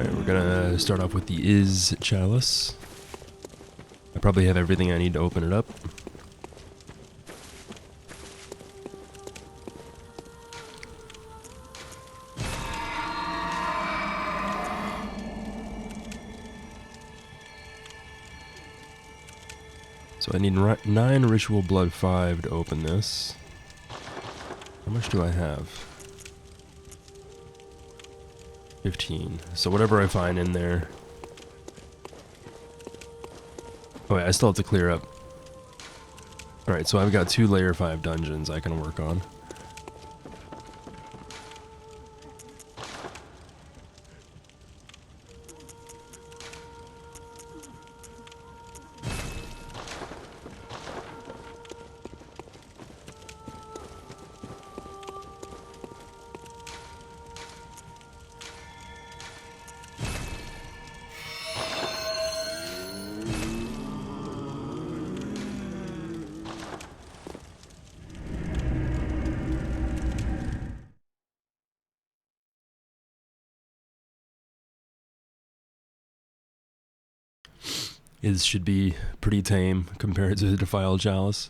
Alright, we're gonna start off with the Chalice. I probably have everything I need to open it up. So I need 9 Ritual Blood 5 to open this. How much do I have? 15. So whatever I find in there. Oh wait, I still have to clear up. Alright, so I've got 2 layer 5 dungeons I can work on. It should be pretty tame compared to the Defiled Chalice.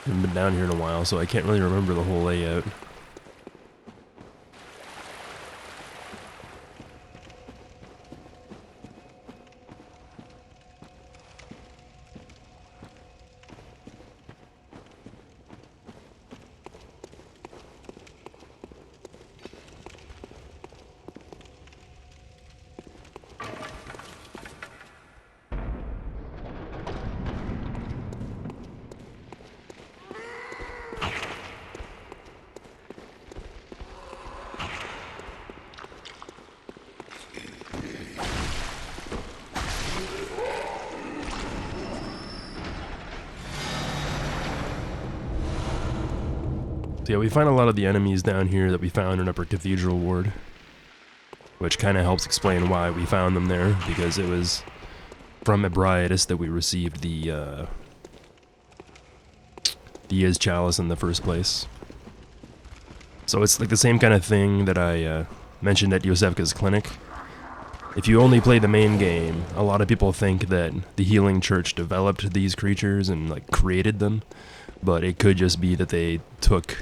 I haven't been down here in a while, so I can't really remember the whole layout. So yeah, we find a lot of the enemies down here that we found in Upper Cathedral Ward, which kind of helps explain why we found them there, because it was from Ebrietas that we received the Chalice in the first place. So it's like the same kind of thing that I mentioned at Yosefka's clinic. If you only play the main game, a lot of people think that the Healing Church developed these creatures and like created them, but it could just be that they took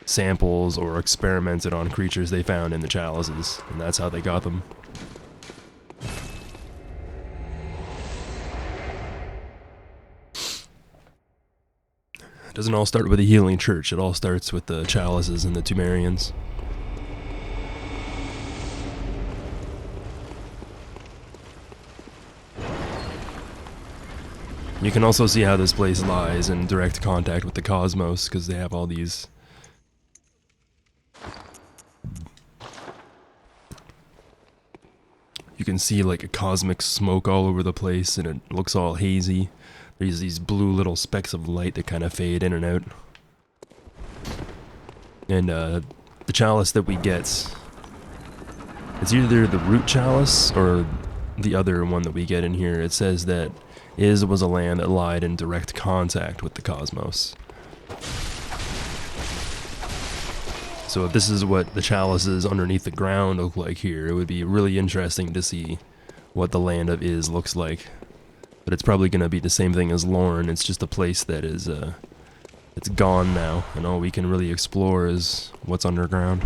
samples or experimented on creatures they found in the chalices, and that's how they got them. It doesn't all start with the Healing Church, it all starts with the chalices and the Tumerians. You can also see how this place lies in direct contact with the cosmos, because they have all these... You can see like a cosmic smoke all over the place, and it looks all hazy. There's these blue little specks of light that kind of fade in and out. And the chalice that we get, it's either the root chalice or the other one that we get in here. It says that Iz was a land that lied in direct contact with the cosmos. So if this is what the chalices underneath the ground look like here, it would be really interesting to see what the land of Iz looks like. But it's probably going to be the same thing as Lorne. It's just a place that is, it's gone now, and all we can really explore is what's underground.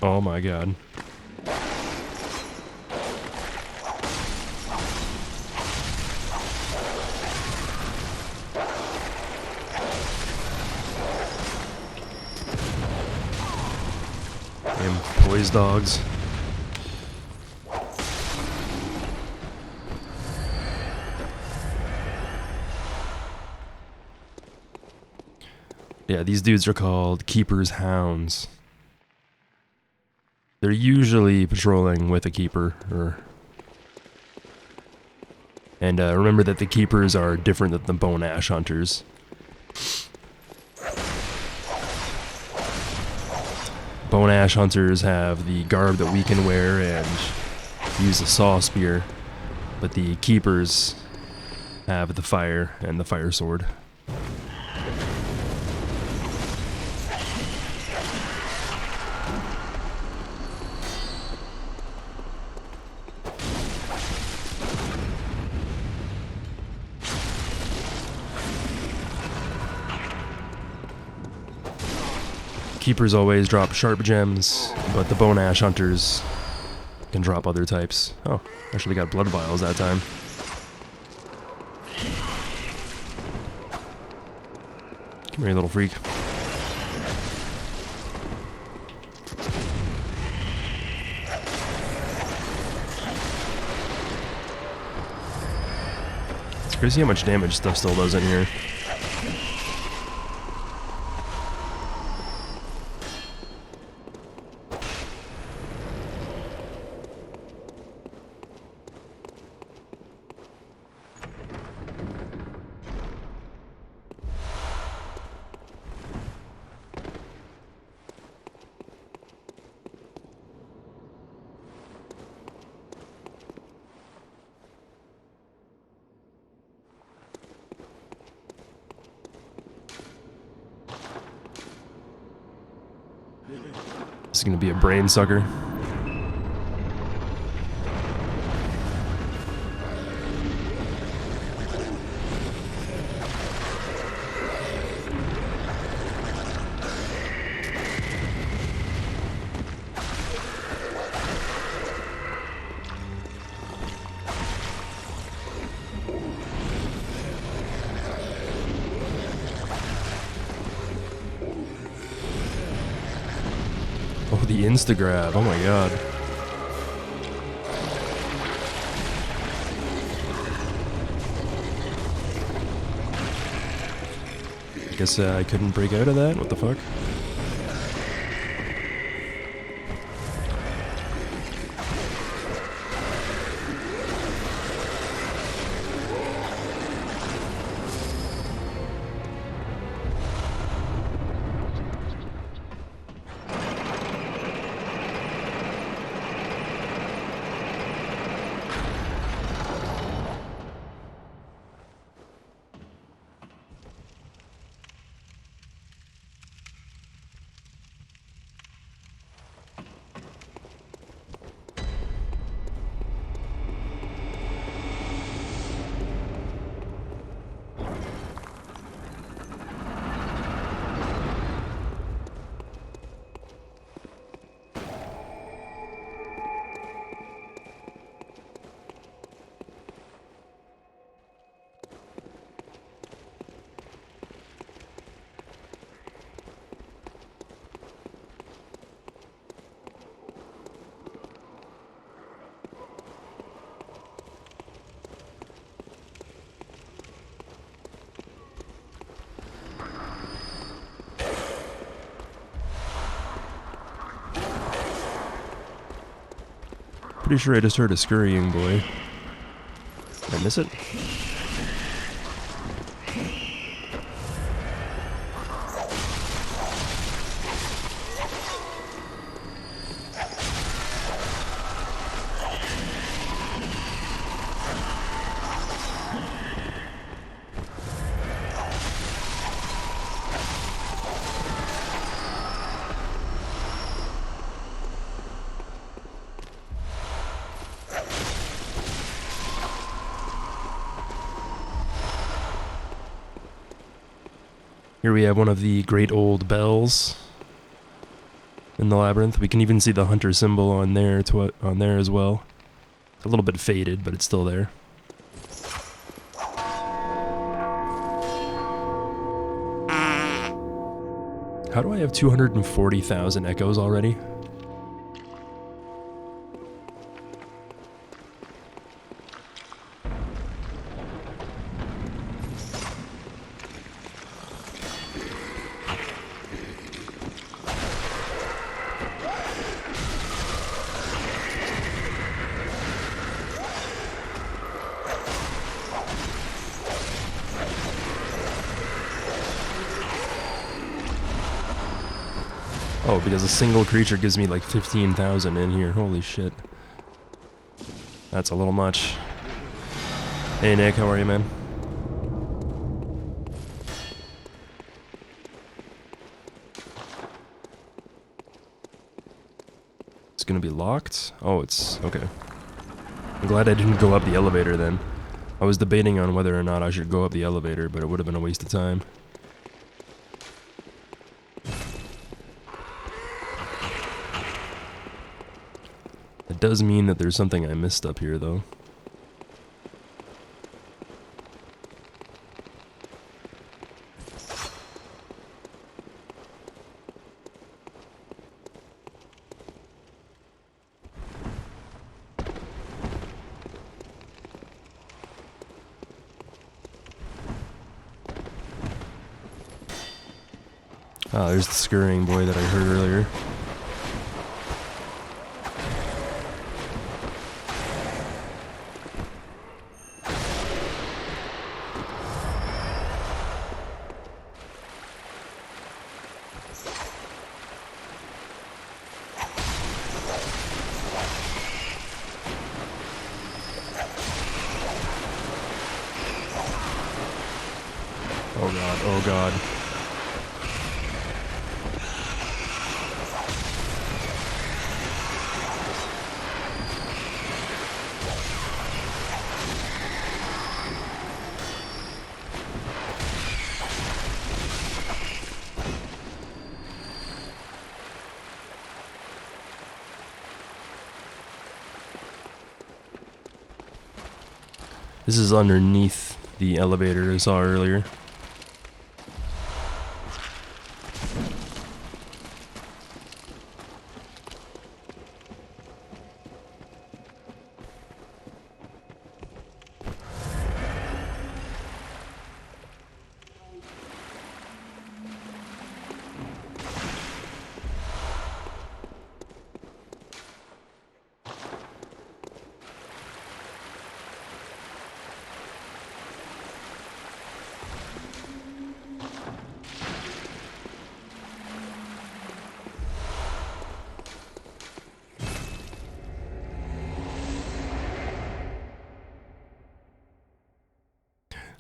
Oh my god. Damn poise dogs. Yeah, these dudes are called Keeper's Hounds. They're usually patrolling with a keeper, and remember that the keepers are different than the bone ash hunters. Bone ash hunters have the garb that we can wear and use a saw spear, but the keepers have the fire and the fire sword. Keepers always drop sharp gems, but the bone ash hunters can drop other types. Oh, actually got blood vials that time. Come here, little freak. It's crazy how much damage stuff still does in here. This is gonna be a brain sucker. Oh, the insta-grab. Oh my god. I guess I couldn't break out of that? What the fuck? Pretty sure I just heard a scurrying boy. Did I miss it? Here we have one of the great old bells in the labyrinth. We can even see the hunter symbol on there as well. It's a little bit faded, but it's still there. How do I have 240,000 echoes already? Oh, because a single creature gives me like 15,000 in here. Holy shit. That's a little much. Hey Nick, how are you, man? It's gonna be locked? Oh, it's... okay. I'm glad I didn't go up the elevator then. I was debating on whether or not I should go up the elevator, but it would have been a waste of time. It does mean that there's something I missed up here, though. Ah, there's the scurrying boy that I heard earlier. Oh god, oh god. This is underneath the elevator I saw earlier.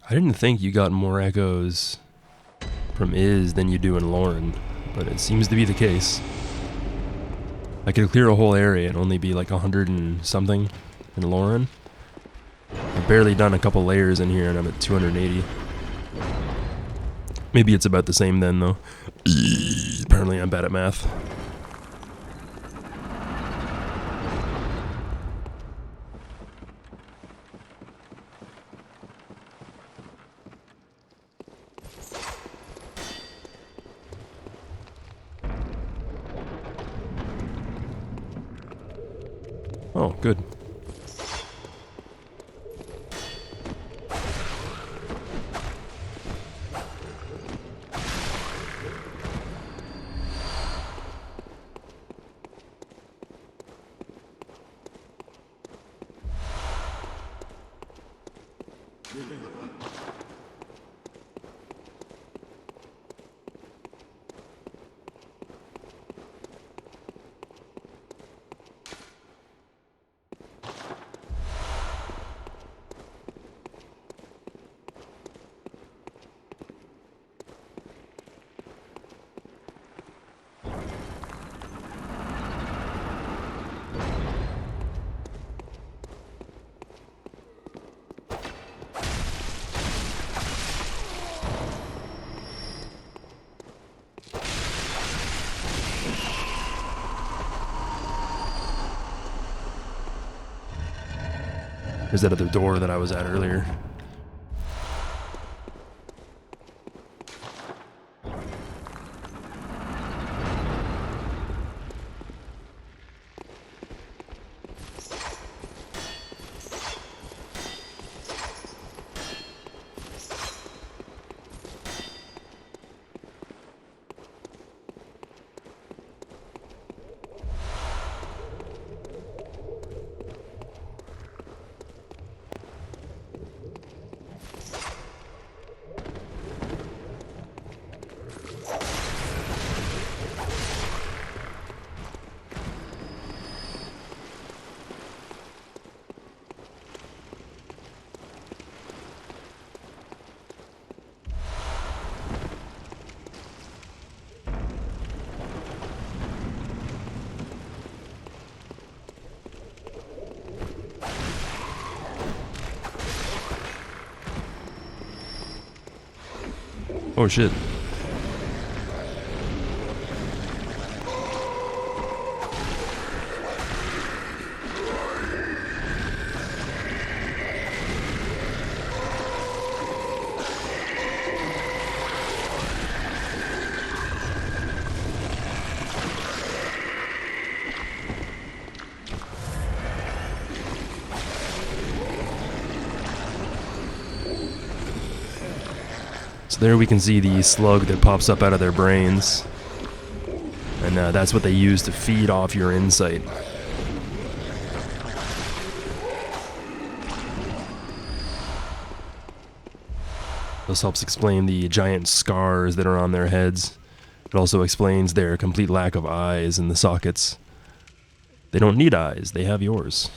I didn't think you got more echoes from Iz than you do in Lauren, but it seems to be the case. I could clear a whole area and only be like 100 and something in Lauren. I've barely done a couple layers in here and I'm at 280. Maybe it's about the same then though. Apparently I'm bad at math. Oh, good. There's that other door that I was at earlier. Oh shit. So there we can see the slug that pops up out of their brains. And that's what they use to feed off your insight. This helps explain the giant scars that are on their heads. It also explains their complete lack of eyes in the sockets. They don't need eyes, they have yours.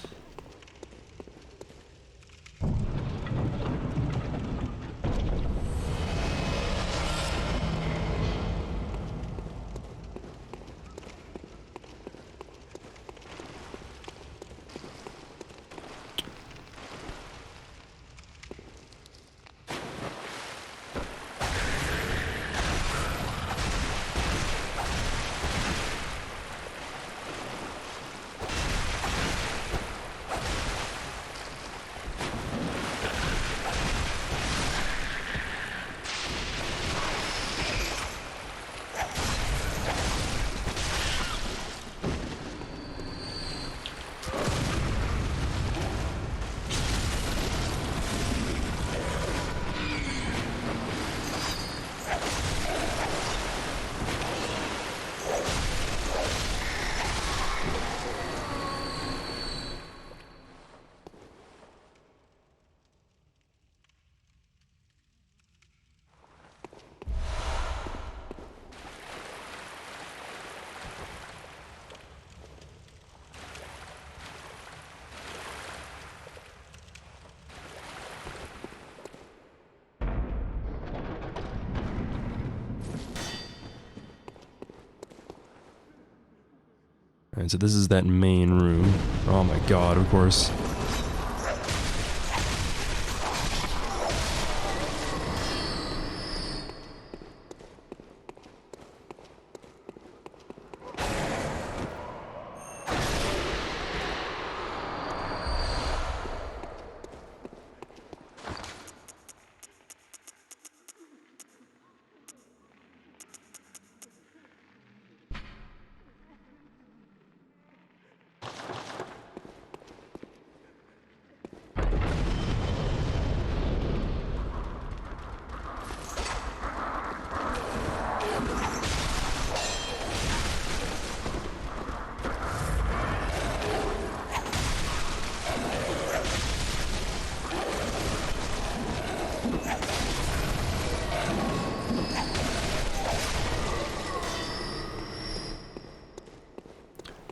Alright, so this is that main room. Oh my god, of course.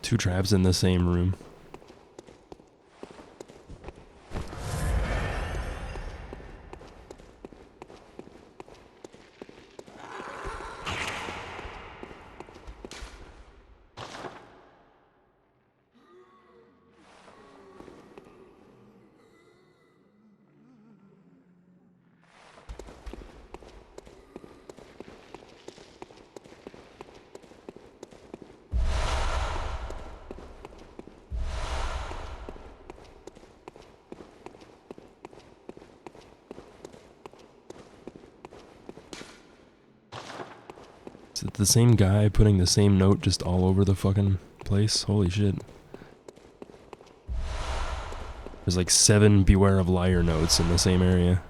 Two traps in the same room. Is it the same guy putting the same note just all over the fucking place? Holy shit. There's like 7 Beware of Liar notes in the same area.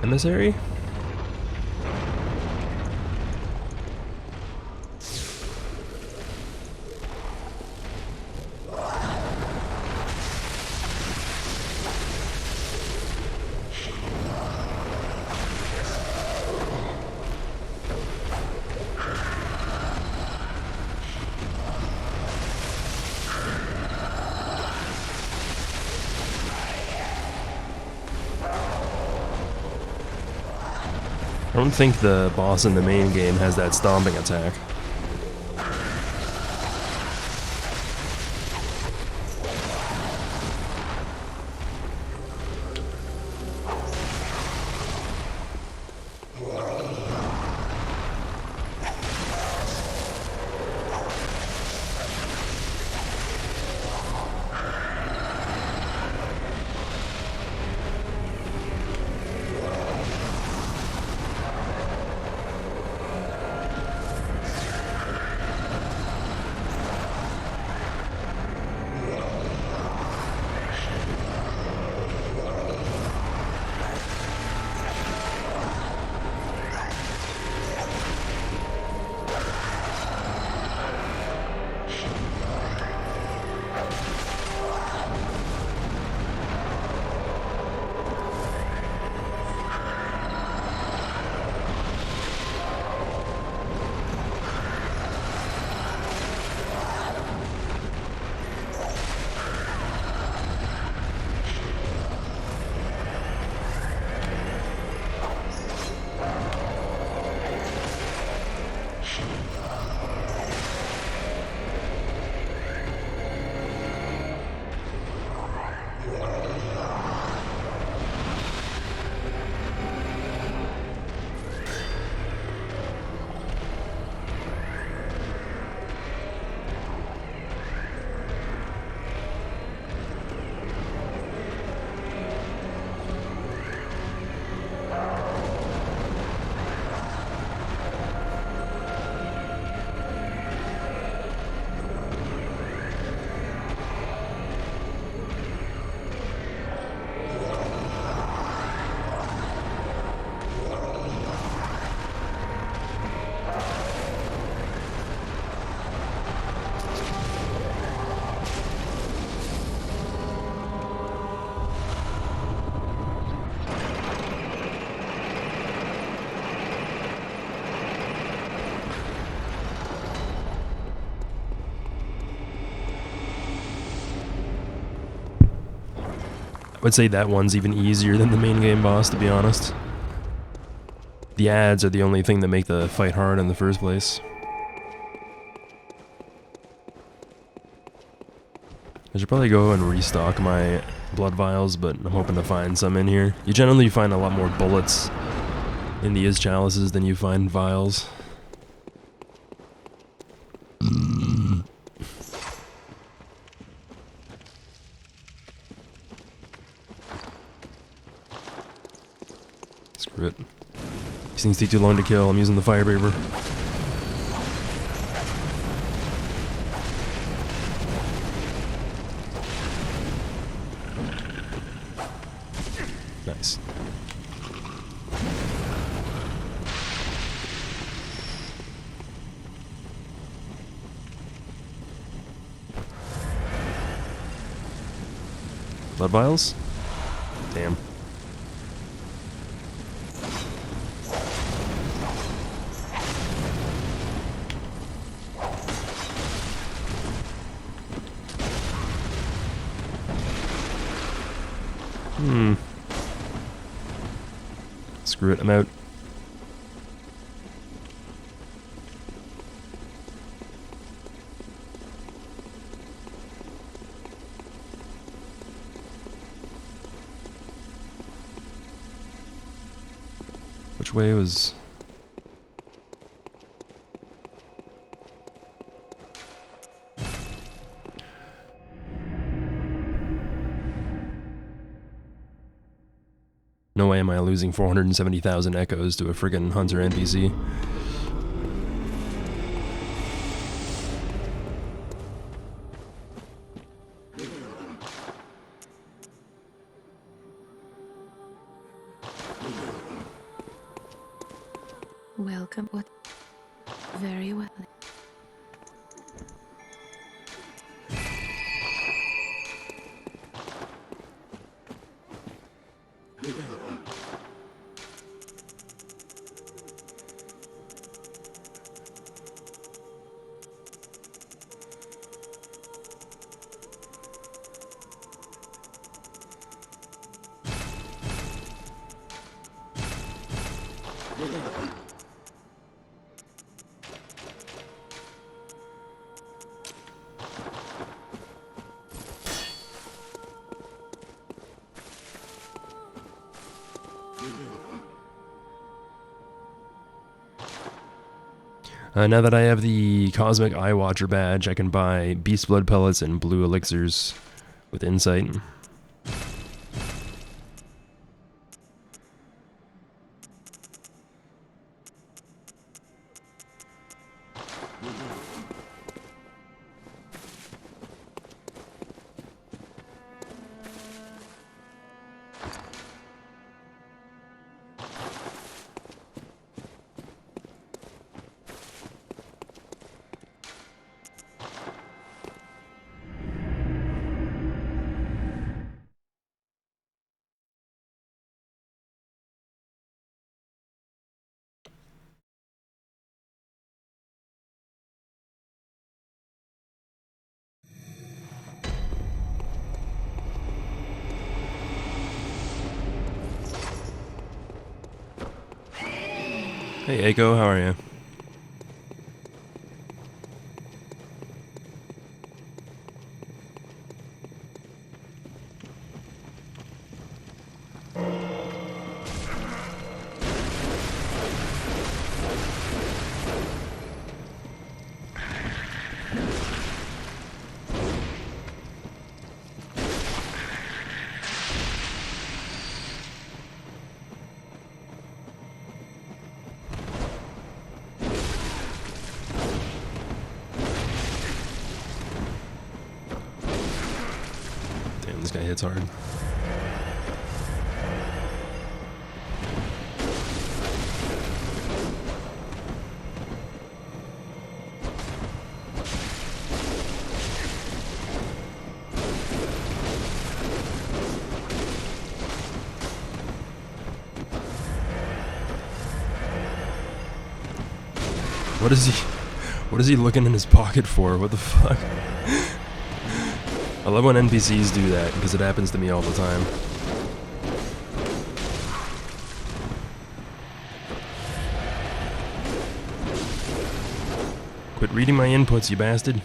Emissary? I don't think the boss in the main game has that stomping attack. I would say that one's even easier than the main game boss, to be honest. The ads are the only thing that make the fight hard in the first place. I should probably go and restock my blood vials, but I'm hoping to find some in here. You generally find a lot more bullets in these chalices than you find vials. Screw it. These things take too long to kill. I'm using the fire braver. Nice. Blood vials? Damn. Screw it, I'm out. Which way was... No way am I losing 470,000 echoes to a friggin' Hunter NPC. Welcome. What? Very well. Now that I have the Cosmic Eye Watcher badge, I can buy Beast Blood pellets and blue elixirs with insight. Hey Aiko, how are you? This guy hits hard. What is he looking in his pocket for? What the fuck? I love when NPCs do that, because it happens to me all the time. Quit reading my inputs, you bastard.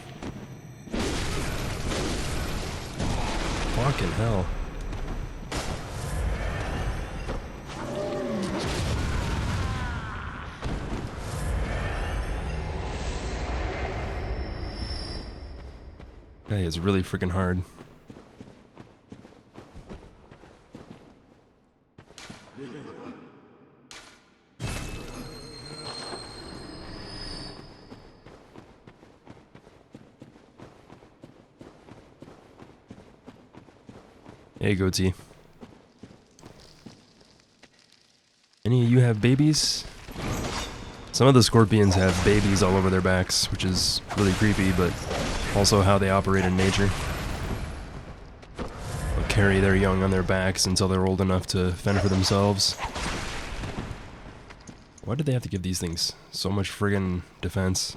Fucking hell. That is really freaking hard. Hey, goatee. Any of you have babies? Some of the scorpions have babies all over their backs, which is really creepy, but also how they operate in nature. They'll carry their young on their backs until they're old enough to fend for themselves. Why did they have to give these things so much friggin' defense?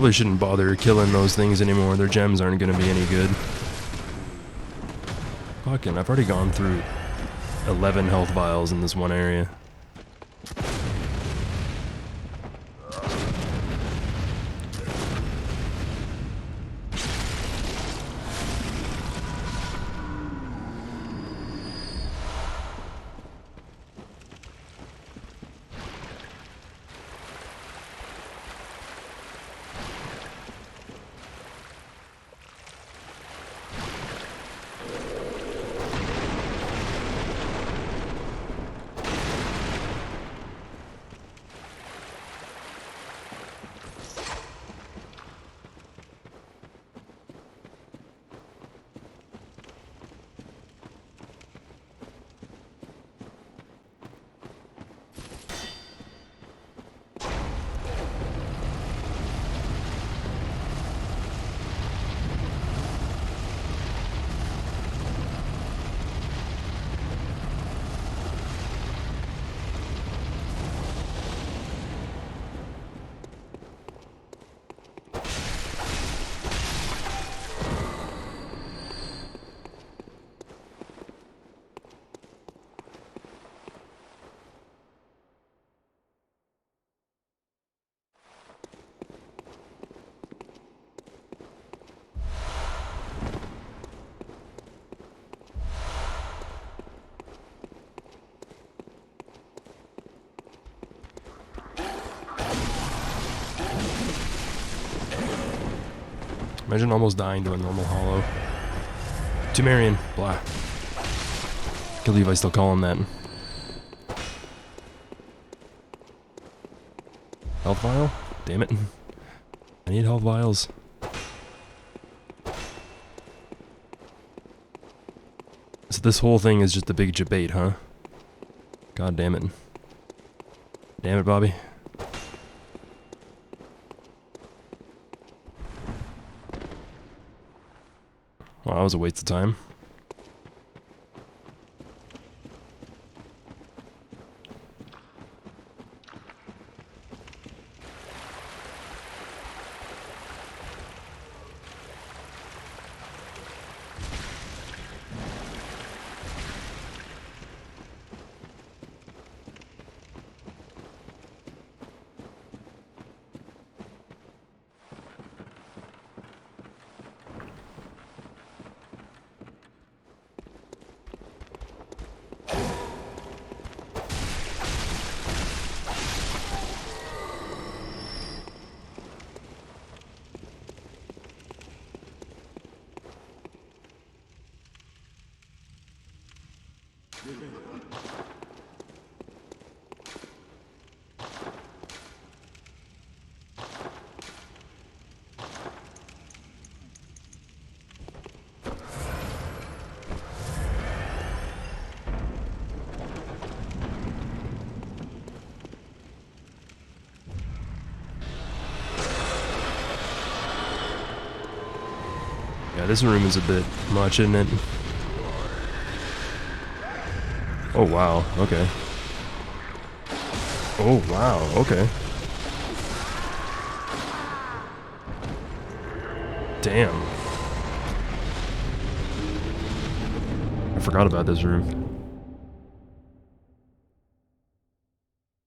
Probably shouldn't bother killing those things anymore. Their gems aren't going to be any good. Fucking, I've already gone through 11 health vials in this one area. Imagine almost dying to a normal hollow. Tumerian, blah. Can't believe I still call him that. Health vial? Damn it. I need health vials. So this whole thing is just a big debate, huh? God damn it. Damn it, Bobby. Well, that was a waste of time. Yeah, this room is a bit much, isn't it? Oh wow, okay. Oh wow, okay. Damn. I forgot about this room.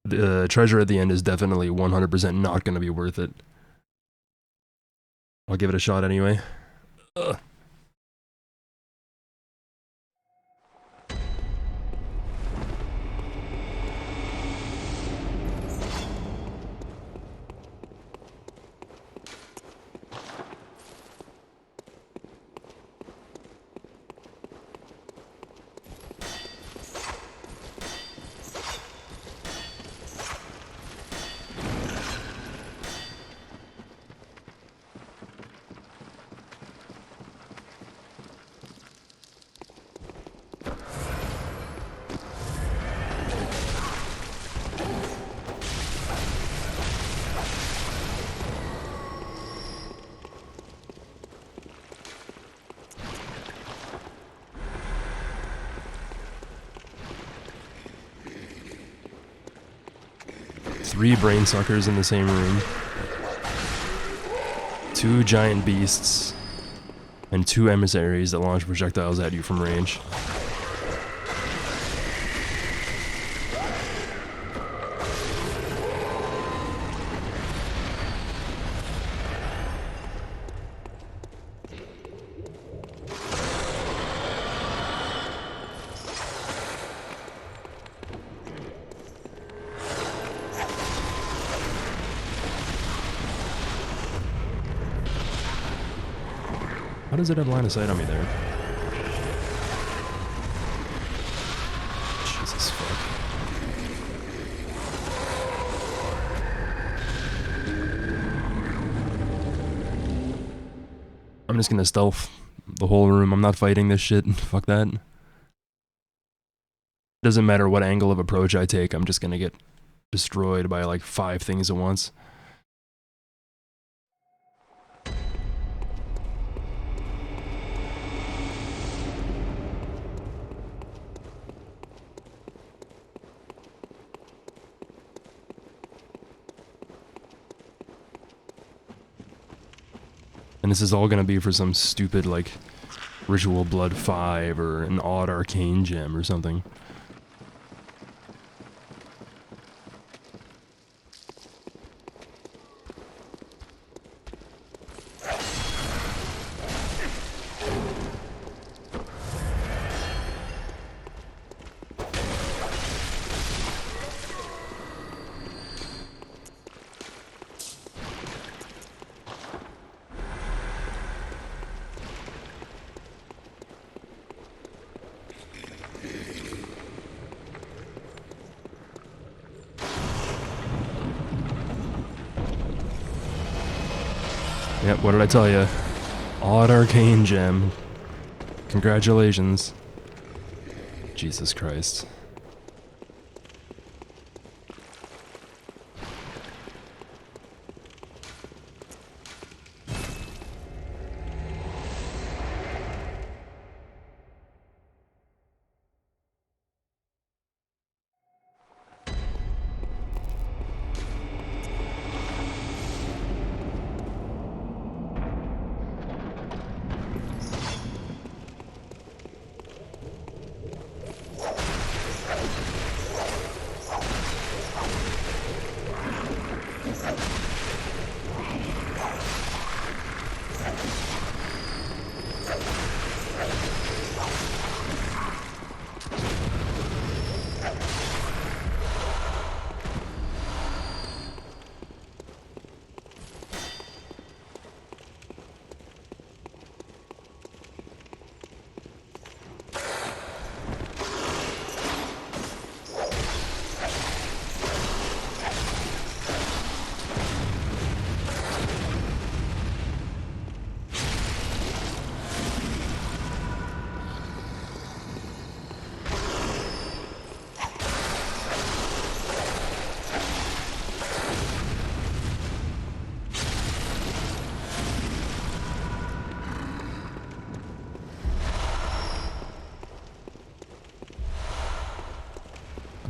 The treasure at the end is definitely 100% not going to be worth it. I'll give it a shot anyway. Ugh. Three brain suckers in the same room. 2 giant beasts and 2 emissaries that launch projectiles at you from range. How does it have line of sight on me there? Jesus fuck. I'm just gonna stealth the whole room. I'm not fighting this shit. Fuck that. Doesn't matter what angle of approach I take, I'm just gonna get destroyed by like 5 things at once. And this is all gonna be for some stupid, like, Ritual Blood 5 or an odd arcane gem or something. Yep, what did I tell you? Odd arcane gem. Congratulations. Jesus Christ.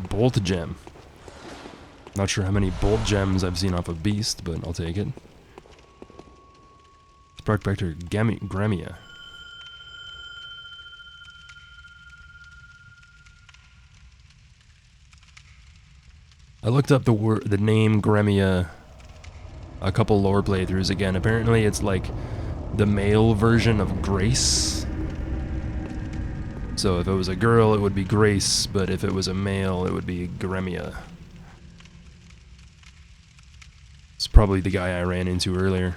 Bolt gem. Not sure how many bolt gems I've seen off of Beast, but I'll take it. Spark Vector Gremia. I looked up the name Gremia a couple lore playthroughs again. Apparently it's like the male version of Grace. So if it was a girl, it would be Grace, but if it was a male, it would be Gremia. It's probably the guy I ran into earlier.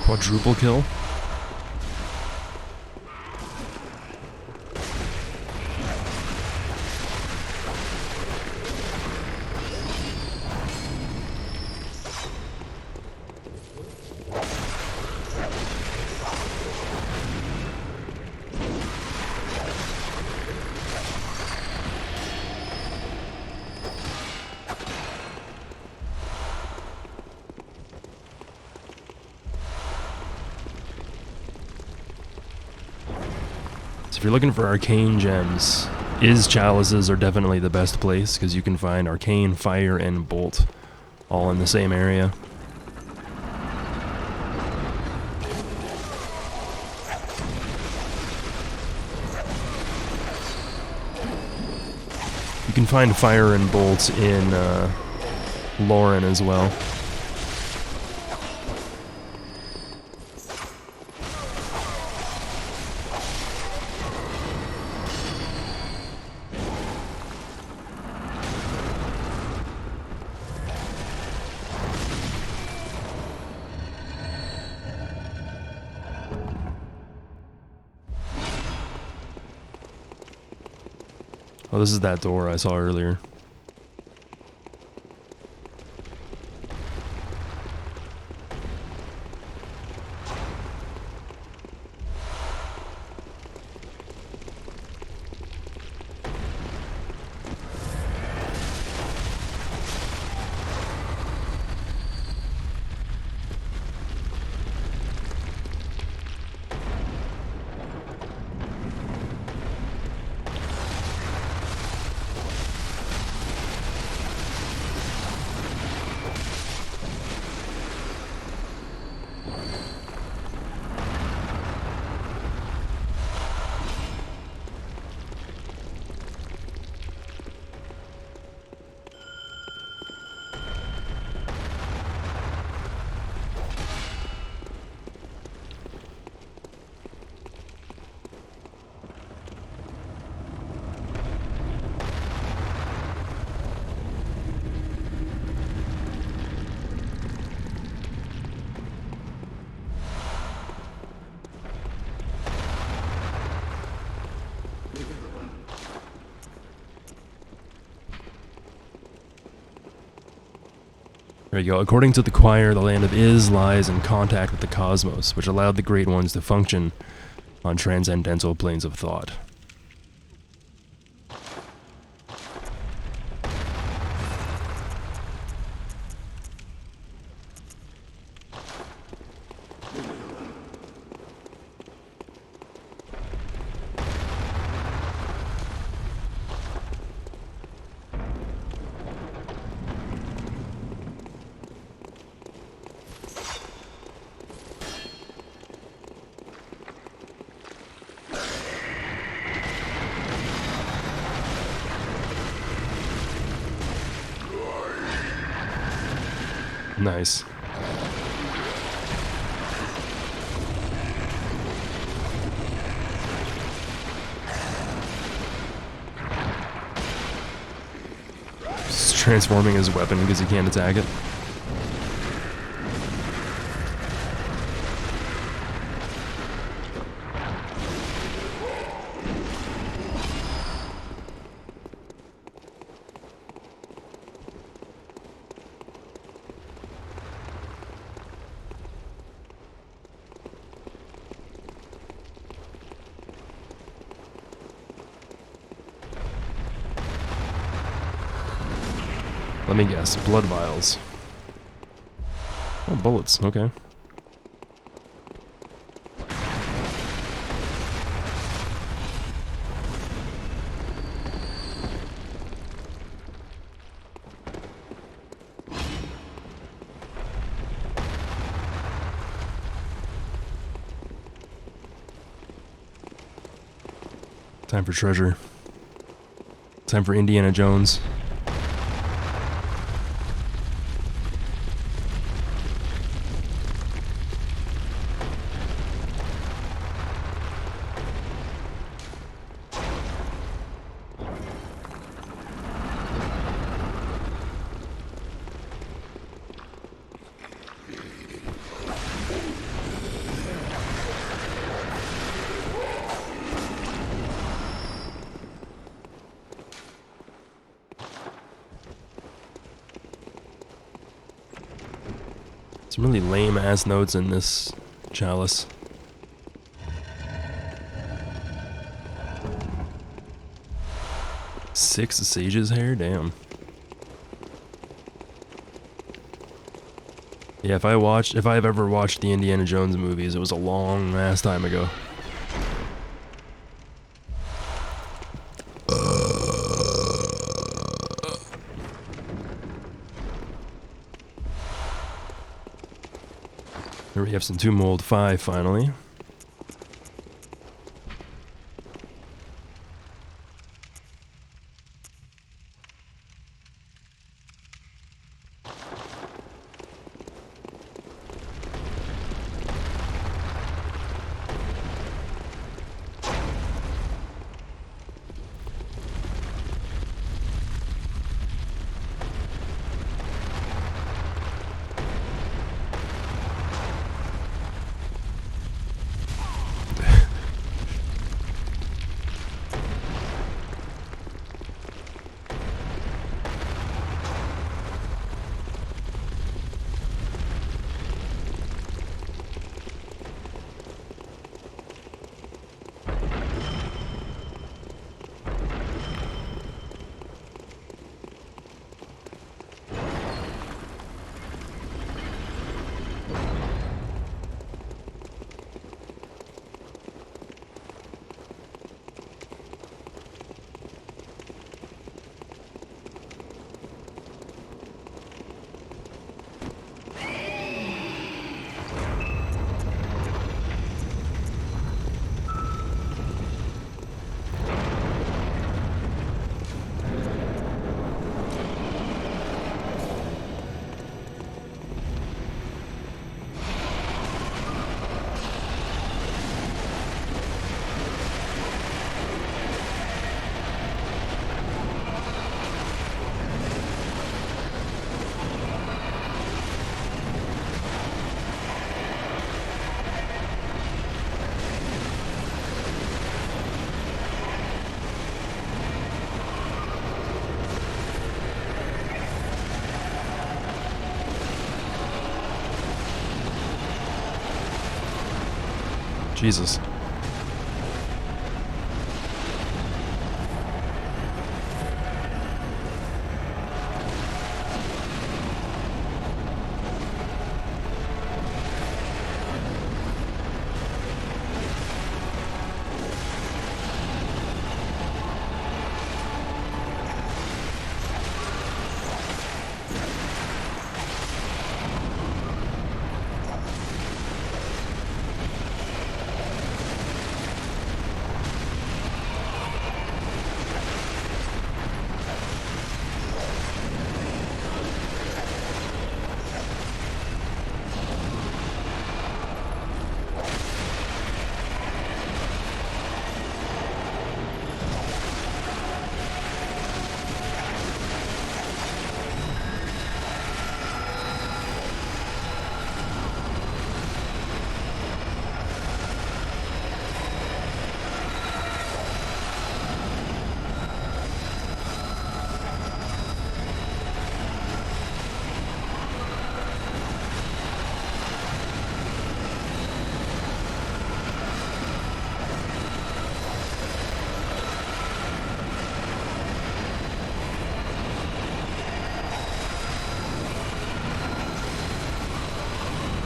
Quadruple kill. So if you're looking for arcane gems, chalices are definitely the best place, because you can find arcane, fire, and bolt all in the same area. You can find fire and bolt in Lauren as well. Oh, this is that door I saw earlier. There you go. According to the choir, the land of Iz lies in contact with the cosmos, which allowed the Great Ones to function on transcendental planes of thought. Nice. Just transforming his weapon because he can't attack it. Let me guess, blood vials. Oh, bullets, okay. Time for treasure. Time for Indiana Jones. Some really lame ass notes in this chalice. Six sage's hair? Damn. Yeah, if I've ever watched the Indiana Jones movies, it was a long ass time ago. There we have some Tomb Mold 5 finally. Jesus.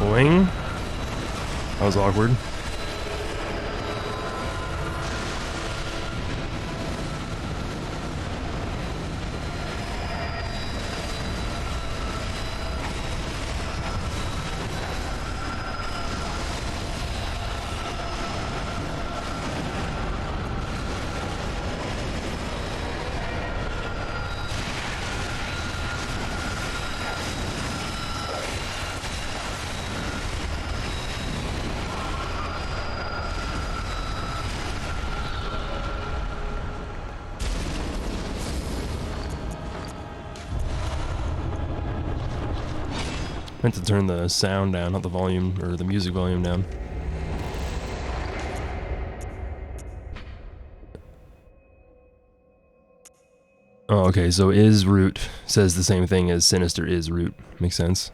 Boing. That was awkward. Meant to turn the sound down, not the volume, or the music volume down. Oh, okay, so is root says the same thing as sinister is root. Makes sense.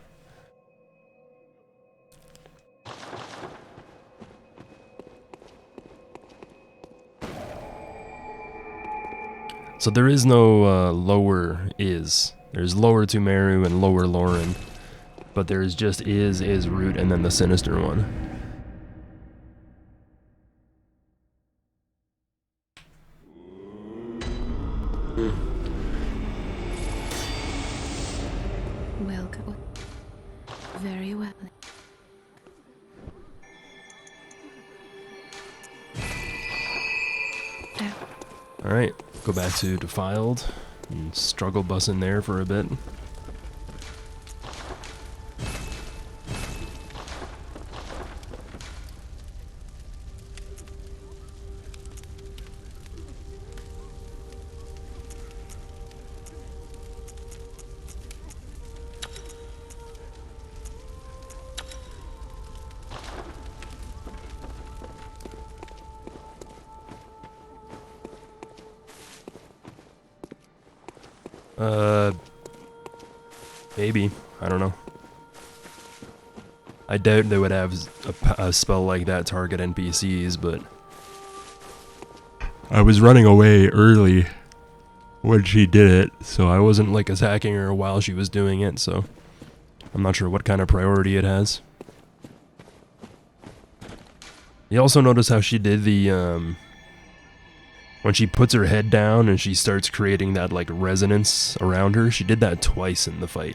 So there is no lower is. There's lower Tumeru and lower Lauren. But there's just is root, and then the sinister one. Welcome. Very well. Chapter. Alright, go back to Defiled and struggle bus in there for a bit. Maybe. I don't know. I doubt they would have a spell like that target NPCs, but I was running away early when she did it, so I wasn't like attacking her while she was doing it, so I'm not sure what kind of priority it has. You also notice how she did the, when she puts her head down and she starts creating that like resonance around her, she did that twice in the fight.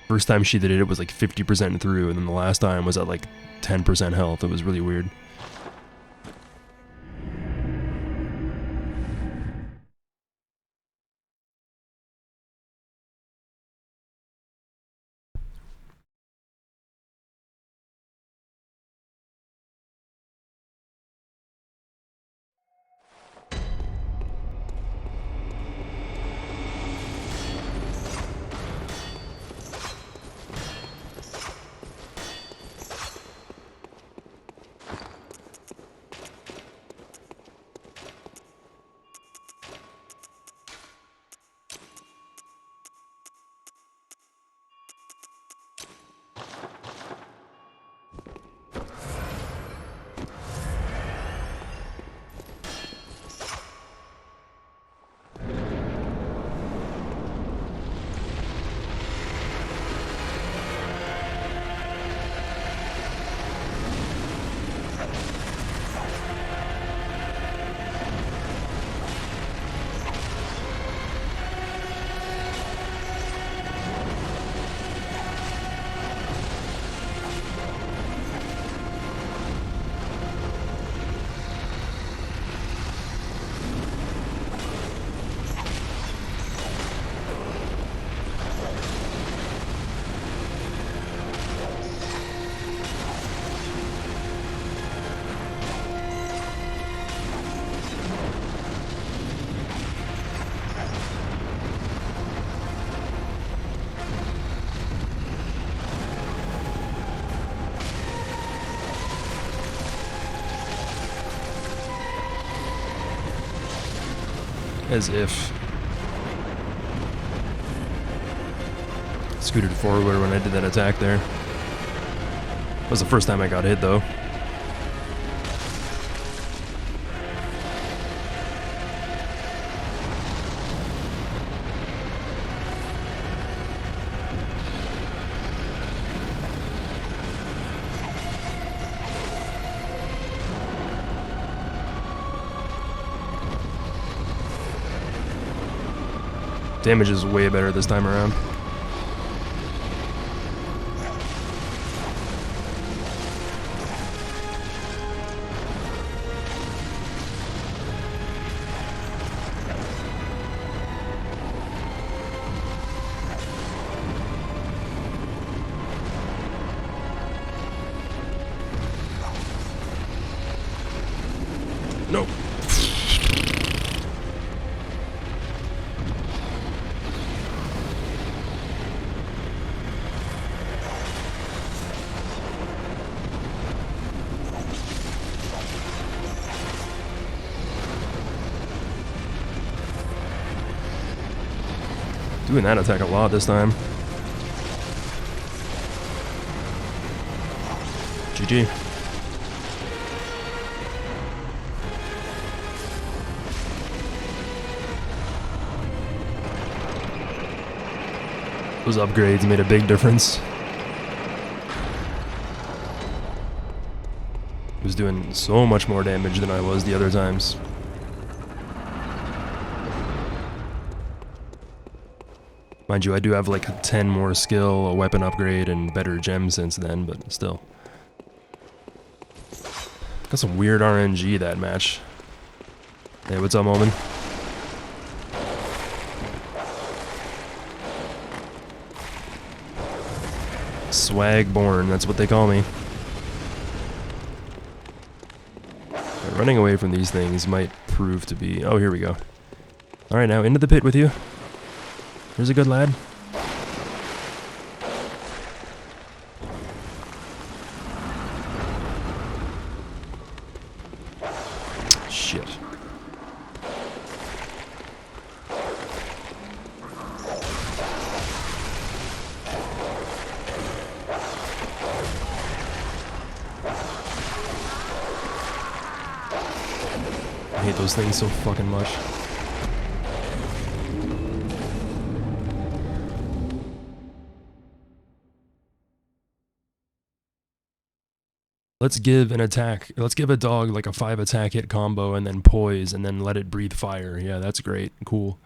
First time she did it, it was like 50% through, and then the last time was at like 10% health. It was really weird. As if. Scooted forward when I did that attack there. That was the first time I got hit though. Damage is way better this time around. Nope. Doing that attack a lot this time. GG. Those upgrades made a big difference. I was doing so much more damage than I was the other times. Mind you, I do have like 10 more skill, a weapon upgrade, and better gems since then, but still. Got some weird RNG that match. Hey, what's up, Omen? Swagborn, that's what they call me. Running away from these things might prove to be... Oh, here we go. Alright, now into the pit with you. Here's a good lad. Shit. I hate those things so fucking much. Let's give an attack. Let's give a dog like a 5 attack hit combo and then poise and then let it breathe fire. Yeah, that's great. Cool.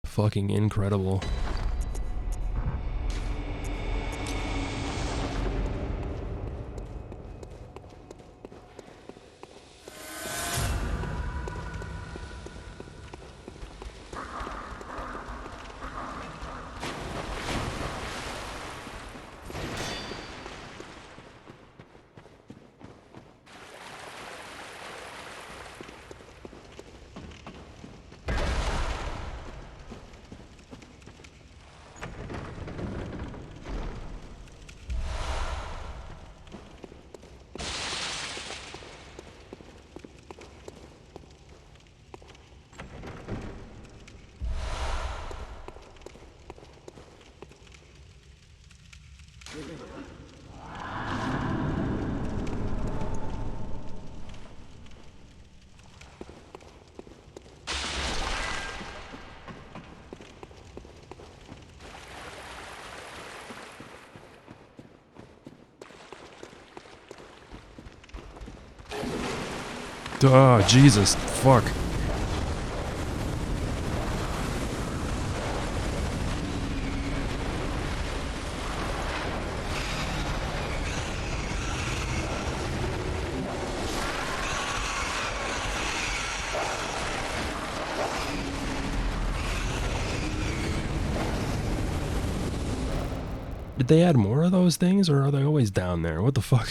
Fucking incredible. Oh, Jesus. Fuck. Did they add more of those things, or are they always down there? What the fuck?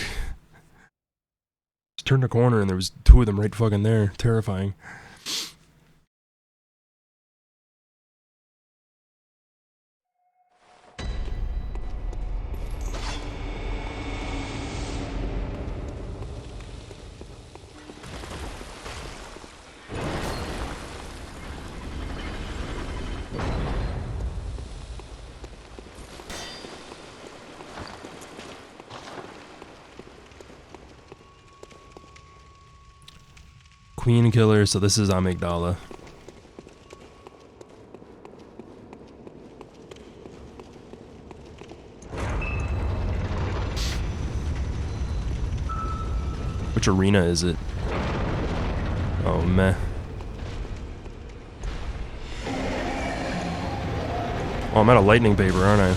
Just turned a corner and there was 2 of them right fucking there. Terrifying. Queen killer, so this is Amygdala. Which arena is it? Oh, meh. Oh, I'm out of lightning paper, aren't I?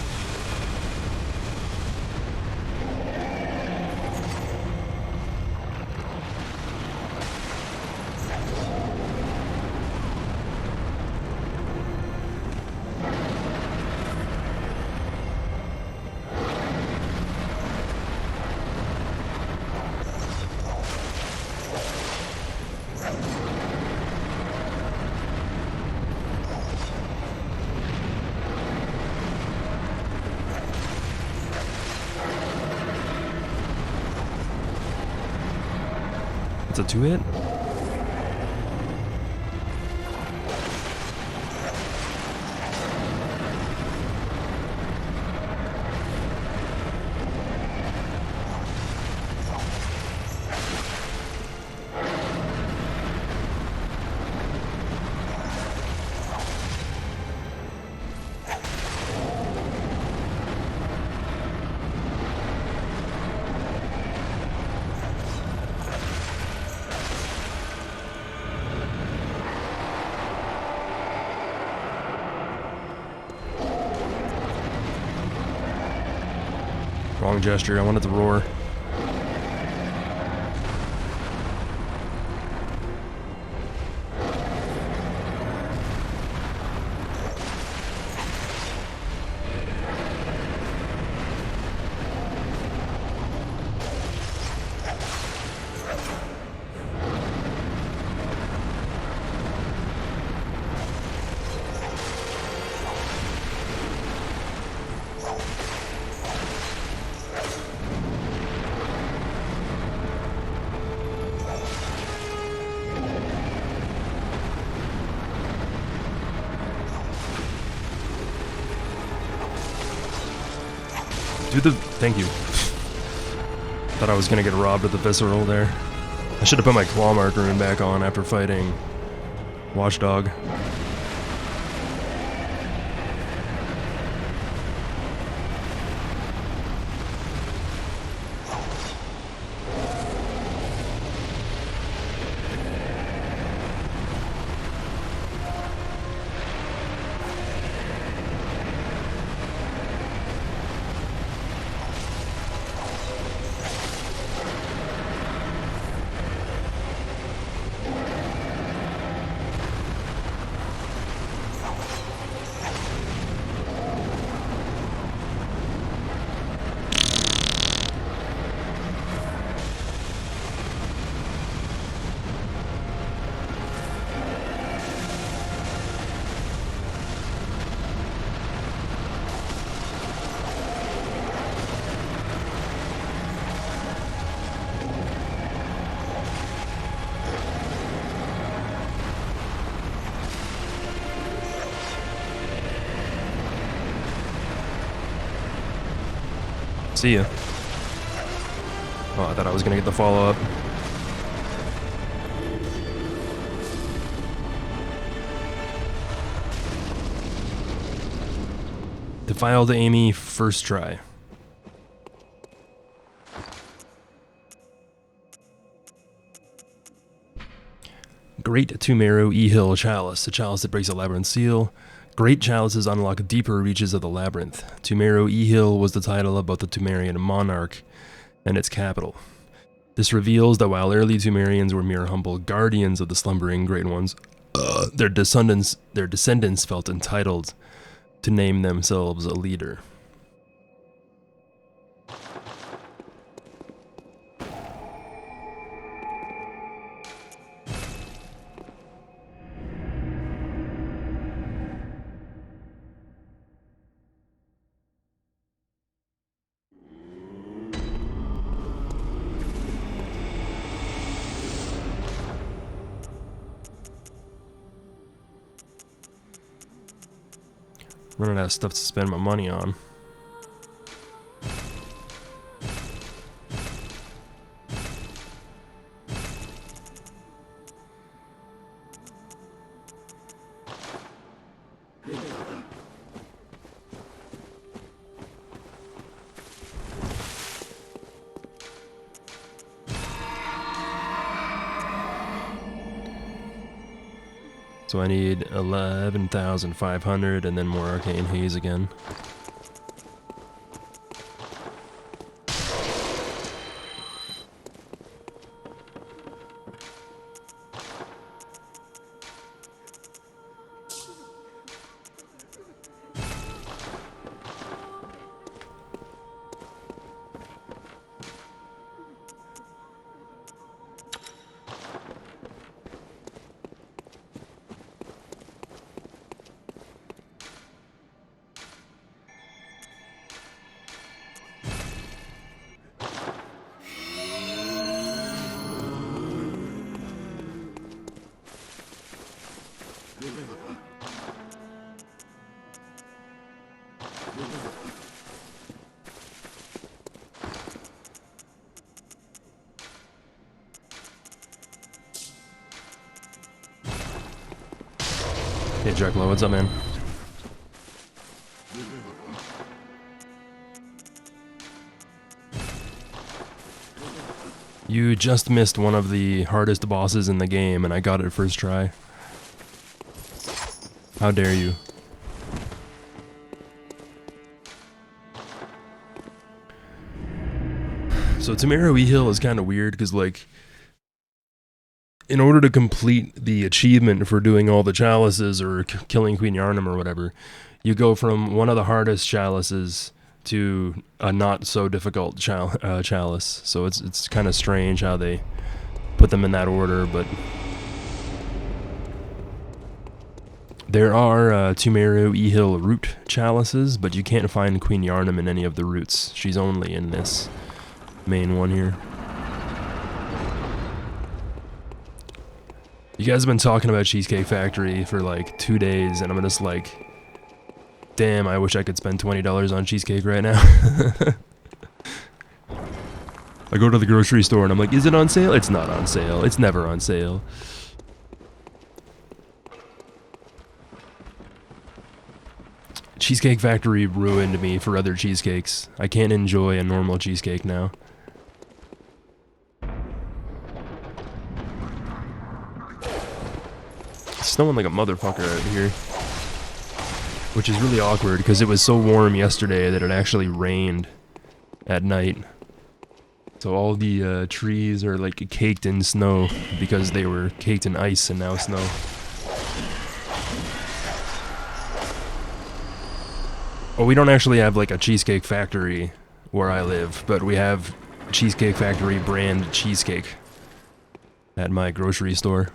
It's a 2-hit? Wrong gesture, I wanted to roar. Do the... Thank you. Thought I was gonna get robbed of the visceral there. I should have put my claw mark rune back on after fighting Watchdog. See ya. Oh, I thought I was gonna get the follow-up. Defiled Amy, first try. Great Tumero E-Hill Chalice, a chalice that breaks a labyrinth seal. Great chalices unlock deeper reaches of the labyrinth. Tumero E-Hill was the title of both the Tumerian monarch and its capital. This reveals that while early Tumerians were mere humble guardians of the slumbering great ones, their descendants felt entitled to name themselves a leader. Running out of stuff to spend my money on. So I need 11,500 and then more Arcane Haze again. Hey Jacklo, what's up, man? You just missed one of the hardest bosses in the game, and I got it first try. How dare you? So Tumero E-Hill is kind of weird, because, like, in order to complete the achievement for doing all the chalices or killing Queen Yarnham or whatever, you go from one of the hardest chalices to a not so difficult chalice. So it's kind of strange how they put them in that order, but there are Tumero E-Hill root chalices, but you can't find Queen Yarnham in any of the roots. She's only in this main one here. You guys have been talking about Cheesecake Factory for like 2 days, and I'm just like, damn, I wish I could spend $20 on cheesecake right now. I go to the grocery store and I'm like, is it on sale? It's not on sale. It's never on sale. Cheesecake Factory ruined me for other cheesecakes. I can't enjoy a normal cheesecake now. It's snowing like a motherfucker out here. Which is really awkward because it was so warm yesterday that it actually rained at night. So all the trees are like caked in snow because they were caked in ice and now snow. Well, we don't actually have like a Cheesecake Factory where I live, but we have Cheesecake Factory brand cheesecake at my grocery store.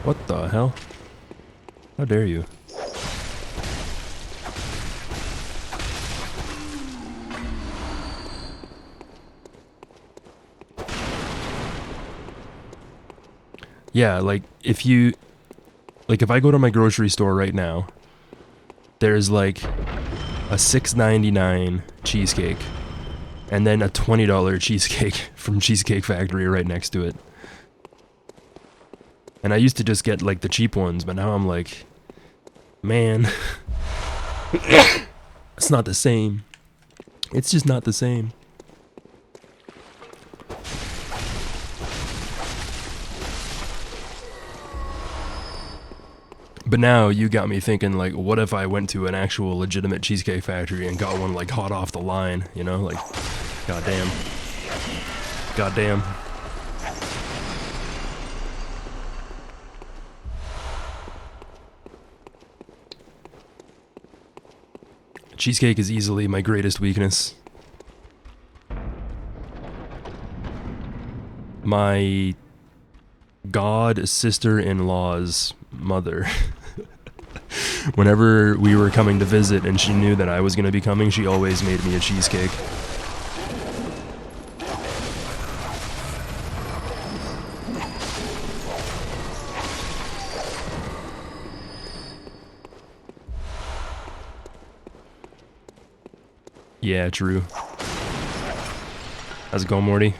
What the hell? How dare you? Yeah, like if I go to my grocery store right now, there's like a $6.99 cheesecake and then a $20 cheesecake from Cheesecake Factory right next to it. And I used to just get like the cheap ones, but now I'm like, man, it's not the same. It's just not the same. But now you got me thinking, like, what if I went to an actual legitimate Cheesecake Factory and got one, like, hot off the line, you know? Like, goddamn. Goddamn. Cheesecake is easily my greatest weakness. My god sister-in-law's mother. Whenever we were coming to visit and she knew that I was going to be coming, she always made me a cheesecake. Yeah, true. How's it going, Morty?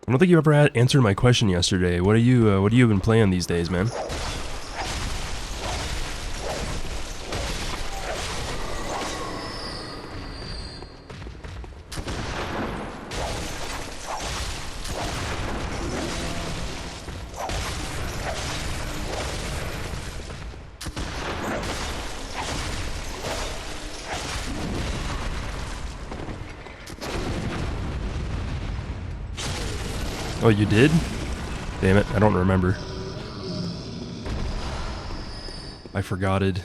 I don't think you ever answered my question yesterday. What are you been playing these days, man? Oh, you did? Damn it, I don't remember. I forgot it.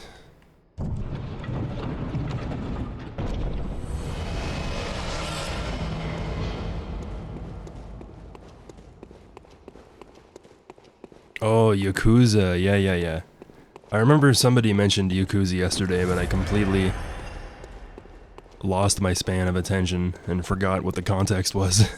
Oh, Yakuza, yeah. I remember somebody mentioned Yakuza yesterday, but I completely lost my span of attention and forgot what the context was.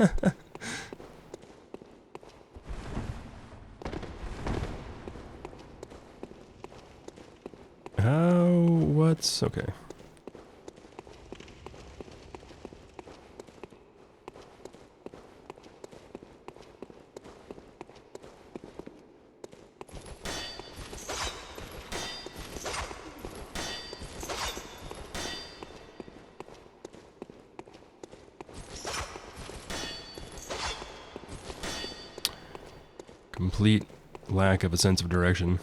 What's okay. Complete lack of a sense of direction.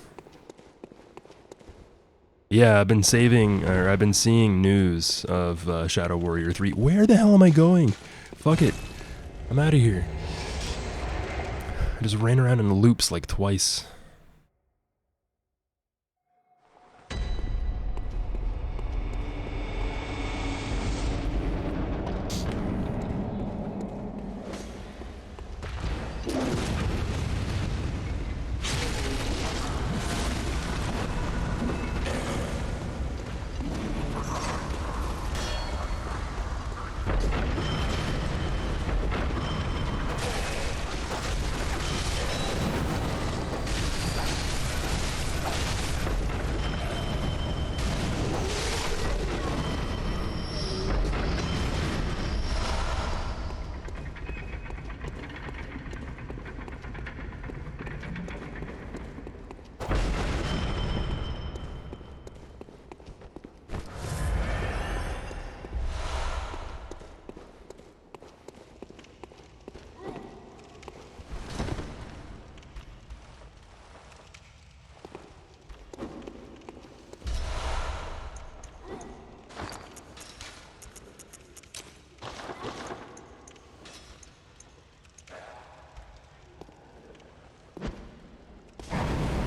Yeah, I've been seeing news of Shadow Warrior 3. Where the hell am I going? Fuck it. I'm out of here. I just ran around in loops like twice.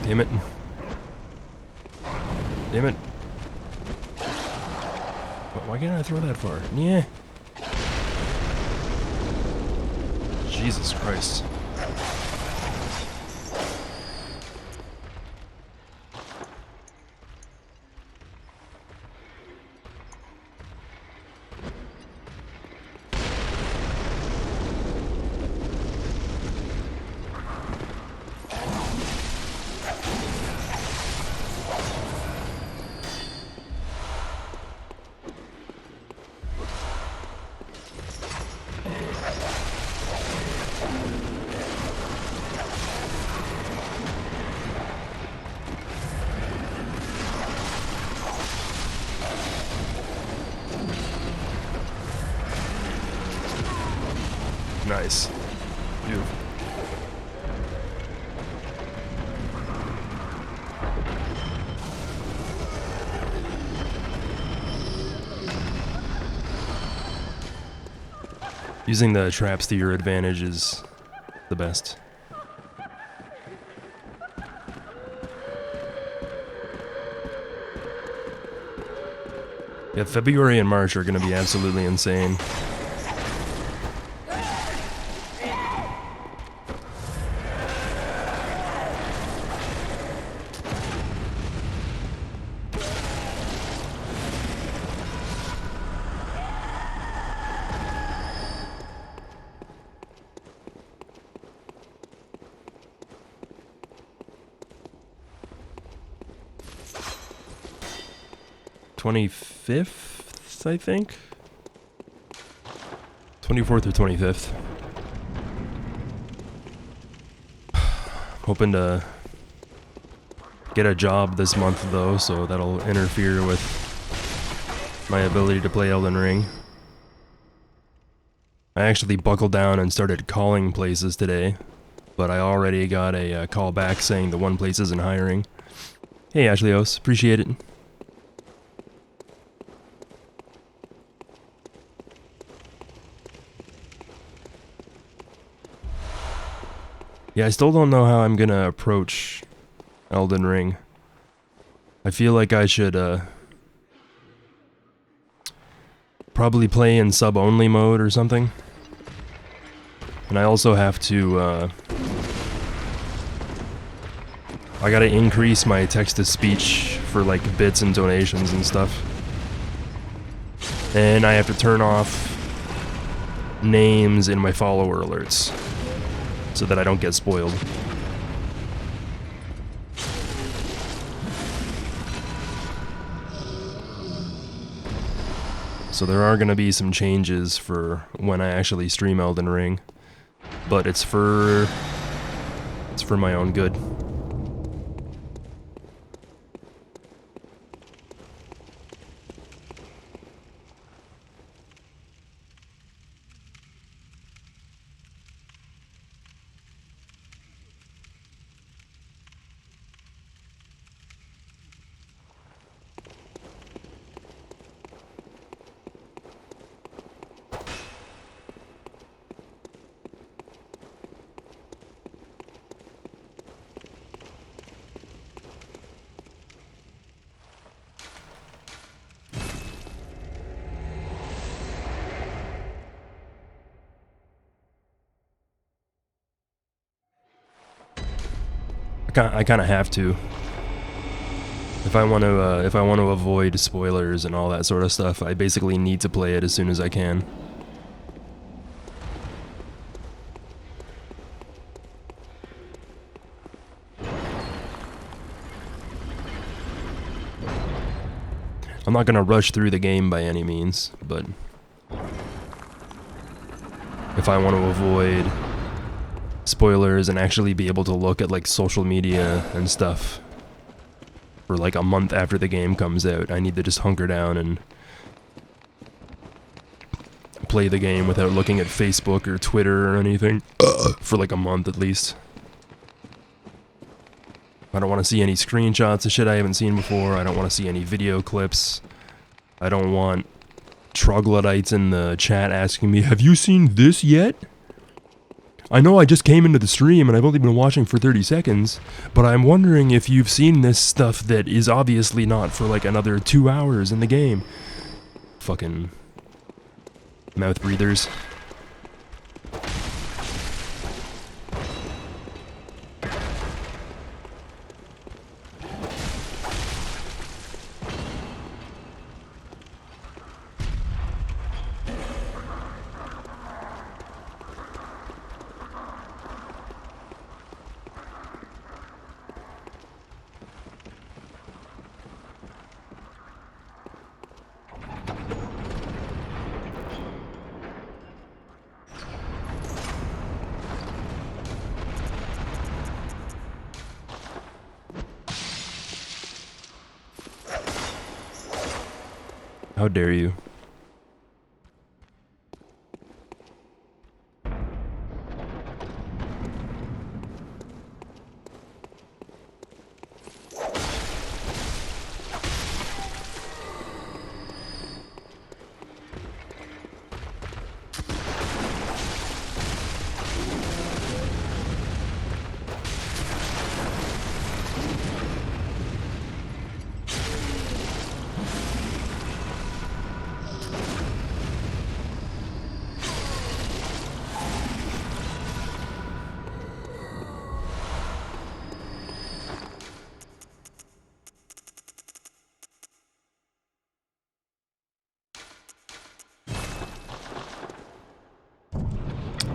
Damn it. Damn it. Why can't I throw that far? Yeah. Jesus Christ. Nice. Beautiful. Using the traps to your advantage is the best. Yeah, February and March are going to be absolutely insane. '25th, I think? 24th or 25th. Hoping to get a job this month though, so that'll interfere with my ability to play Elden Ring. I actually buckled down and started calling places today, but I already got a call back saying the one place isn't hiring. Hey Ashleos, appreciate it. Yeah, I still don't know how I'm gonna approach Elden Ring. I feel like I should, probably play in sub-only mode or something. And I also have to, I gotta increase my text-to-speech for, like, bits and donations and stuff. And I have to turn off names in my follower alerts, so that I don't get spoiled. So there are gonna be some changes for when I actually stream Elden Ring, but it's for my own good. I kind of have to. If I want to avoid spoilers and all that sort of stuff, I basically need to play it as soon as I can. I'm not gonna rush through the game by any means, but if I want to avoid spoilers and actually be able to look at like social media and stuff for like a month after the game comes out, I need to just hunker down and play the game without looking at Facebook or Twitter or anything for like a month at least. I don't want to see any screenshots of shit I haven't seen before. I don't want to see any video clips. I don't want troglodytes in the chat asking me, "Have you seen this yet?" I know I just came into the stream and I've only been watching for 30 seconds, but I'm wondering if you've seen this stuff that is obviously not for like another 2 hours in the game. Fucking mouth breathers. How dare you?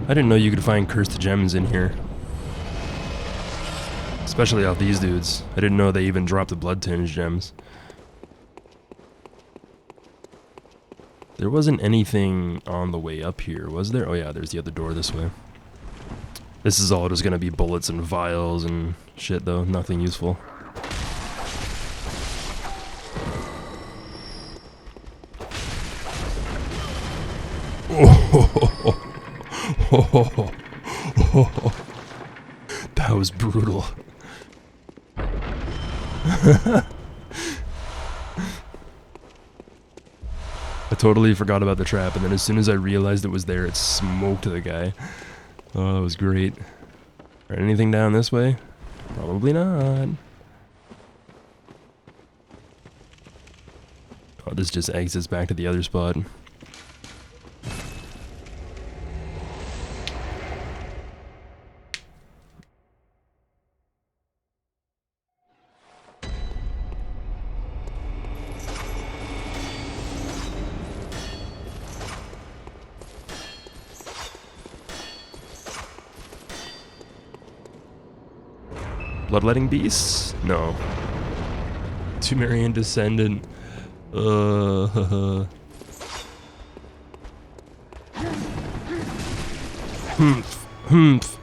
I didn't know you could find cursed gems in here. Especially off these dudes. I didn't know they even dropped the blood-tinged gems. There wasn't anything on the way up here, was there? Oh yeah, there's the other door this way. This is all just gonna be bullets and vials and shit though, nothing useful. That was brutal. I totally forgot about the trap, and then as soon as I realized it was there, it smoked the guy. Oh, that was great. Or anything down this way? Probably not. Oh, this just exits back to the other spot. Bloodletting beasts? No. Sumerian descendant. Humph. Humph.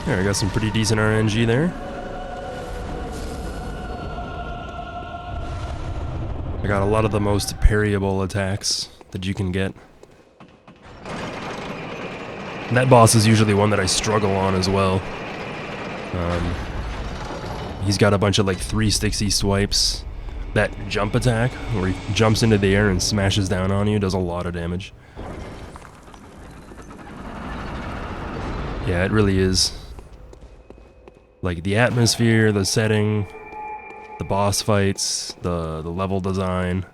There, I got some pretty decent RNG there. I got a lot of the most parryable attacks that you can get. And that boss is usually one that I struggle on as well. He's got a bunch of like 360 swipes. That jump attack, where he jumps into the air and smashes down on you, does a lot of damage. Yeah, it really is. Like the atmosphere, the setting, the boss fights, the level design,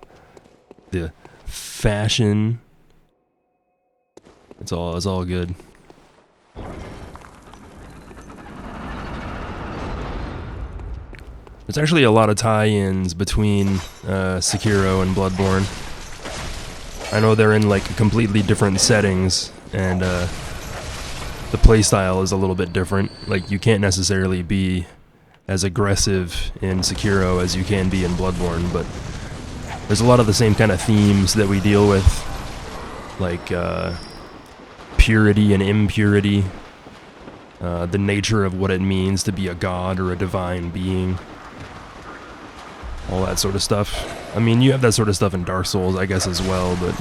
the fashion. It's all good. There's actually a lot of tie-ins between Sekiro and Bloodborne. I know they're in like completely different settings, and the playstyle is a little bit different. Like you can't necessarily be as aggressive in Sekiro as you can be in Bloodborne, but there's a lot of the same kind of themes that we deal with, like purity and impurity, the nature of what it means to be a god or a divine being. All that sort of stuff. I mean, you have that sort of stuff in Dark Souls, I guess, as well, but...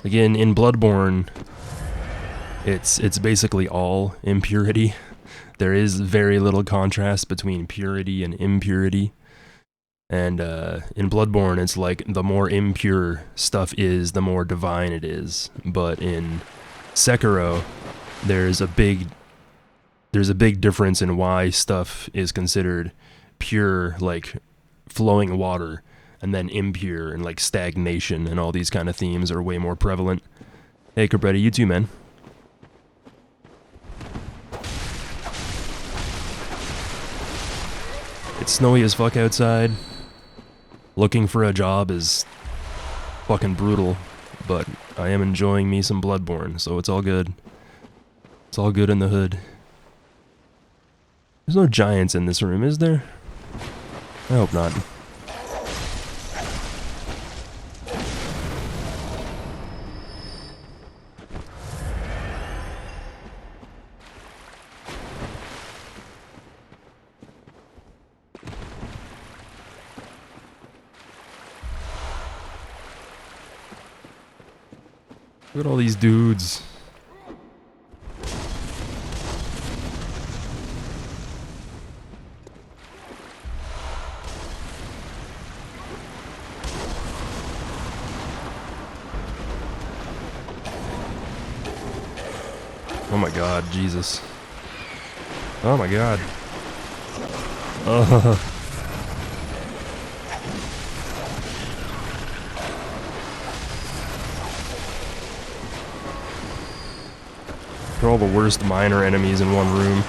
Again, in Bloodborne, it's basically all impurity. There is very little contrast between purity and impurity. And in Bloodborne, it's like the more impure stuff is, the more divine it is. But in Sekiro, there's a big difference in why stuff is considered pure, like flowing water, and then impure and like stagnation, and all these kind of themes are way more prevalent. Hey, Cabretti, you too, man. It's snowy as fuck outside. Looking for a job is fucking brutal, but I am enjoying me some Bloodborne, so it's all good. It's all good in the hood. There's no giants in this room, is there? I hope not. Look at all these dudes. Oh my god, Jesus. Oh my god. They're all the worst minor enemies in one room.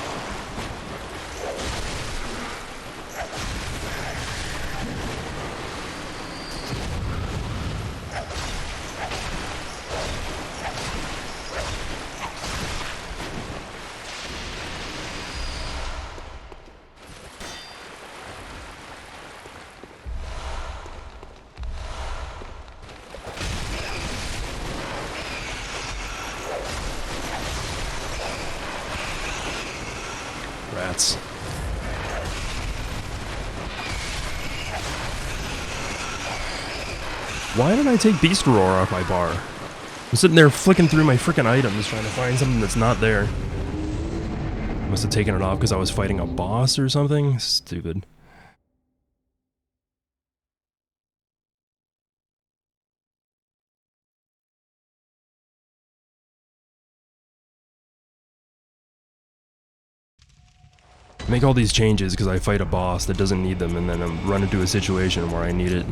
Rats. Why did I take Beast Roar off my bar? I'm sitting there flicking through my frickin' items trying to find something that's not there. Must have taken it off because I was fighting a boss or something? Stupid. Make all these changes because I fight a boss that doesn't need them, and then I'm run into a situation where I need it.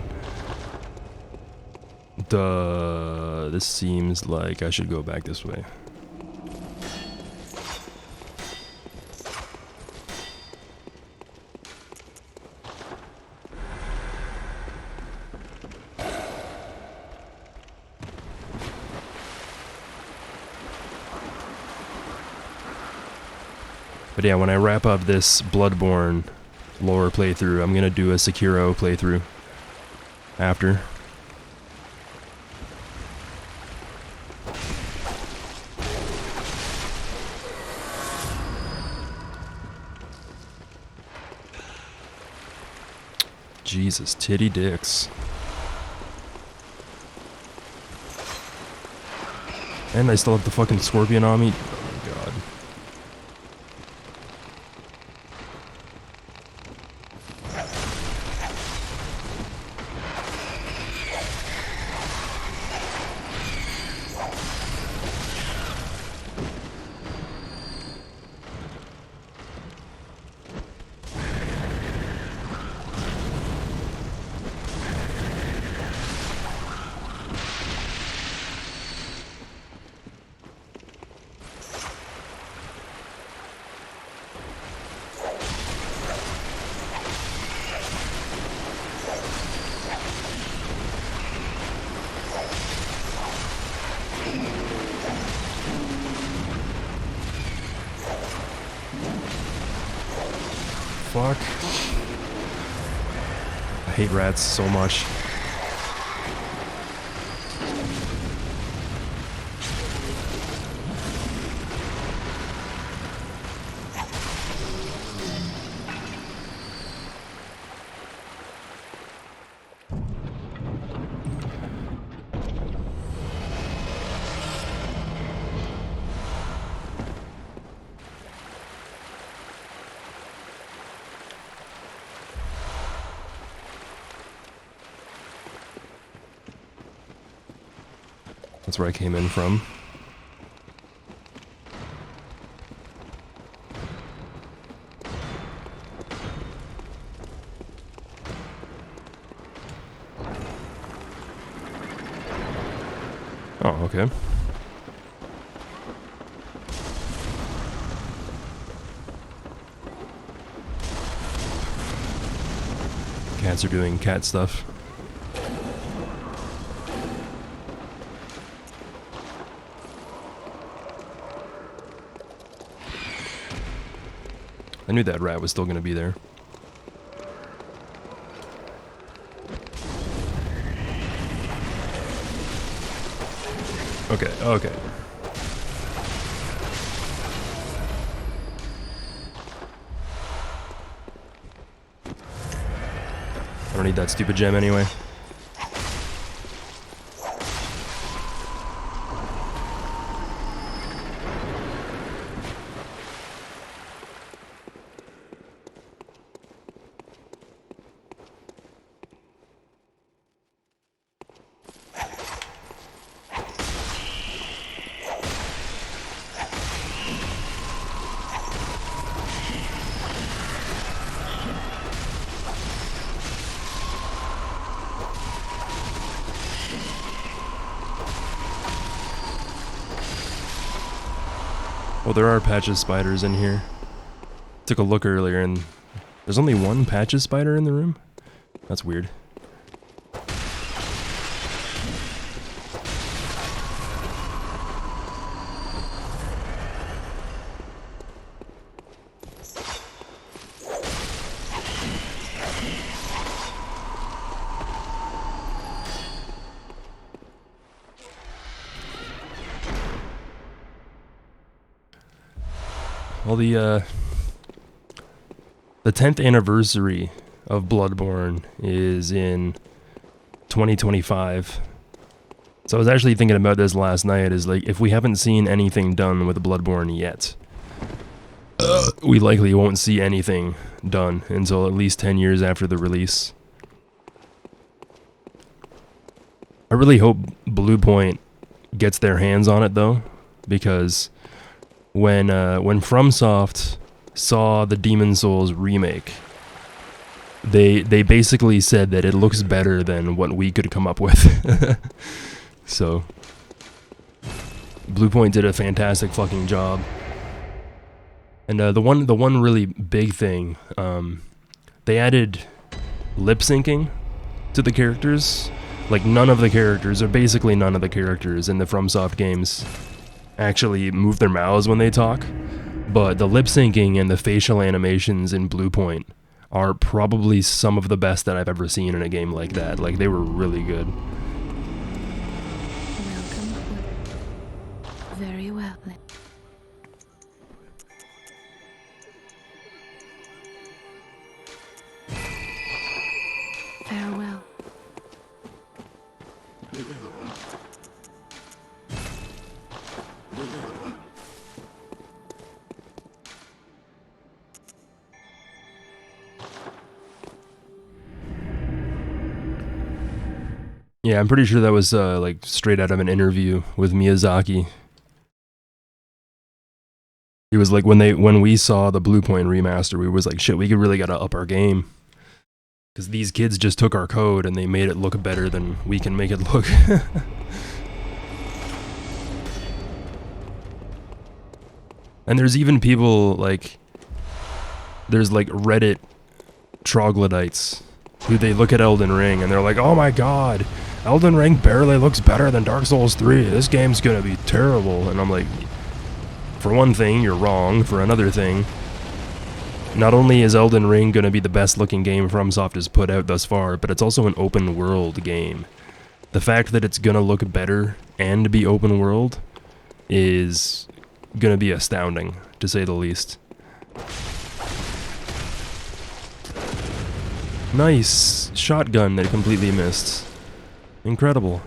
This seems like I should go back this way. But yeah, when I wrap up this Bloodborne lore playthrough, I'm gonna do a Sekiro playthrough after. Jesus, titty dicks. And I still have the fucking scorpion on me. Oh my god. Fuck. I hate rats so much. That's where I came in from. Oh, okay. Cats are doing cat stuff. I knew that rat was still gonna be there. Okay, okay. I don't need that stupid gem anyway. Well, there are patches spiders in here. Took a look earlier and there's only one patches spider in the room? That's weird. Well, the 10th anniversary of Bloodborne is in 2025. So I was actually thinking about this last night, is like, if we haven't seen anything done with Bloodborne yet, we likely won't see anything done until at least 10 years after the release. I really hope Bluepoint gets their hands on it though, because when FromSoft saw the Demon Souls remake, they basically said that it looks better than what we could come up with. So Bluepoint did a fantastic fucking job. And the one really big thing, they added lip syncing to the characters. Like, none of the characters, or basically none of the characters in the FromSoft games, actually move their mouths when they talk. but the lip syncing and the facial animations in Bluepoint are probably some of the best that I've ever seen in a game like that. Like, they were really good. Welcome. Very well then. Farewell. Yeah, I'm pretty sure that was like straight out of an interview with Miyazaki. He was like, when we saw the Bluepoint remaster, we was like, shit, we really gotta up our game. Because these kids just took our code and they made it look better than we can make it look. And there's even people like, there's like Reddit troglodytes who they look at Elden Ring and they're like, oh my god, Elden Ring barely looks better than Dark Souls 3. This game's gonna be terrible. And I'm like, for one thing, you're wrong. For another thing, not only is Elden Ring gonna be the best looking game FromSoft has put out thus far, but it's also an open world game. The fact that it's gonna look better and be open world is gonna be astounding, to say the least. Nice shotgun that completely missed. Incredible.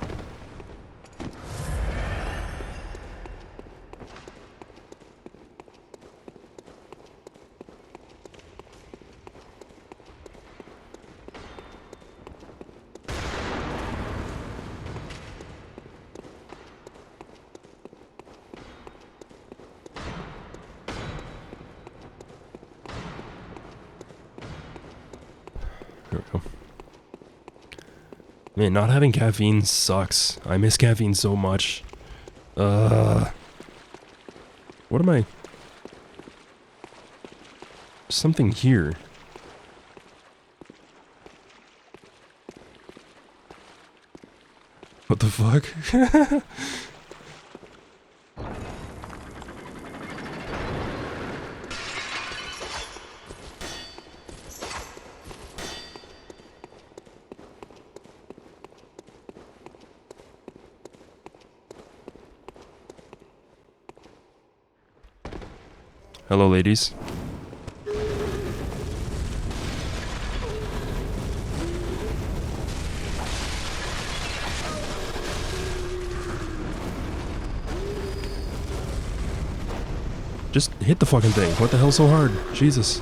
There we go. Man, not having caffeine sucks. I miss caffeine so much. What am I? Something here. What the fuck? Hello, ladies. Just hit the fucking thing. What the hell so hard? Jesus.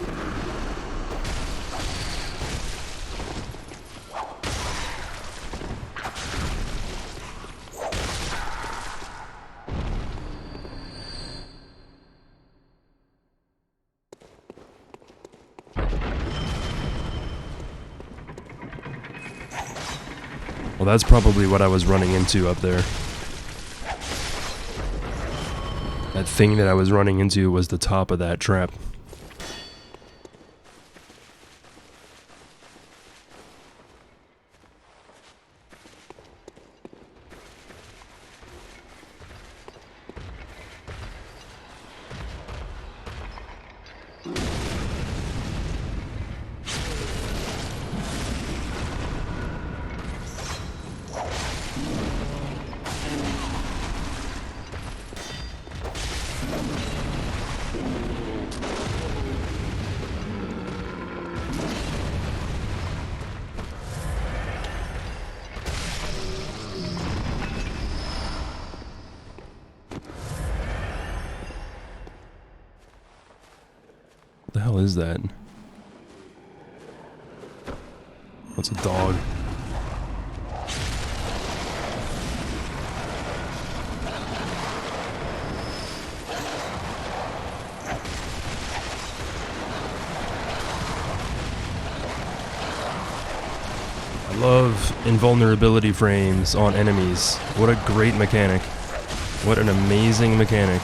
Well, that's probably what I was running into up there. That thing that I was running into was the top of that trap. What the hell is that? What's a dog? I love invulnerability frames on enemies. What a great mechanic. What an amazing mechanic.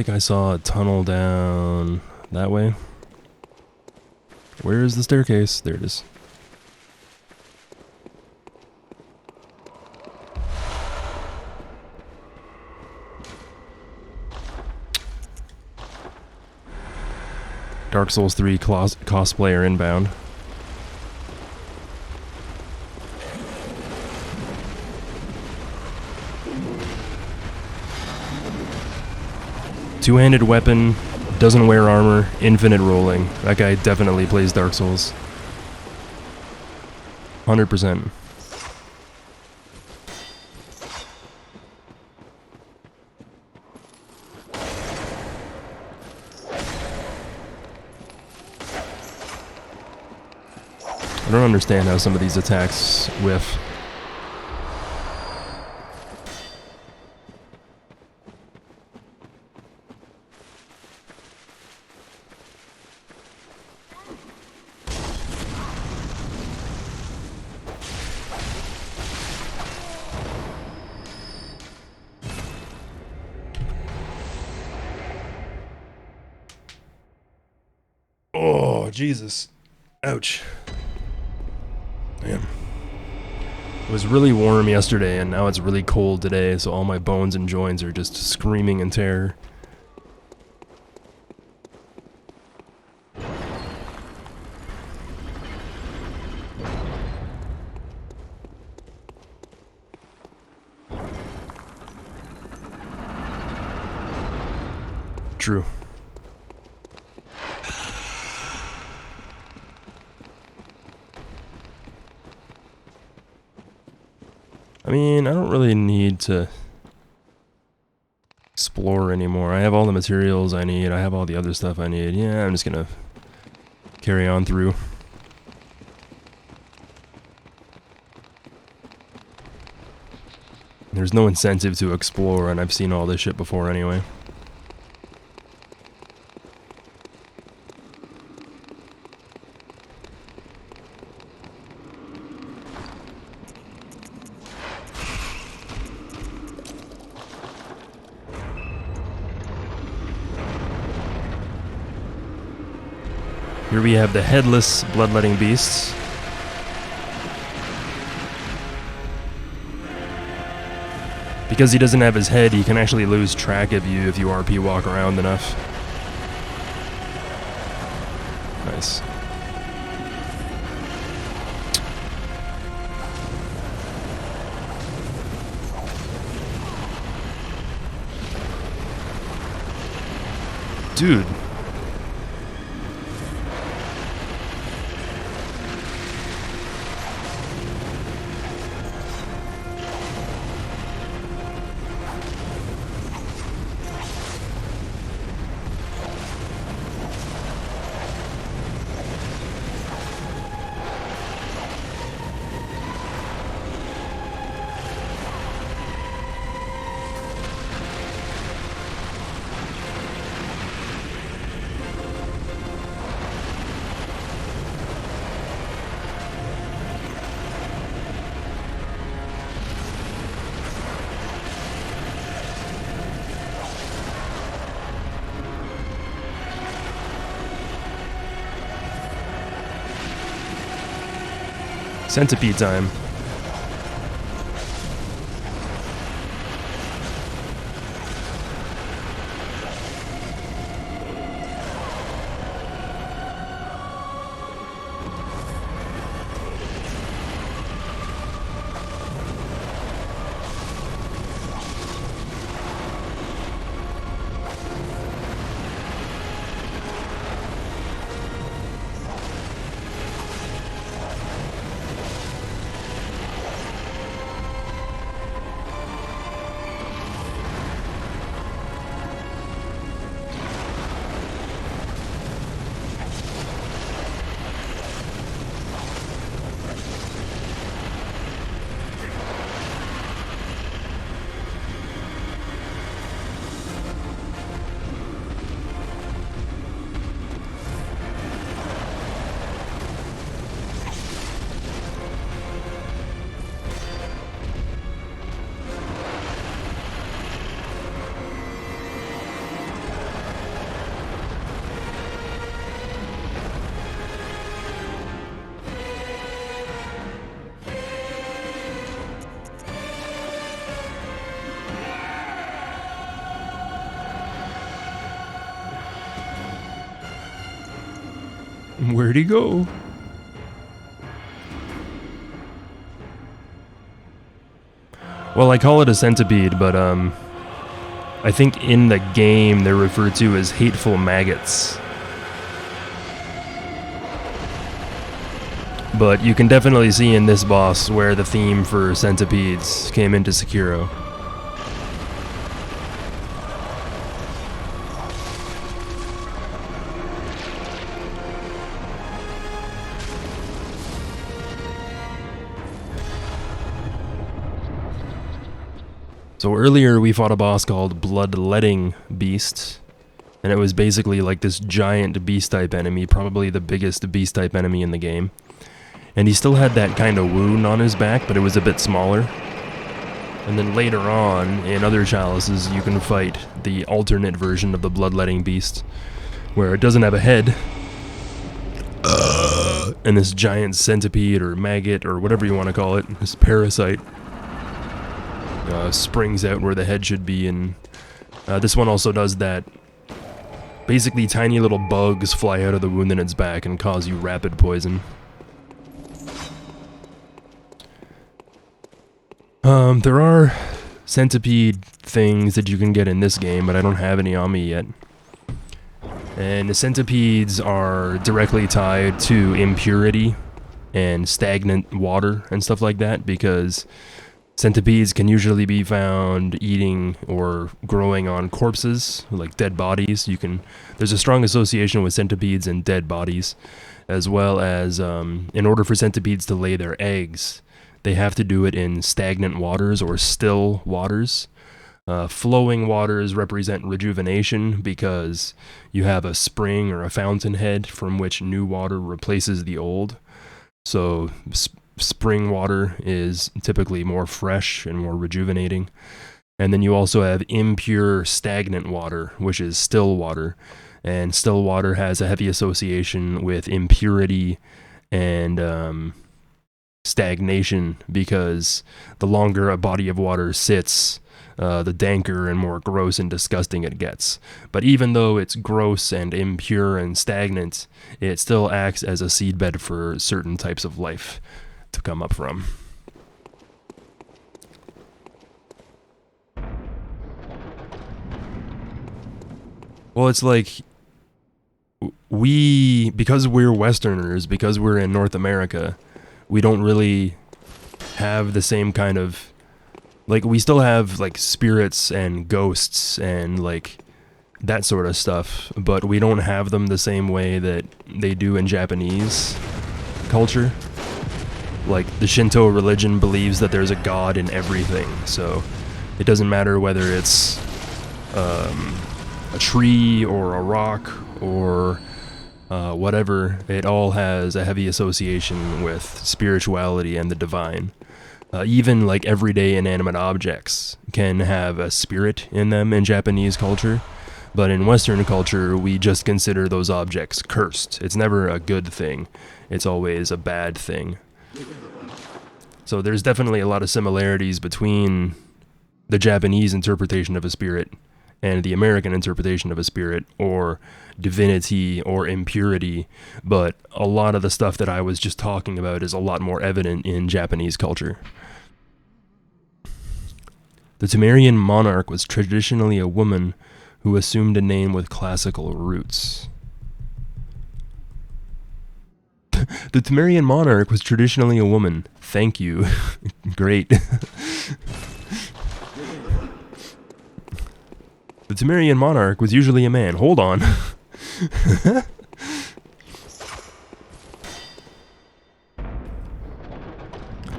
think I saw a tunnel down that way. Where is the staircase? There it is. Dark Souls 3 cosplayer inbound. Two-handed weapon, doesn't wear armor, infinite rolling. That guy definitely plays Dark Souls. 100%. I don't understand how some of these attacks whiff. Oh, Jesus. Ouch. Damn. It was really warm yesterday, and now it's really cold today, so all my bones and joints are just screaming in terror. True. I mean, I don't really need to explore anymore. I have all the materials I need. I have all the other stuff I need. Yeah, I'm just gonna carry on through. There's no incentive to explore, and I've seen all this shit before anyway. Here we have the headless bloodletting beasts. Because he doesn't have his head, he can actually lose track of you if you RP walk around enough. Nice. Dude. Centipede time. Where'd he go? Well, I call it a centipede, but I think in the game they're referred to as hateful maggots. But you can definitely see in this boss where the theme for centipedes came into Sekiro. So earlier we fought a boss called Bloodletting Beast, and it was basically like this giant beast-type enemy, probably the biggest beast-type enemy in the game. And he still had that kind of wound on his back, but it was a bit smaller. And then later on, in other chalices, you can fight the alternate version of the Bloodletting Beast, where it doesn't have a head, and this giant centipede or maggot or whatever you want to call it, this parasite, springs out where the head should be. And this one also does that. Basically, tiny little bugs fly out of the wound in its back and cause you rapid poison. There are centipede things that you can get in this game, but I don't have any on me yet. And the centipedes are directly tied to impurity and stagnant water and stuff like that, because centipedes can usually be found eating or growing on corpses, like dead bodies. There's a strong association with centipedes and dead bodies, as well as in order for centipedes to lay their eggs, they have to do it in stagnant waters or still waters. Flowing waters represent rejuvenation because you have a spring or a fountainhead from which new water replaces the old. So spring water is typically more fresh and more rejuvenating. And then you also have impure stagnant water, which is still water. And still water has a heavy association with impurity and stagnation, because the longer a body of water sits, the danker and more gross and disgusting it gets. But even though it's gross and impure and stagnant, it still acts as a seedbed for certain types of life to come up from. Well, it's like because we're Westerners, because we're in North America, we don't really have the same kind of, like, we still have like spirits and ghosts and like that sort of stuff, but we don't have them the same way that they do in Japanese culture. Like, the Shinto religion believes that there's a god in everything, so it doesn't matter whether it's a tree or a rock or whatever, it all has a heavy association with spirituality and the divine. Even like everyday inanimate objects can have a spirit in them in Japanese culture, but in Western culture we just consider those objects cursed. It's never a good thing, it's always a bad thing. So there's definitely a lot of similarities between the Japanese interpretation of a spirit and the American interpretation of a spirit, or divinity, or impurity, but a lot of the stuff that I was just talking about is a lot more evident in Japanese culture. The Temerian monarch was traditionally a woman who assumed a name with classical roots. The Temerian monarch was traditionally a woman. Thank you. Great. The Temerian monarch was usually a man. Hold on.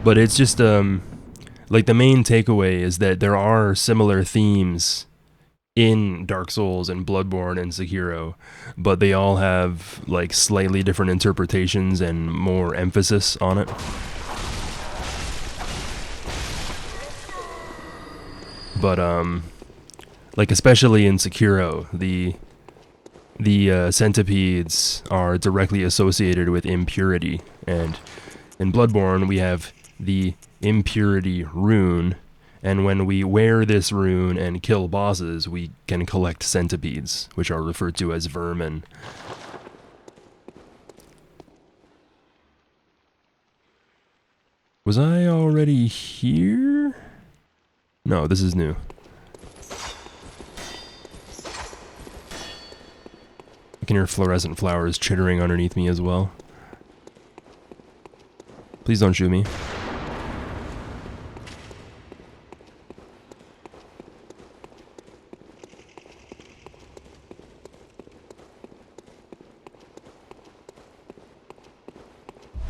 But it's just, like, the main takeaway is that there are similar themes in Dark Souls and Bloodborne and Sekiro, but they all have, like, slightly different interpretations and more emphasis on it. But, like, especially in Sekiro, the centipedes are directly associated with impurity, and in Bloodborne we have the Impurity Rune, and when we wear this rune and kill bosses, we can collect centipedes, which are referred to as vermin. Was I already here? No, this is new. I can hear fluorescent flowers chittering underneath me as well. Please don't shoot me.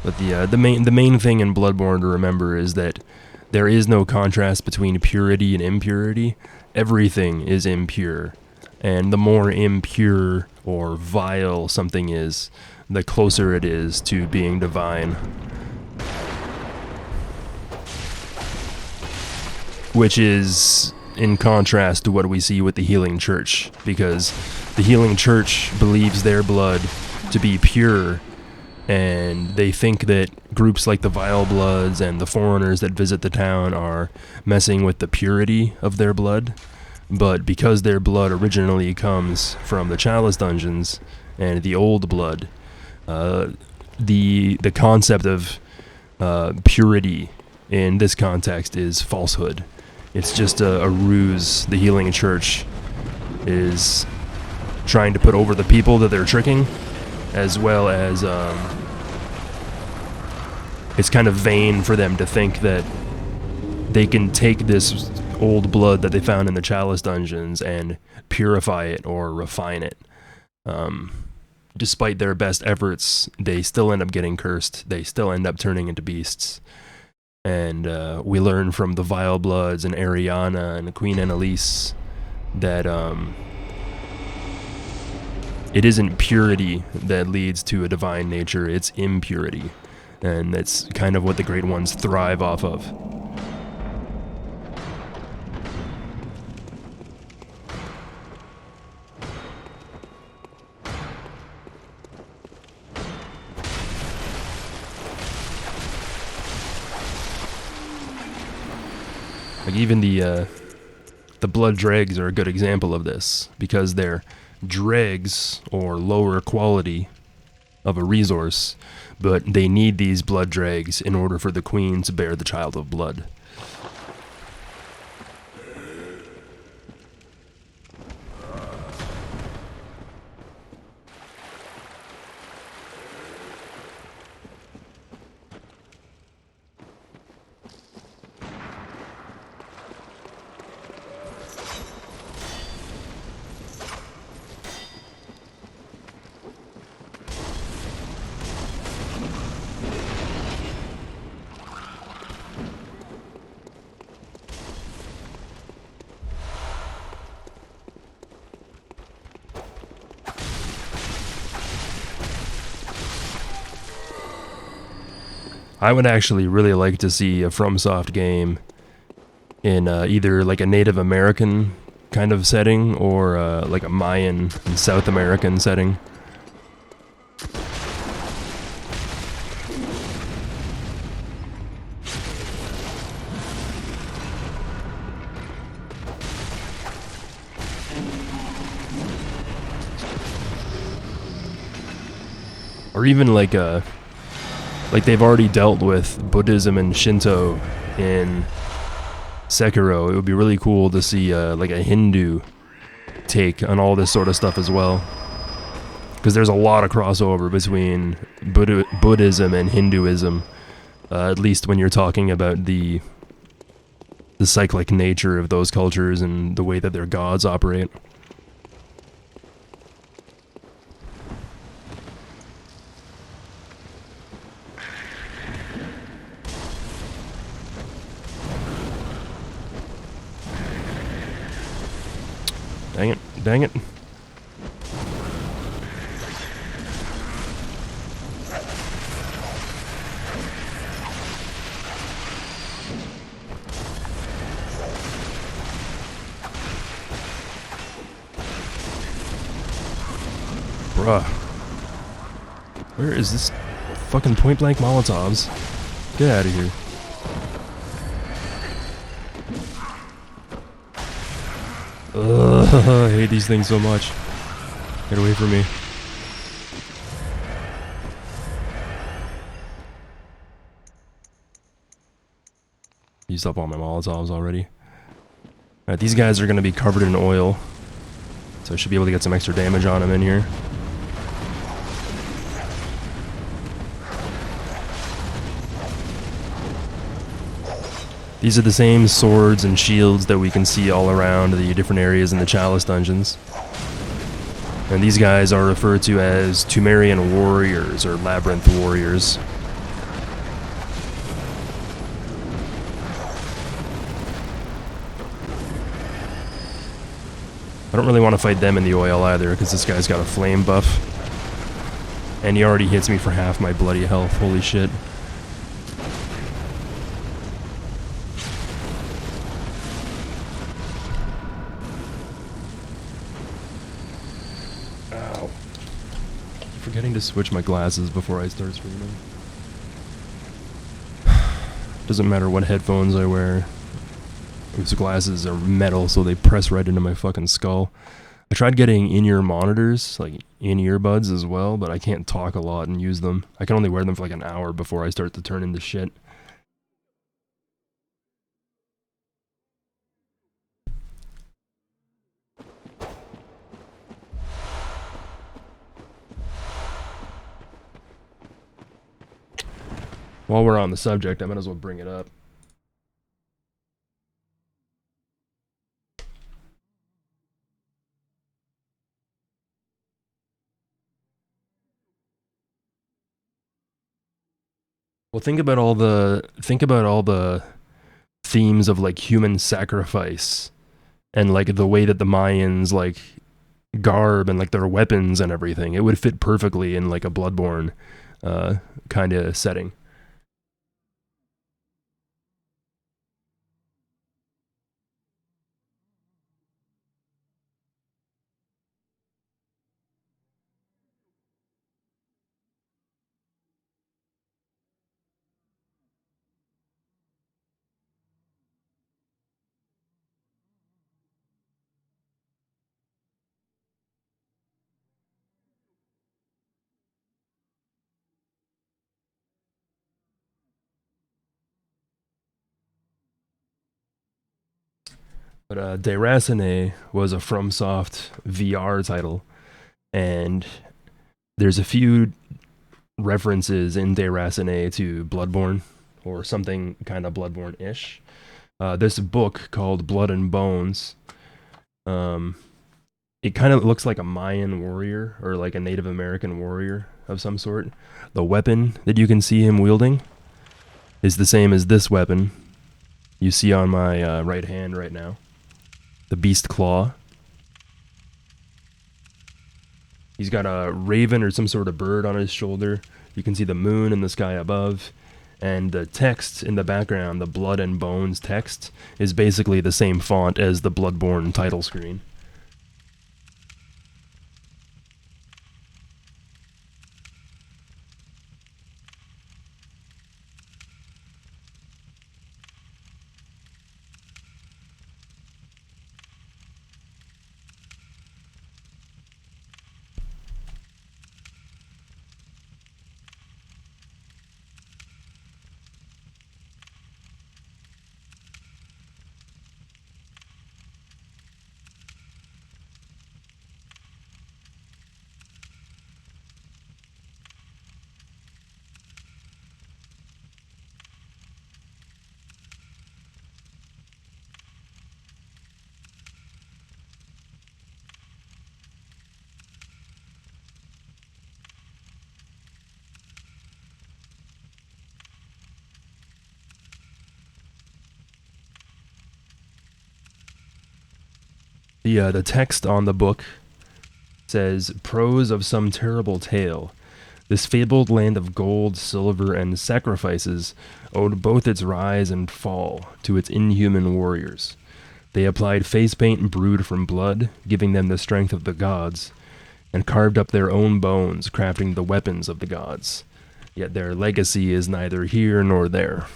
But the main thing in Bloodborne to remember is that there is no contrast between purity and impurity. Everything is impure, and the more impure or vile something is, the closer it is to being divine. Which is in contrast to what we see with the Healing Church, because the Healing Church believes their blood to be pure, and they think that groups like the Vile Bloods and the foreigners that visit the town are messing with the purity of their blood. But because their blood originally comes from the Chalice dungeons and the old blood, the concept of purity in this context is falsehood. It's just a ruse the Healing Church is trying to put over the people that they're tricking, as well as it's kind of vain for them to think that they can take this old blood that they found in the Chalice dungeons and purify it or refine it. Despite their best efforts, they still end up getting cursed. They still end up turning into beasts. And we learn from the Vile Bloods and Ariana and Queen Annalise that it isn't purity that leads to a divine nature, it's impurity. And that's kind of what the Great Ones thrive off of. Like even the blood dregs are a good example of this, because they're dregs or lower quality of a resource, but they need these blood dregs in order for the queen to bear the child of blood. I would actually really like to see a FromSoft game in either like a Native American kind of setting or like a Mayan and South American setting. Or even like they've already dealt with Buddhism and Shinto in Sekiro. It would be really cool to see like a Hindu take on all this sort of stuff as well, because there's a lot of crossover between Buddhism and Hinduism, at least when you're talking about the cyclic nature of those cultures and the way that their gods operate. Dang it, dang it. Bruh. Where is this fucking point blank Molotovs? Get out of here. Ugh, I hate these things so much. Get away from me. used up all my Molotovs already. Alright, these guys are going to be covered in oil, so I should be able to get some extra damage on them in here. These are the same swords and shields that we can see all around the different areas in the Chalice dungeons. And these guys are referred to as Tumerian warriors, or labyrinth warriors. I don't really want to fight them in the oil either, because this guy's got a flame buff. And he already hits me for half my bloody health, holy shit. Ow. Forgetting to switch my glasses before I start streaming. Doesn't matter what headphones I wear. These glasses are metal, so they press right into my fucking skull. I tried getting in-ear monitors, like in-ear buds as well, but I can't talk a lot and use them. I can only wear them for like an hour before I start to turn into shit. While we're on the subject, I might as well bring it up. Well, think about all the themes of like human sacrifice and like the way that the Mayans like garb and like their weapons and everything. It would fit perfectly in like a Bloodborne kind of setting. But Deracine was a FromSoft VR title, and there's a few references in Deracine to Bloodborne, or something kind of Bloodborne-ish. This book called Blood and Bones, it kind of looks like a Mayan warrior, or like a Native American warrior of some sort. The weapon that you can see him wielding is the same as this weapon you see on my right hand right now. The Beast Claw. He's got a raven or some sort of bird on his shoulder. You can see the moon in the sky above. And the text in the background, the Blood and Bones text, is basically the same font as the Bloodborne title screen. The text on the book says, "Prose of some terrible tale. This fabled land of gold, silver, and sacrifices owed both its rise and fall to its inhuman warriors. They applied face paint brewed from blood, giving them the strength of the gods, and carved up their own bones, crafting the weapons of the gods. Yet their legacy is neither here nor there."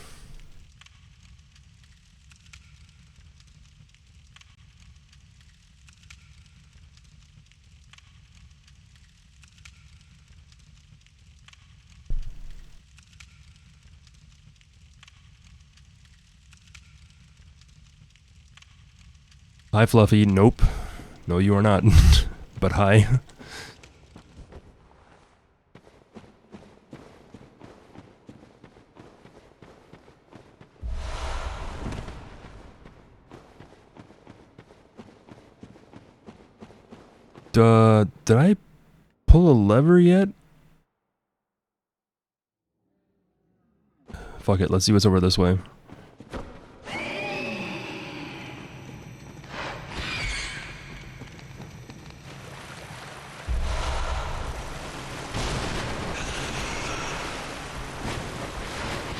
Hi, Fluffy. Nope. No, you are not. But hi. Did I pull a lever yet? Fuck it, let's see what's over this way.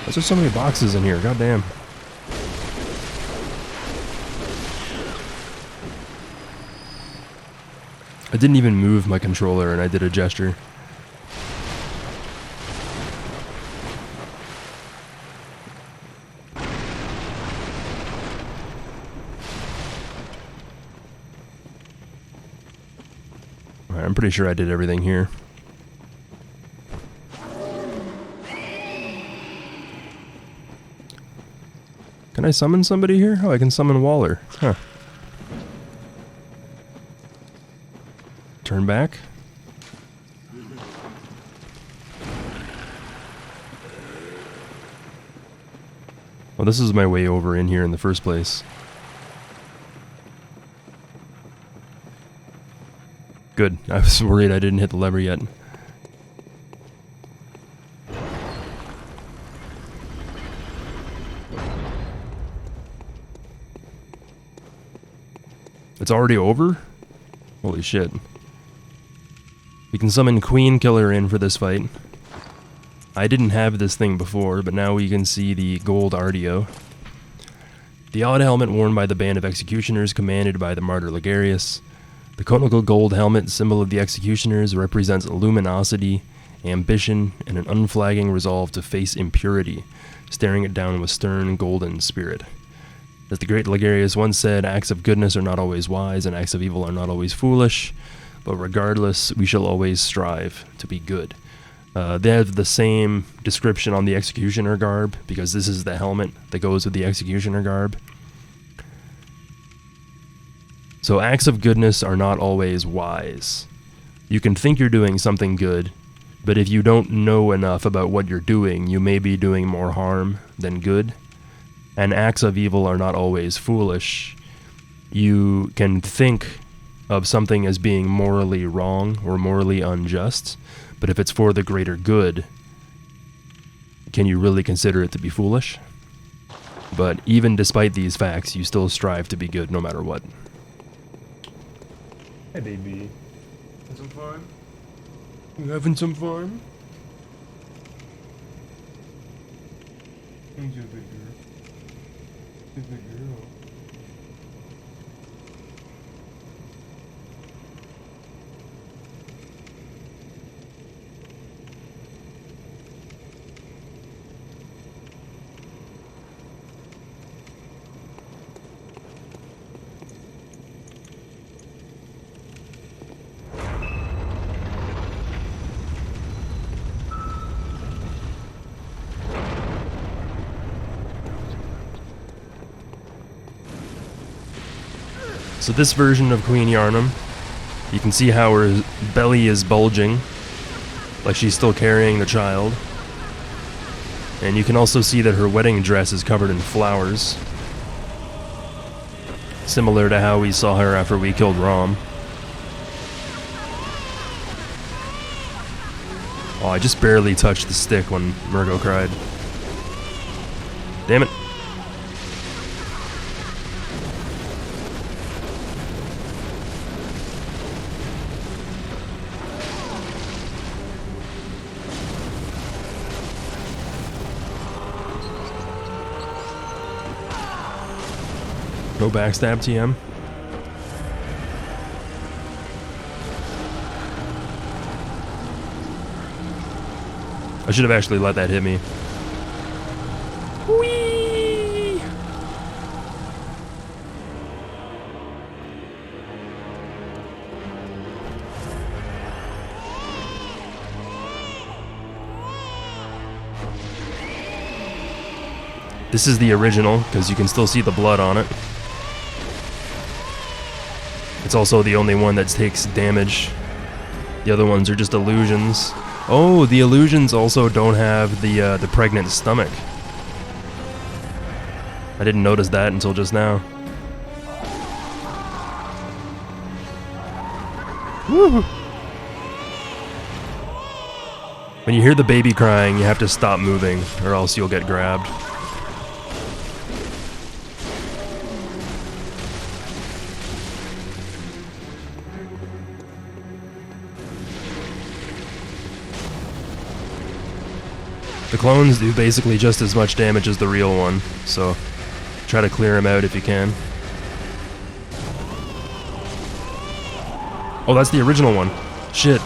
There's just so many boxes in here, goddamn. I didn't even move my controller and I did a gesture. Alright, I'm pretty sure I did everything here. Can I summon somebody here? Oh, I can summon Waller. Huh. Turn back. Well, this is my way over in here in the first place. Good. I was worried I didn't hit the lever yet. It's already over? Holy shit. We can summon Queen Killer in for this fight. I didn't have this thing before, but now we can see the gold Ardio. The odd helmet worn by the band of executioners commanded by the martyr Ligarius. The conical gold helmet, symbol of the executioners, represents luminosity, ambition, and an unflagging resolve to face impurity, staring it down with stern golden spirit. As the great Ligarius once said, acts of goodness are not always wise, and acts of evil are not always foolish. But regardless, we shall always strive to be good. They have the same description on the Executioner Garb, because this is the helmet that goes with the Executioner Garb. So acts of goodness are not always wise. You can think you're doing something good, but if you don't know enough about what you're doing, you may be doing more harm than good. And acts of evil are not always foolish. You can think of something as being morally wrong or morally unjust, but if it's for the greater good, can you really consider it to be foolish? But even despite these facts, you still strive to be good no matter what. Hey baby, having some fun? You having some fun? He's a big girl. He's a big girl. So this version of Queen Yarnham, you can see how her belly is bulging, like she's still carrying the child. And you can also see that her wedding dress is covered in flowers, similar to how we saw her after we killed Rom. Oh, I just barely touched the stick when Murgo cried. Damn it. No backstab, TM. I should have actually let that hit me. Whee! This is the original, because you can still see the blood on it. It's also the only one that takes damage. The other ones are just illusions. Oh, the illusions also don't have the pregnant stomach. I didn't notice that until just now. Woo! When you hear the baby crying, you have to stop moving, or else you'll get grabbed. The clones do basically just as much damage as the real one, so try to clear them out if you can. Oh, that's the original one. Shit.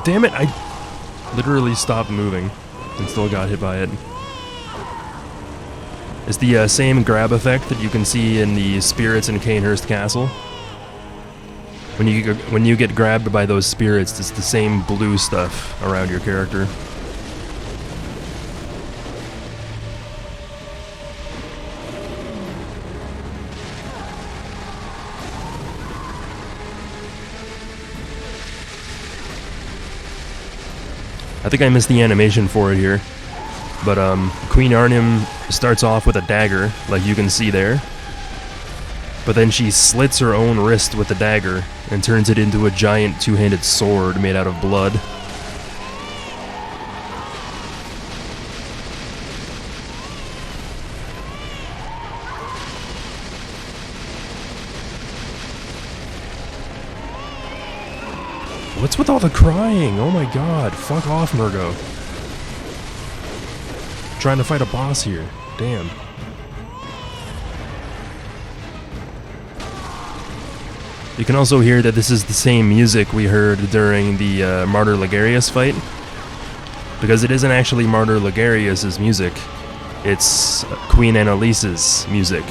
Damn it, I literally stopped moving and still got hit by it. It's the same grab effect that you can see in the spirits in Canehurst Castle. When you get grabbed by those spirits, it's the same blue stuff around your character. I think I missed the animation for it here, but Queen Arnhem starts off with a dagger, like you can see there. But then she slits her own wrist with the dagger and turns it into a giant two-handed sword made out of blood. What's with all the crying? Oh my god, fuck off, Murgo. Trying to fight a boss here. Damn. You can also hear that this is the same music we heard during the Martyr Ligarius fight. Because it isn't actually Martyr Ligarius' music. It's Queen Annalise's music.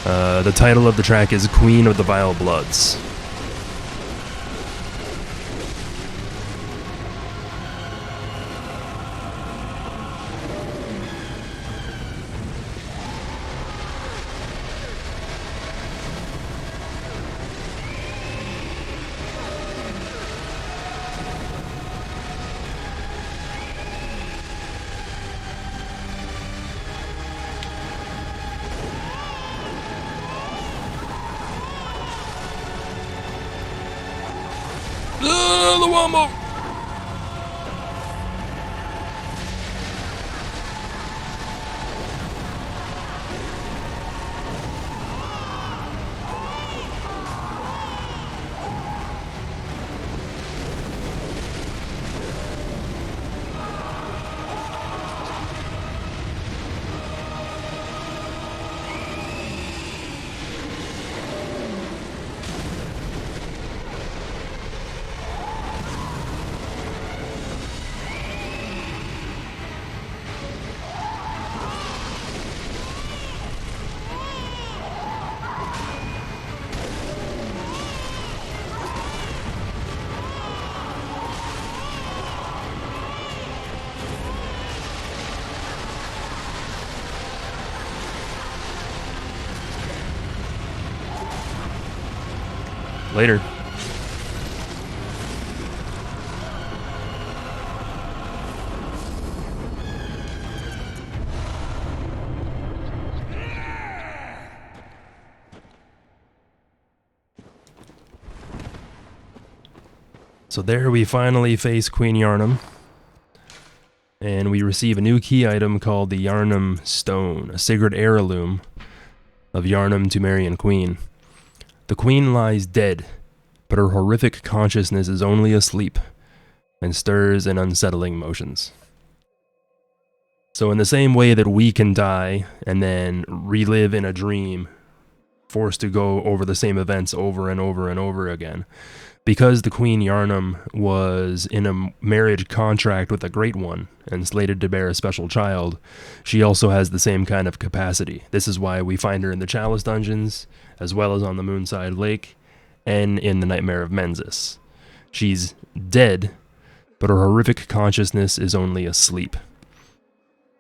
The title of the track is Queen of the Vile Bloods. The Wombo! Later. So there we finally face Queen Yharnam, and we receive a new key item called the Yharnam Stone, a sacred heirloom of Yarnham Temerian Queen. The queen lies dead, but her horrific consciousness is only asleep and stirs in unsettling motions. So in the same way that we can die and then relive in a dream, forced to go over the same events over and over and over again, because the Queen Yarnham was in a marriage contract with a Great One and slated to bear a special child, she also has the same kind of capacity. This is why we find her in the Chalice dungeons, as well as on the Moonside Lake, and in the Nightmare of Mensis. She's dead, but her horrific consciousness is only asleep.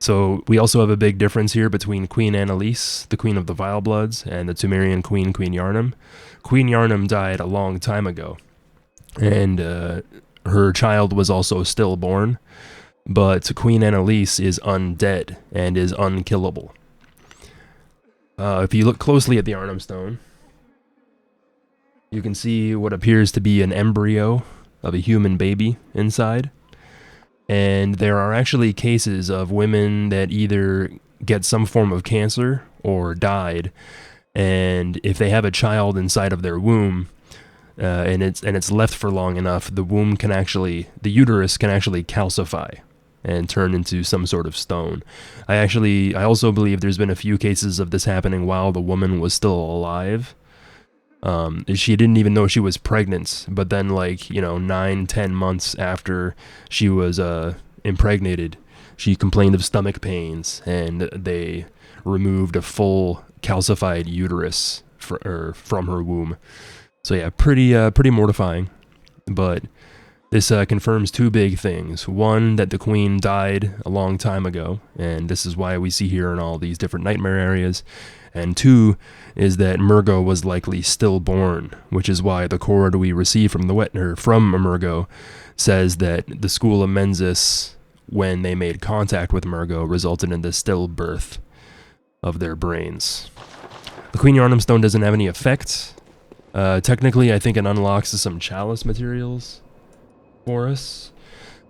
So we also have a big difference here between Queen Annalise, the Queen of the Vile Bloods, and the Temerian Queen, Queen Yharnam. Queen Yarnham died a long time ago, and her child was also stillborn, but Queen Annalise is undead and is unkillable. If you look closely at the Yharnam Stone, you can see what appears to be an embryo of a human baby inside. And there are actually cases of women that either get some form of cancer or died, and if they have a child inside of their womb, and it's left for long enough, the uterus can actually calcify and turn into some sort of stone. I also believe there's been a few cases of this happening while the woman was still alive. She didn't even know she was pregnant, but then 9-10 months after she was impregnated, she complained of stomach pains, and they removed a full calcified uterus from her womb. So yeah, pretty mortifying. But this confirms two big things. One, that the queen died a long time ago, and this is why we see her in all these different nightmare areas. And two is that Murgo was likely stillborn, which is why the cord we receive from Murgo says that the school of Mensis, when they made contact with Murgo, resulted in the stillbirth of their brains. The Queen Yharnam Stone doesn't have any effect. Technically, I think it unlocks some Chalice materials for us.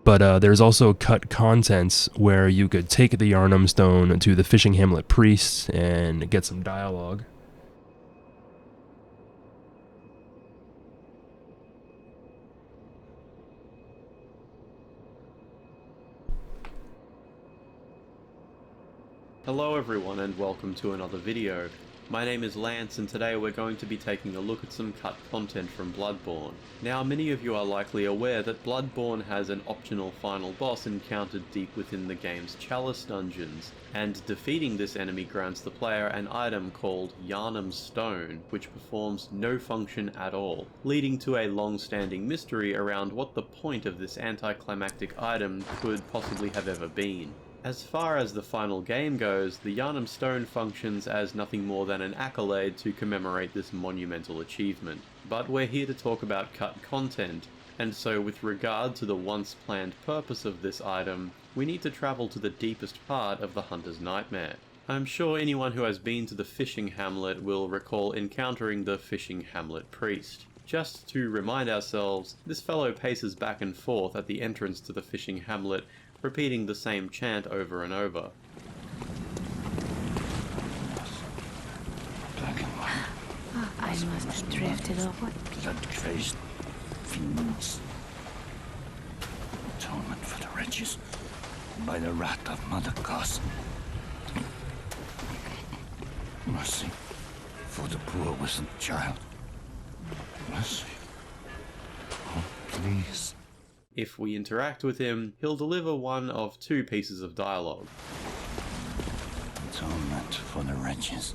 But there's also cut contents where you could take the Yharnam Stone to the Fishing Hamlet priest and get some dialogue. Hello everyone and welcome to another video. My name is Lance and today we're going to be taking a look at some cut content from Bloodborne. Now many of you are likely aware that Bloodborne has an optional final boss encountered deep within the game's Chalice dungeons, and defeating this enemy grants the player an item called Yharnam Stone, which performs no function at all, leading to a long-standing mystery around what the point of this anticlimactic item could possibly have ever been. As far as the final game goes, the Yharnam Stone functions as nothing more than an accolade to commemorate this monumental achievement. But we're here to talk about cut content, and so with regard to the once planned purpose of this item, we need to travel to the deepest part of the Hunter's Nightmare. I'm sure anyone who has been to the Fishing Hamlet will recall encountering the Fishing Hamlet priest. Just to remind ourselves, this fellow paces back and forth at the entrance to the Fishing Hamlet, repeating the same chant over and over. Black and white. I must have drifted over. Blood-crazed fiends. Atonement for the wretches by the wrath of Mother Goss. Mercy for the poor wizened child. Mercy. Oh, please. If we interact with him, he'll deliver one of two pieces of dialogue. Atonement for the wretches.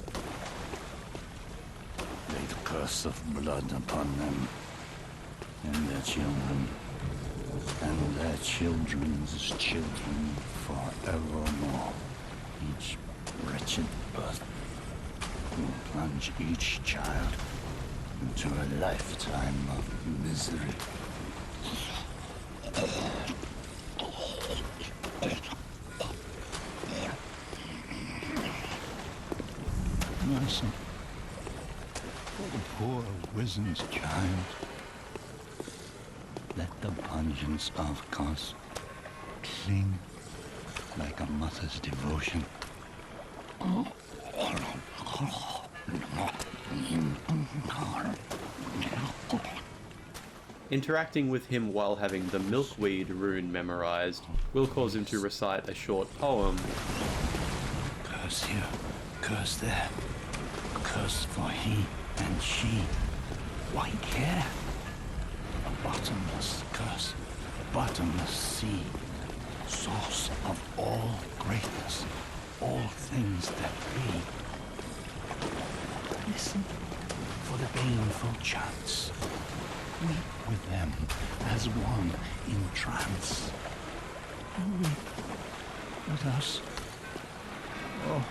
Lay the curse of blood upon them, and their children, and their children's children forevermore. Each wretched birth will plunge each child into a lifetime of misery. Mercy for the poor wizened child. Let the pungence of Goss cling like a mother's devotion. Interacting with him while having the Milkweed Rune memorized will cause him to recite a short poem. Curse here, curse there, curse for he and she. Why care? A bottomless curse, a bottomless sea, source of all greatness, all things that be. Listen for the baneful chants. Weep with them as one in trance. Weep with us. Oh,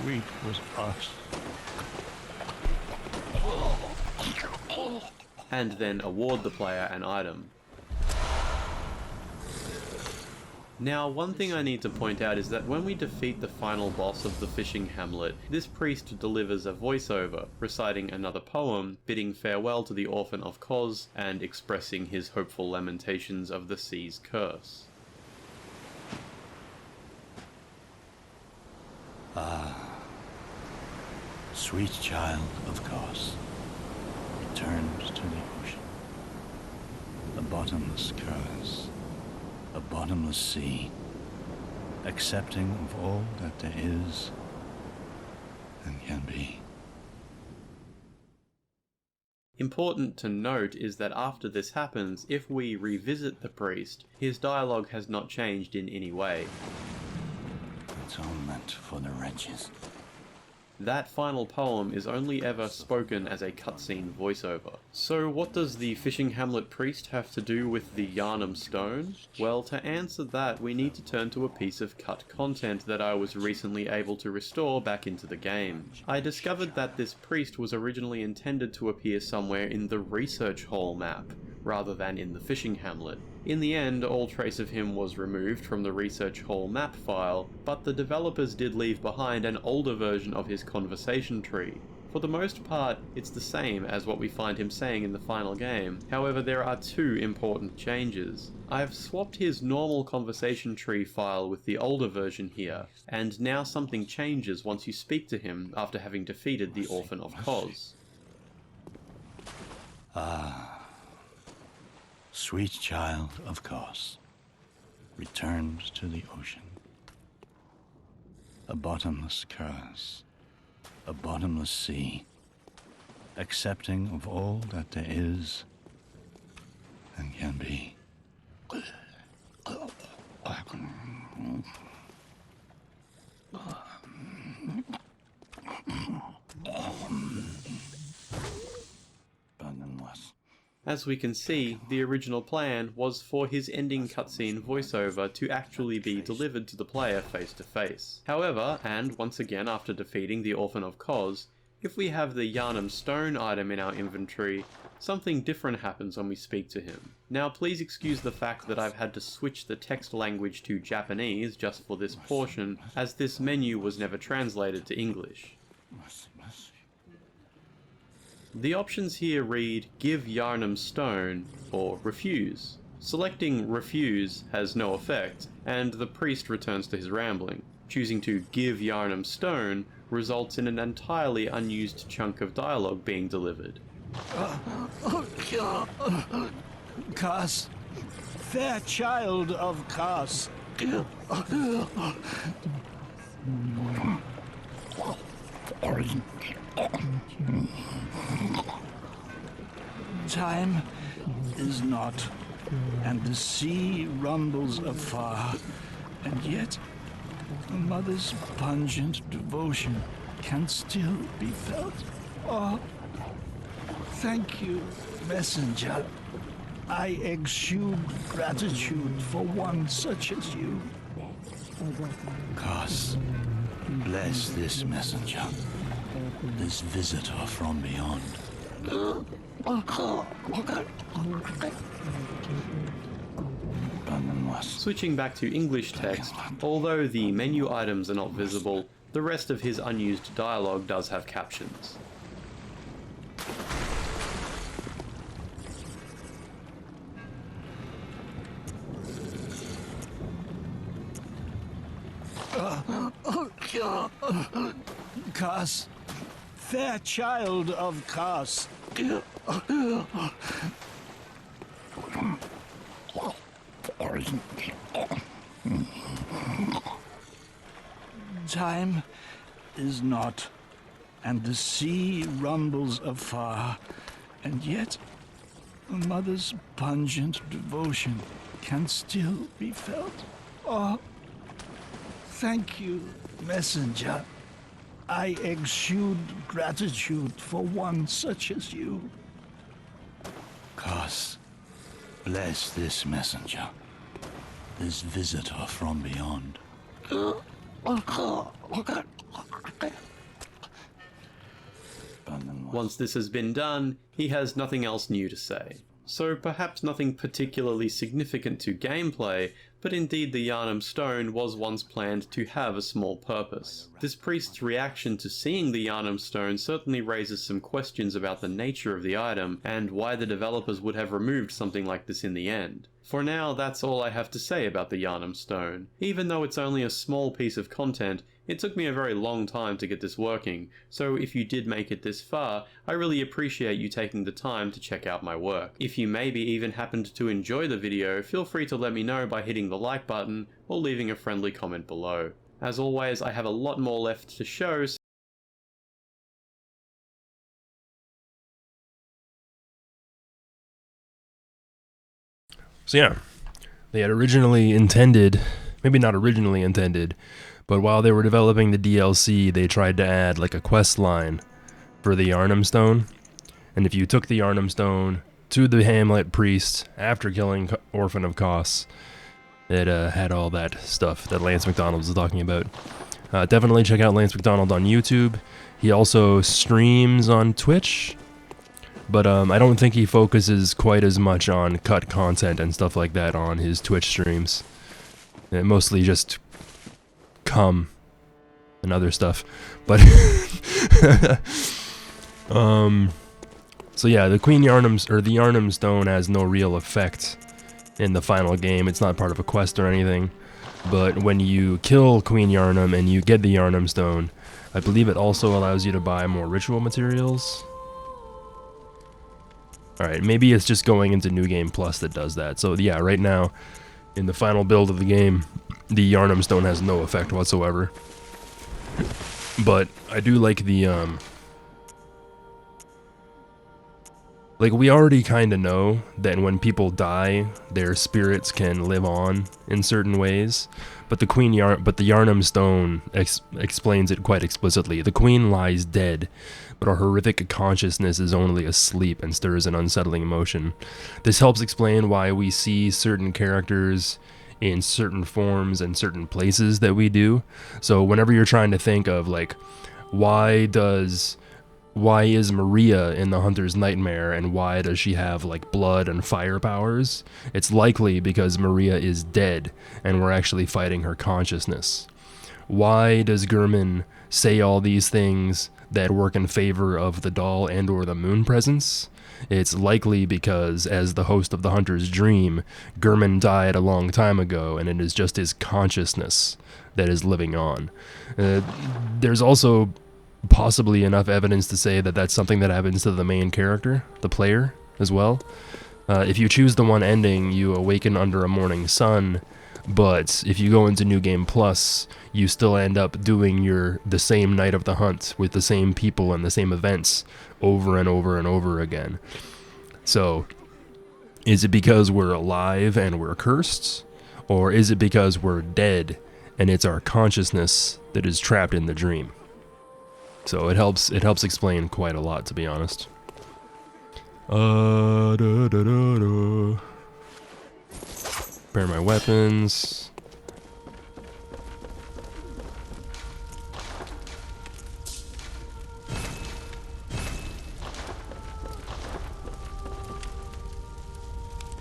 weep with us. And then award the player an item. Now, one thing I need to point out is that when we defeat the final boss of the fishing hamlet, this priest delivers a voiceover, reciting another poem, bidding farewell to the orphan of Kos, and expressing his hopeful lamentations of the sea's curse. Sweet child of Kos, returned to the ocean. A bottomless curse, a bottomless sea, accepting of all that there is and can be. Important to note is that after this happens, if we revisit the priest, his dialogue has not changed in any way. Atonement for the wretches. That final poem is only ever spoken as a cutscene voiceover. So what does the fishing hamlet priest have to do with the Yharnam Stone? Well, to answer that, we need to turn to a piece of cut content that I was recently able to restore back into the game. I discovered that this priest was originally intended to appear somewhere in the research hall map, rather than in the fishing hamlet. In the end, all trace of him was removed from the research hall map file, but the developers did leave behind an older version of his conversation tree. For the most part, it's the same as what we find him saying in the final game. However, there are two important changes. I've swapped his normal conversation tree file with the older version here, and now something changes once you speak to him after having defeated the Orphan of Kos. Sweet child of Kos, returned to the ocean. A bottomless curse, a bottomless sea, accepting of all that there is and can be. As we can see, the original plan was for his ending cutscene voiceover to actually be delivered to the player face to face. However, and once again after defeating the Orphan of Kos, if we have the Yharnam Stone item in our inventory, something different happens when we speak to him. Now please excuse the fact that I've had to switch the text language to Japanese just for this portion, as this menu was never translated to English. The options here read Give Yharnam Stone or Refuse. Selecting Refuse has no effect, and the priest returns to his rambling. Choosing to give Yharnam Stone results in an entirely unused chunk of dialogue being delivered. Kos, fair child of Kos. Time is not, and the sea rumbles afar, and yet a mother's pungent devotion can still be felt. Oh, thank you, messenger. I exude gratitude for one such as you. Kos, bless this messenger, this visitor from beyond. Switching back to English text, although the menu items are not visible, the rest of his unused dialogue does have captions. Kos, fair child of Kos. Time is not, and the sea rumbles afar, and yet a mother's pungent devotion can still be felt. Oh, thank you, messenger. I exude gratitude for one such as you. Kos, bless this messenger, this visitor from beyond. Once this has been done, he has nothing else new to say. So perhaps nothing particularly significant to gameplay, but indeed the Yharnam Stone was once planned to have a small purpose. This priest's reaction to seeing the Yharnam Stone certainly raises some questions about the nature of the item, and why the developers would have removed something like this in the end. For now, that's all I have to say about the Yharnam Stone. Even though it's only a small piece of content, it took me a very long time to get this working, so if you did make it this far, I really appreciate you taking the time to check out my work. If you maybe even happened to enjoy the video, feel free to let me know by hitting the like button or leaving a friendly comment below. As always, I have a lot more left to show, So yeah, they had originally intended, maybe not originally intended, but while they were developing the DLC, they tried to add like a quest line for the Yharnam Stone. And if you took the Yharnam Stone to the Hamlet priest after killing Orphan of Kos, it had all that stuff that Lance McDonald was talking about. Definitely check out Lance McDonald on YouTube. He also streams on Twitch, but I don't think he focuses quite as much on cut content and stuff like that on his Twitch streams. Mostly just cum and other stuff. But so yeah, the Yharnam Stone has no real effect in the final game. It's not part of a quest or anything. But when you kill Queen Yarnham and you get the Yharnam Stone, I believe it also allows you to buy more ritual materials. Alright, maybe it's just going into New Game Plus that does that. So yeah, right now, in the final build of the game, the Yharnam Stone has no effect whatsoever. But I do like the, like, we already kind of know that when people die, their spirits can live on in certain ways. But the Yharnam Stone explains it quite explicitly. The Queen lies dead, but her horrific consciousness is only asleep and stirs an unsettling emotion. This helps explain why we see certain characters in certain forms and certain places that we do. So whenever you're trying to think of, like, why is Maria in the Hunter's Nightmare, and why does she have, like, blood and fire powers? It's likely because Maria is dead, and we're actually fighting her consciousness. Why does Gehrman say all these things that work in favor of the doll and or the moon presence? It's likely because, as the host of the Hunter's dream, Gehrman died a long time ago, and it is just his consciousness that is living on. There's also possibly enough evidence to say that that's something that happens to the main character, the player, as well. If you choose the one ending, you awaken under a morning sun, but if you go into New Game Plus, you still end up doing the same night of the hunt with the same people and the same events over and over and over again. So, is it because we're alive and we're cursed? Or is it because we're dead and it's our consciousness that is trapped in the dream? So it helps explain quite a lot, to be honest. Prepare my weapons.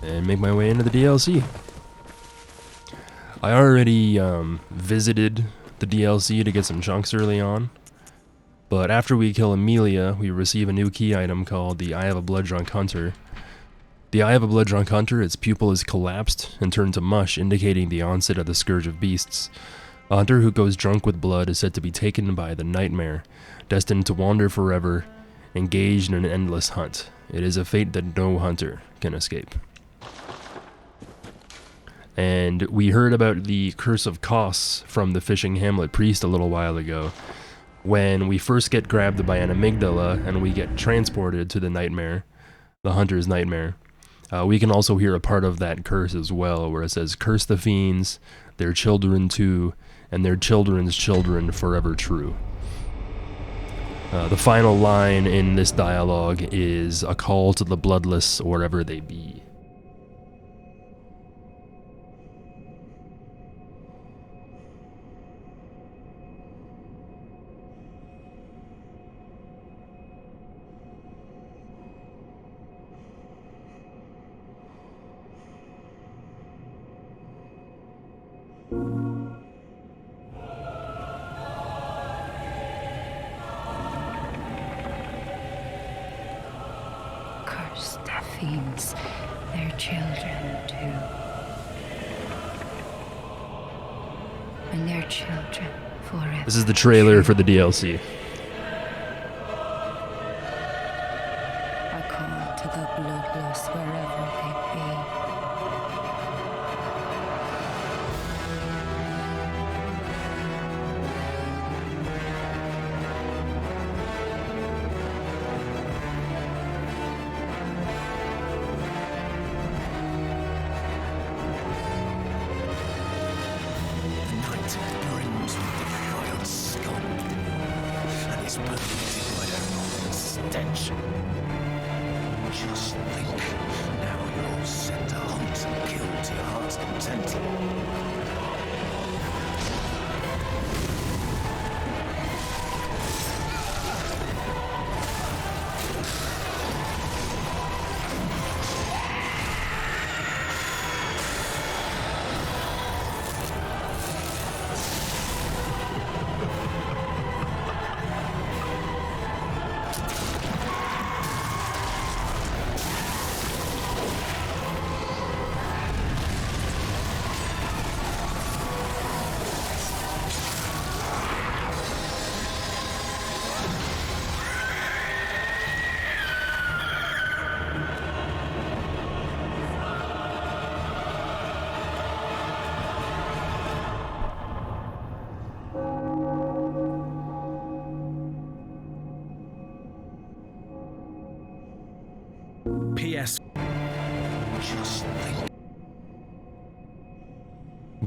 And make my way into the DLC. I already visited the DLC to get some chunks early on. But after we kill Amelia, we receive a new key item called the Eye of a Blood-Drunk Hunter. The Eye of a Blood-Drunk Hunter, its pupil is collapsed and turned to mush, indicating the onset of the Scourge of Beasts. A hunter who goes drunk with blood is said to be taken by the Nightmare, destined to wander forever, engaged in an endless hunt. It is a fate that no hunter can escape. And we heard about the Curse of Kos from the Fishing Hamlet priest a little while ago. When we first get grabbed by an amygdala and we get transported to the nightmare, the Hunter's Nightmare, we can also hear a part of that curse as well, where it says, "Curse the fiends, their children too, and their children's children forever true." The final line in this dialogue is a call to the bloodless wherever they be. Curse the fiends, their children too. And their children forever. This is the trailer for the DLC. I call to the bloodless wherever they be. Just think, now you're set to hunt and kill to your heart's content. P.S. Just think.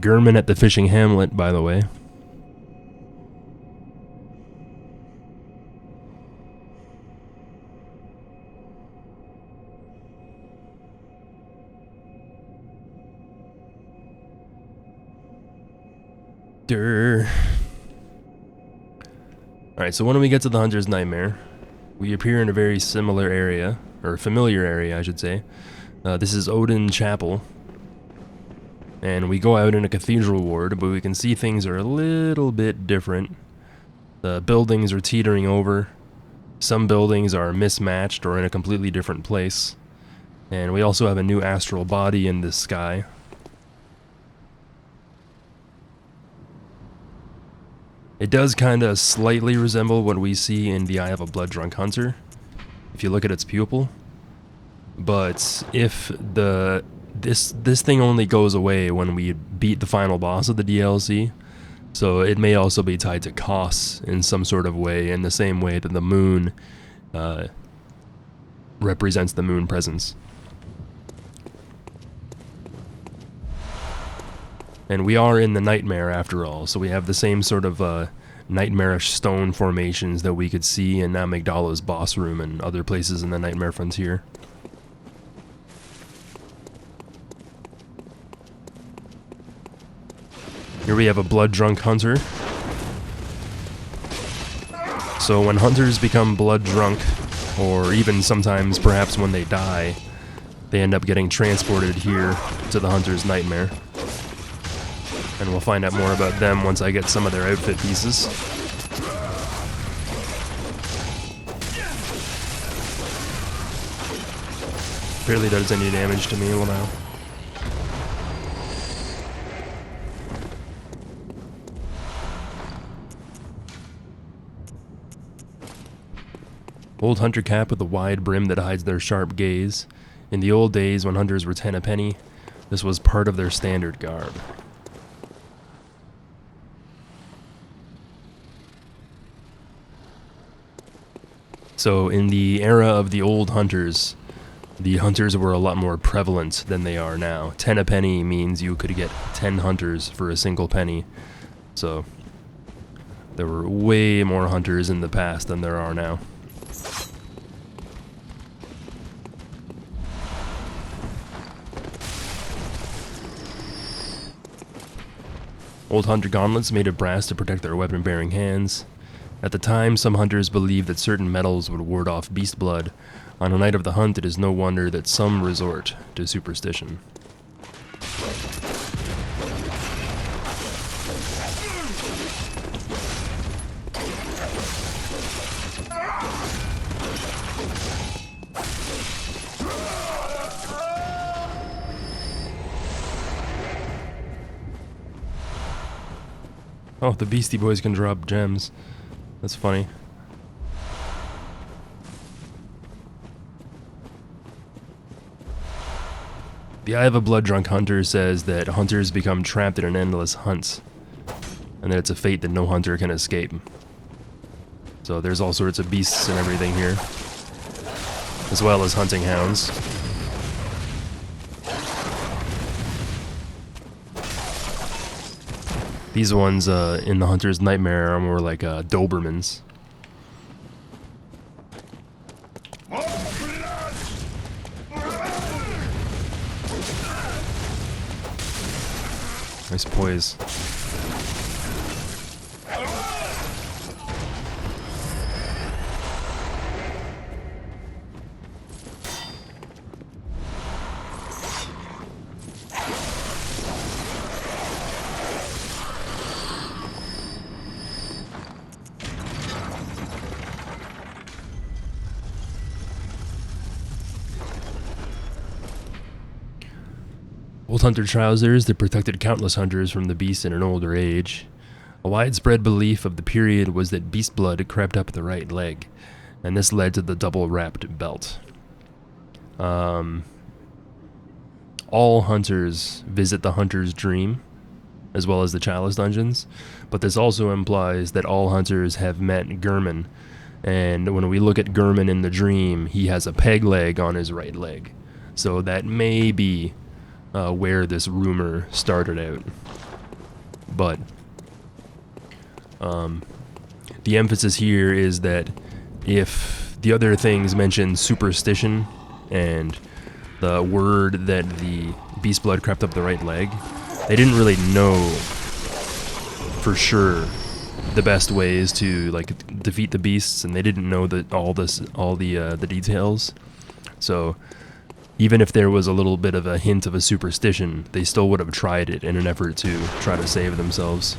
German at the fishing Hamlet, by the way. Alright, so when we get to the Hunter's Nightmare, we appear in a very similar area, or familiar area, I should say. This is Odin Chapel. And we go out in a cathedral ward, but we can see things are a little bit different. The buildings are teetering over. Some buildings are mismatched or in a completely different place. And we also have a new astral body in the sky. It does kind of slightly resemble what we see in the Eye of a Blood-Drunk Hunter, if you look at its pupil. But if this thing only goes away when we beat the final boss of the DLC, so it may also be tied to Kos in some sort of way, in the same way that the moon represents the moon presence. And we are in the Nightmare after all, so we have the same sort of nightmarish stone formations that we could see in Amygdala's boss room and other places in the Nightmare Frontier. Here we have a blood-drunk hunter. So when hunters become blood-drunk, or even sometimes perhaps when they die, they end up getting transported here to the Hunter's Nightmare. And we'll find out more about them once I get some of their outfit pieces. Barely does any damage to me now. Old hunter cap with a wide brim that hides their sharp gaze. In the old days when hunters were 10 a penny, this was part of their standard garb. So in the era of the old hunters, the hunters were a lot more prevalent than they are now. 10 a penny means you could get 10 hunters for a single penny. So There were way more hunters in the past than there are now. Old Hunter Gauntlets made of brass to protect their weapon-bearing hands. At the time, some hunters believed that certain metals would ward off beast blood. On a night of the hunt, it is no wonder that some resort to superstition. Oh, the Beastie Boys can drop gems. That's funny. The Eye of a Blood-Drunk Hunter says that hunters become trapped in an endless hunt, and that it's a fate that no hunter can escape. So there's all sorts of beasts and everything here, as well as hunting hounds. These ones in the Hunter's Nightmare are more like Dobermans. Nice poise. Old hunter trousers that protected countless hunters from the beast in an older age. A widespread belief of the period was that beast blood crept up the right leg, and this led to the double-wrapped belt. All hunters visit the hunter's dream, as well as the Chalice dungeons, but this also implies that all hunters have met Gurman, and when we look at Gurman in the dream, he has a peg leg on his right leg. So that may be where this rumor started out. But the emphasis here is that if the other things mention superstition and the word that the beast blood crept up the right leg, they didn't really know for sure the best ways to like defeat the beasts, and they didn't know that all the details. So even if there was a little bit of a hint of a superstition, they still would have tried it in an effort to try to save themselves.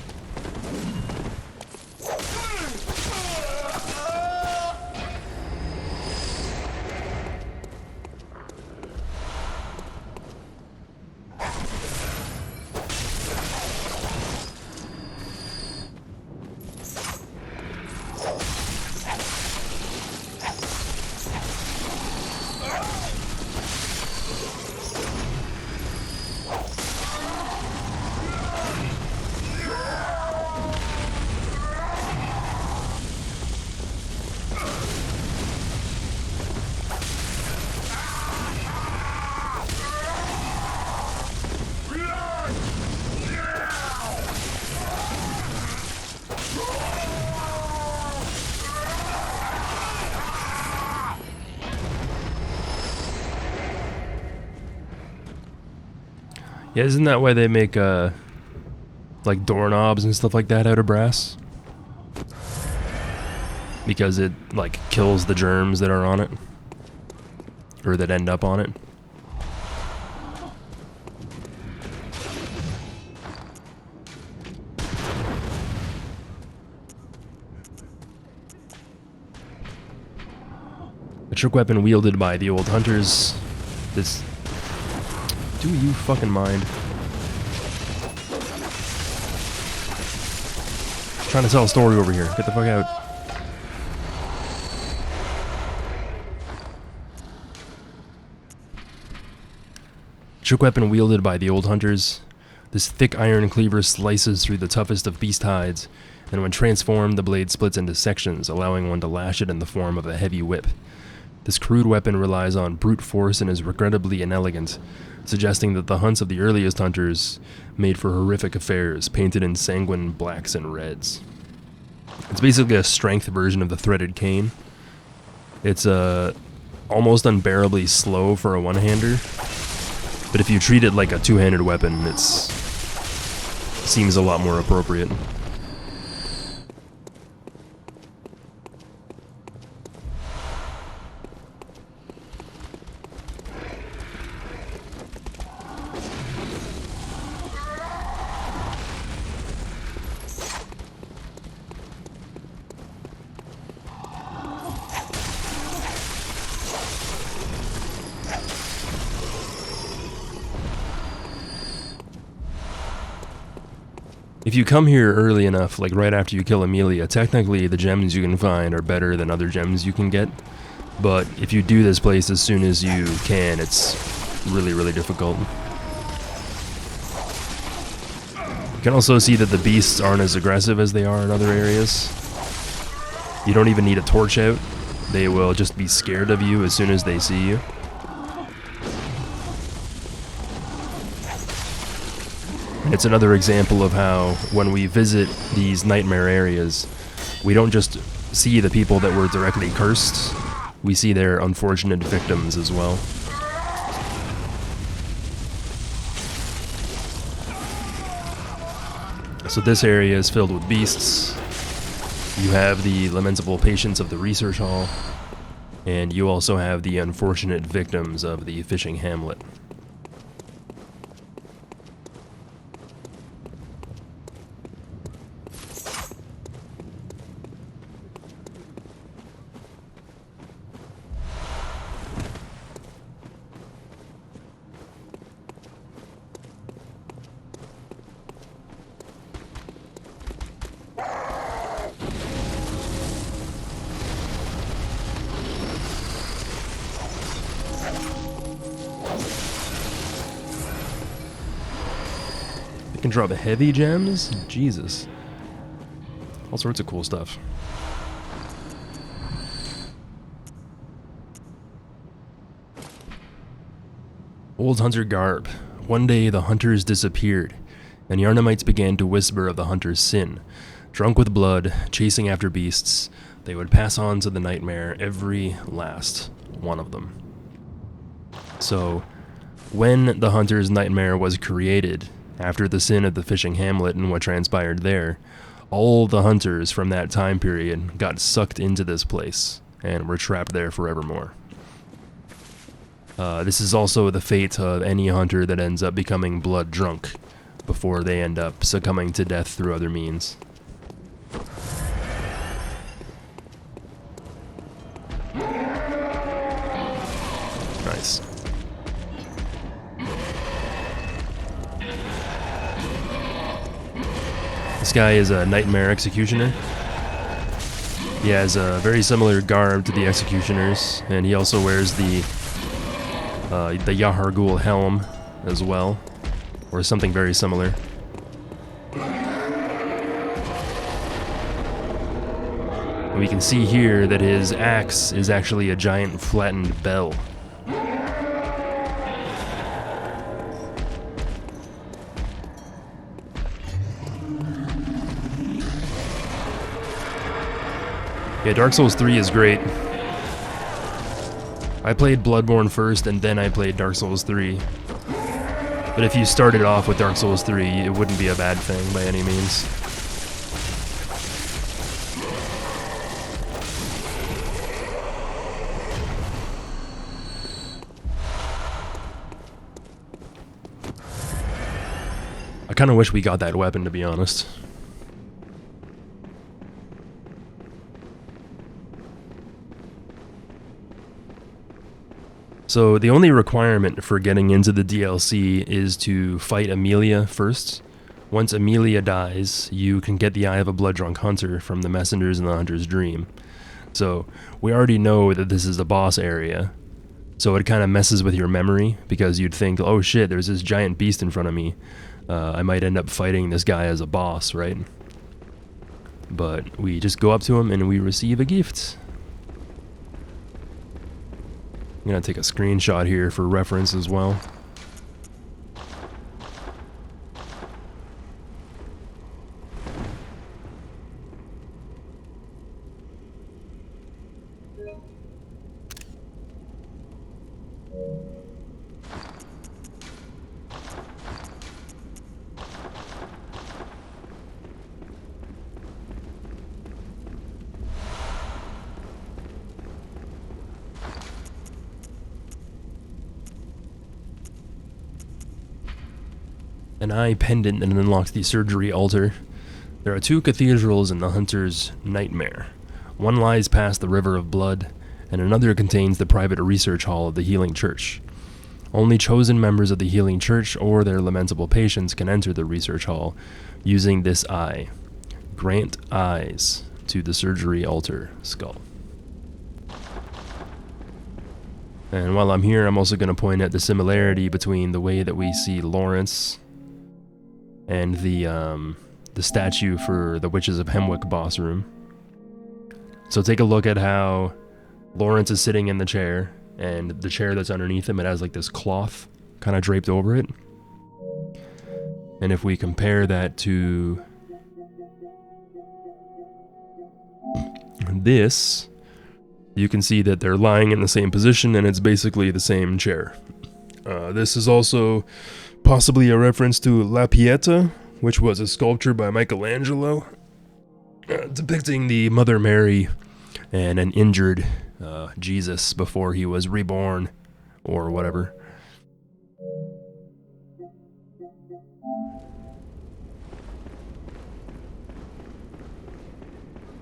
Yeah, isn't that why they make like doorknobs and stuff like that out of brass? Because it like kills the germs that are on it, or that end up on it. A trick weapon wielded by the old hunters. This. Do you fucking mind? Trying to tell a story over here. Get the fuck out. Trick weapon wielded by the old hunters. This thick iron cleaver slices through the toughest of beast hides, and when transformed, the blade splits into sections, allowing one to lash it in the form of a heavy whip. This crude weapon relies on brute force and is regrettably inelegant, suggesting that the hunts of the earliest hunters made for horrific affairs, painted in sanguine blacks and reds. It's basically a strength version of the threaded cane. It's almost unbearably slow for a one-hander, but if you treat it like a two-handed weapon, it seems a lot more appropriate. If you come here early enough, like right after you kill Amelia, technically the gems you can find are better than other gems you can get. But if you do this place as soon as you can, it's really, really difficult. You can also see that the beasts aren't as aggressive as they are in other areas. You don't even need a torch out. They will just be scared of you as soon as they see you. It's another example of how, when we visit these nightmare areas, we don't just see the people that were directly cursed, we see their unfortunate victims as well. So this area is filled with beasts. You have the lamentable patients of the research hall, and you also have the unfortunate victims of the fishing hamlet. You can drop heavy gems? Jesus. All sorts of cool stuff. Old Hunter Garb. One day the hunters disappeared, and Yarnhamites began to whisper of the hunter's sin. Drunk with blood, chasing after beasts, they would pass on to the nightmare every last one of them. So, when the hunter's nightmare was created, after the sin of the fishing hamlet and what transpired there, all the hunters from that time period got sucked into this place and were trapped there forevermore. This is also the fate of any hunter that ends up becoming blood drunk before they end up succumbing to death through other means. Nice. This guy is a nightmare executioner. He has a very similar garb to the executioners, and he also wears the Yahargul helm as well, or something very similar. And we can see here that his axe is actually a giant flattened bell. Yeah, Dark Souls 3 is great. I played Bloodborne first, and then I played Dark Souls 3. But if you started off with Dark Souls 3, it wouldn't be a bad thing by any means. I kind of wish we got that weapon, to be honest. So the only requirement for getting into the DLC is to fight Amelia first. Once Amelia dies, you can get the Eye of a Blood-Drunk Hunter from the Messengers in the Hunter's Dream. So we already know that this is the boss area. So it kind of messes with your memory, because you'd think, oh shit, there's this giant beast in front of me. I might end up fighting this guy as a boss, right? But we just go up to him and we receive a gift. I'm gonna take a screenshot here for reference as well. an eye pendant that unlocks the surgery altar. There are 2 cathedrals in the Hunter's Nightmare. One lies past the River of Blood, and another contains the private research hall of the Healing Church. Only chosen members of the Healing Church or their lamentable patients can enter the research hall using this eye. Grant eyes to the surgery altar skull. And while I'm here, I'm also going to point out the similarity between the way that we see Lawrence and the statue for the Witches of Hemwick boss room. So take a look at how Lawrence is sitting in the chair, and the chair that's underneath him, it has like this cloth kind of draped over it. And if we compare that to this, you can see that they're lying in the same position, and it's basically the same chair. This is also possibly a reference to La Pieta, which was a sculpture by Michelangelo, depicting the Mother Mary and an injured Jesus before he was reborn, or whatever.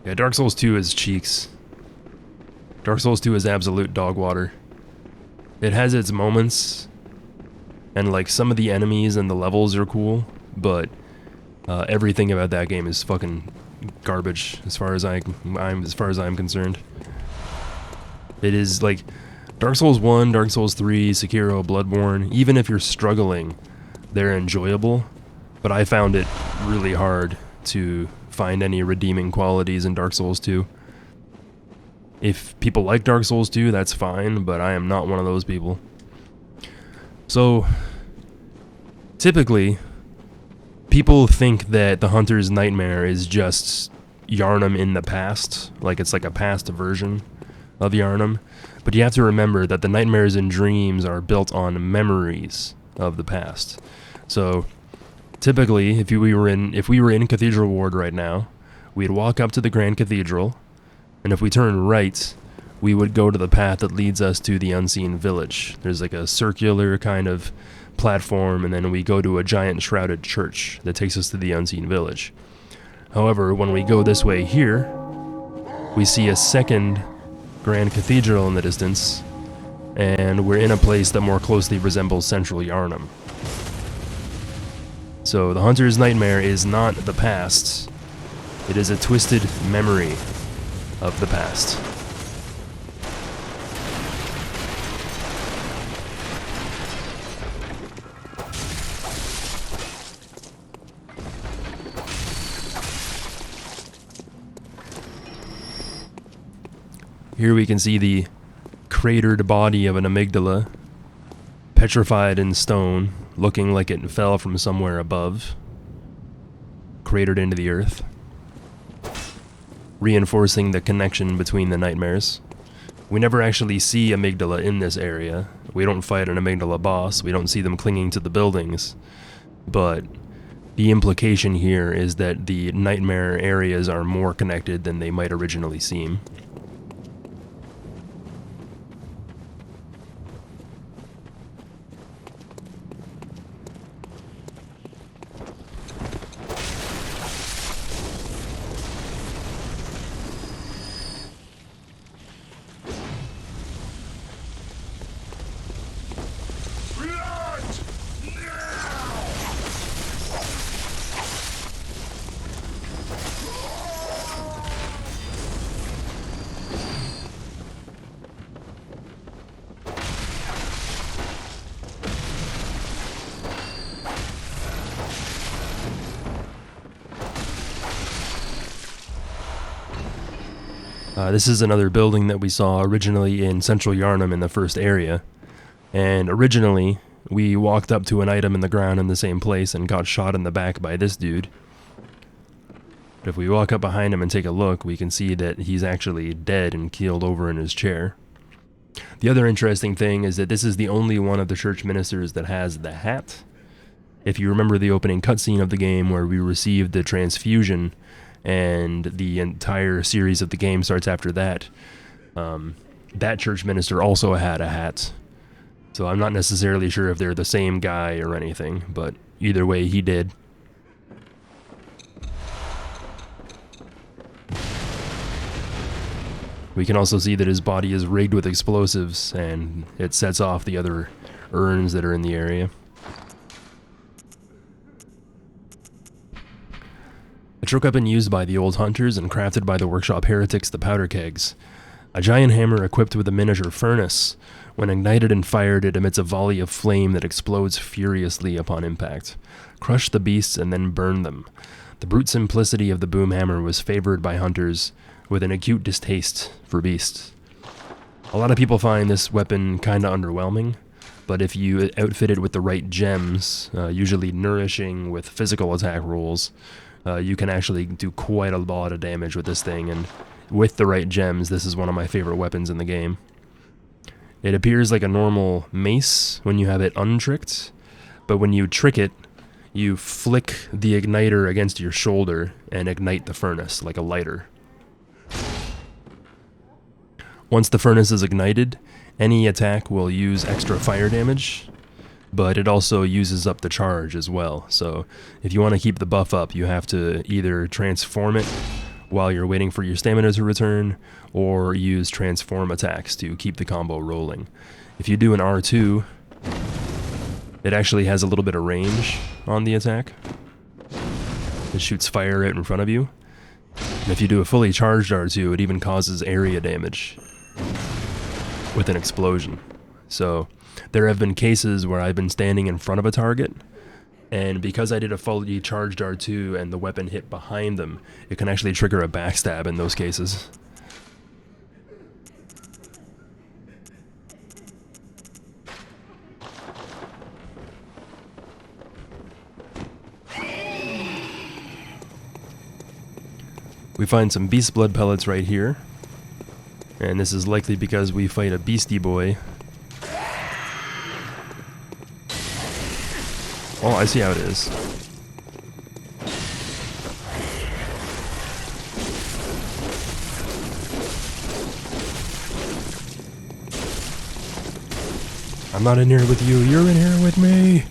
Yeah, Dark Souls 2 is cheeks. Dark Souls 2 is absolute dog water. It has its moments, and like some of the enemies and the levels are cool, but everything about that game is fucking garbage as far as I'm concerned. It is like Dark Souls 1, Dark Souls 3, Sekiro, Bloodborne. Even if you're struggling, they're enjoyable, but I found it really hard to find any redeeming qualities in Dark Souls 2. If people like Dark Souls 2, that's fine, but I am not one of those people. So, typically, people think that the Hunter's Nightmare is just Yarnham in the past, like it's like a past version of Yarnham, but you have to remember that the nightmares and dreams are built on memories of the past. So, typically, if we were in Cathedral Ward right now, we'd walk up to the Grand Cathedral, and if we turn right, we would go to the path that leads us to the Unseen Village. There's like a circular kind of platform, and then we go to a giant shrouded church that takes us to the Unseen Village. However, when we go this way here, we see a second Grand Cathedral in the distance, and we're in a place that more closely resembles central Yarnham. So the Hunter's Nightmare is not the past. It is a twisted memory of the past. Here we can see the cratered body of an amygdala, petrified in stone, looking like it fell from somewhere above, cratered into the earth, reinforcing the connection between the nightmares. We never actually see amygdala in this area. We don't fight an amygdala boss. We don't see them clinging to the buildings. But the implication here is that the nightmare areas are more connected than they might originally seem. This is another building that we saw originally in central Yarnham in the first area, and originally we walked up to an item in the ground in the same place and got shot in the back by this dude. But if we walk up behind him and take a look, we can see that he's actually dead and keeled over in his chair. The other interesting thing is that this is the only one of the church ministers that has the hat. If you remember the opening cutscene of the game where we received the transfusion, and the entire series of the game starts after that, that church minister also had a hat. So I'm not necessarily sure if they're the same guy or anything, but either way, he did. We can also see that his body is rigged with explosives, and it sets off the other urns that are in the area. A trick weapon used by the old hunters and crafted by the workshop heretics, the powder kegs. A giant hammer equipped with a miniature furnace. When ignited and fired, it emits a volley of flame that explodes furiously upon impact. Crush the beasts and then burn them. The brute simplicity of the boom hammer was favored by hunters with an acute distaste for beasts. A lot of people find this weapon kinda underwhelming, but if you outfit it with the right gems, usually nourishing with physical attack rolls, you can actually do quite a lot of damage with this thing, and with the right gems, this is one of my favorite weapons in the game. It appears like a normal mace when you have it untricked, but when you trick it, you flick the igniter against your shoulder and ignite the furnace like a lighter. Once the furnace is ignited, any attack will use extra fire damage, but it also uses up the charge as well. So if you want to keep the buff up, you have to either transform it while you're waiting for your stamina to return, or use transform attacks to keep the combo rolling. If you do an R2, it actually has a little bit of range on the attack. It shoots fire right in front of you. And if you do a fully charged R2, it even causes area damage with an explosion. So there have been cases where I've been standing in front of a target, and because I did a fully charged R2 and the weapon hit behind them, it can actually trigger a backstab in those cases. We find some beast blood pellets right here, and this is likely because we fight a beastie boy. Oh, I see how it is. I'm not in here with you, you're in here with me!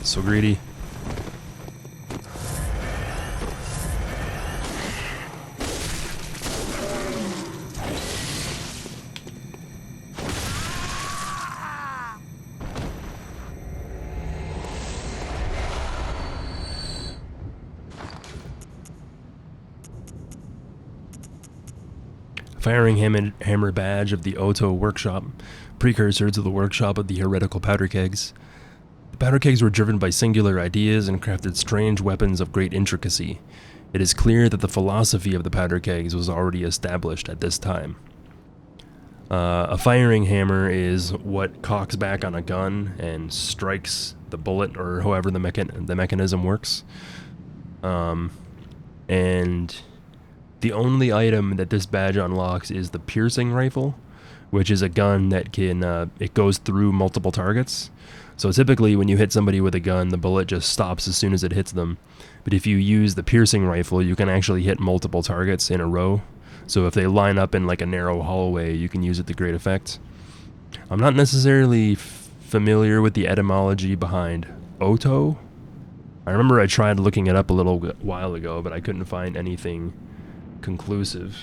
So greedy. Firing hammer badge of the Otto workshop, precursor to the workshop of the heretical powder kegs. The powder kegs were driven by singular ideas and crafted strange weapons of great intricacy. It is clear that the philosophy of the powder kegs was already established at this time. A firing hammer is what cocks back on a gun and strikes the bullet, or however the mechanism works. And the only item that this badge unlocks is the piercing rifle, which is a gun that can, it goes through multiple targets. So typically when you hit somebody with a gun, the bullet just stops as soon as it hits them. But if you use the piercing rifle, you can actually hit multiple targets in a row. So if they line up in like a narrow hallway, you can use it to great effect. I'm not necessarily familiar with the etymology behind Otto. I remember I tried looking it up a little while ago, but I couldn't find anything conclusive.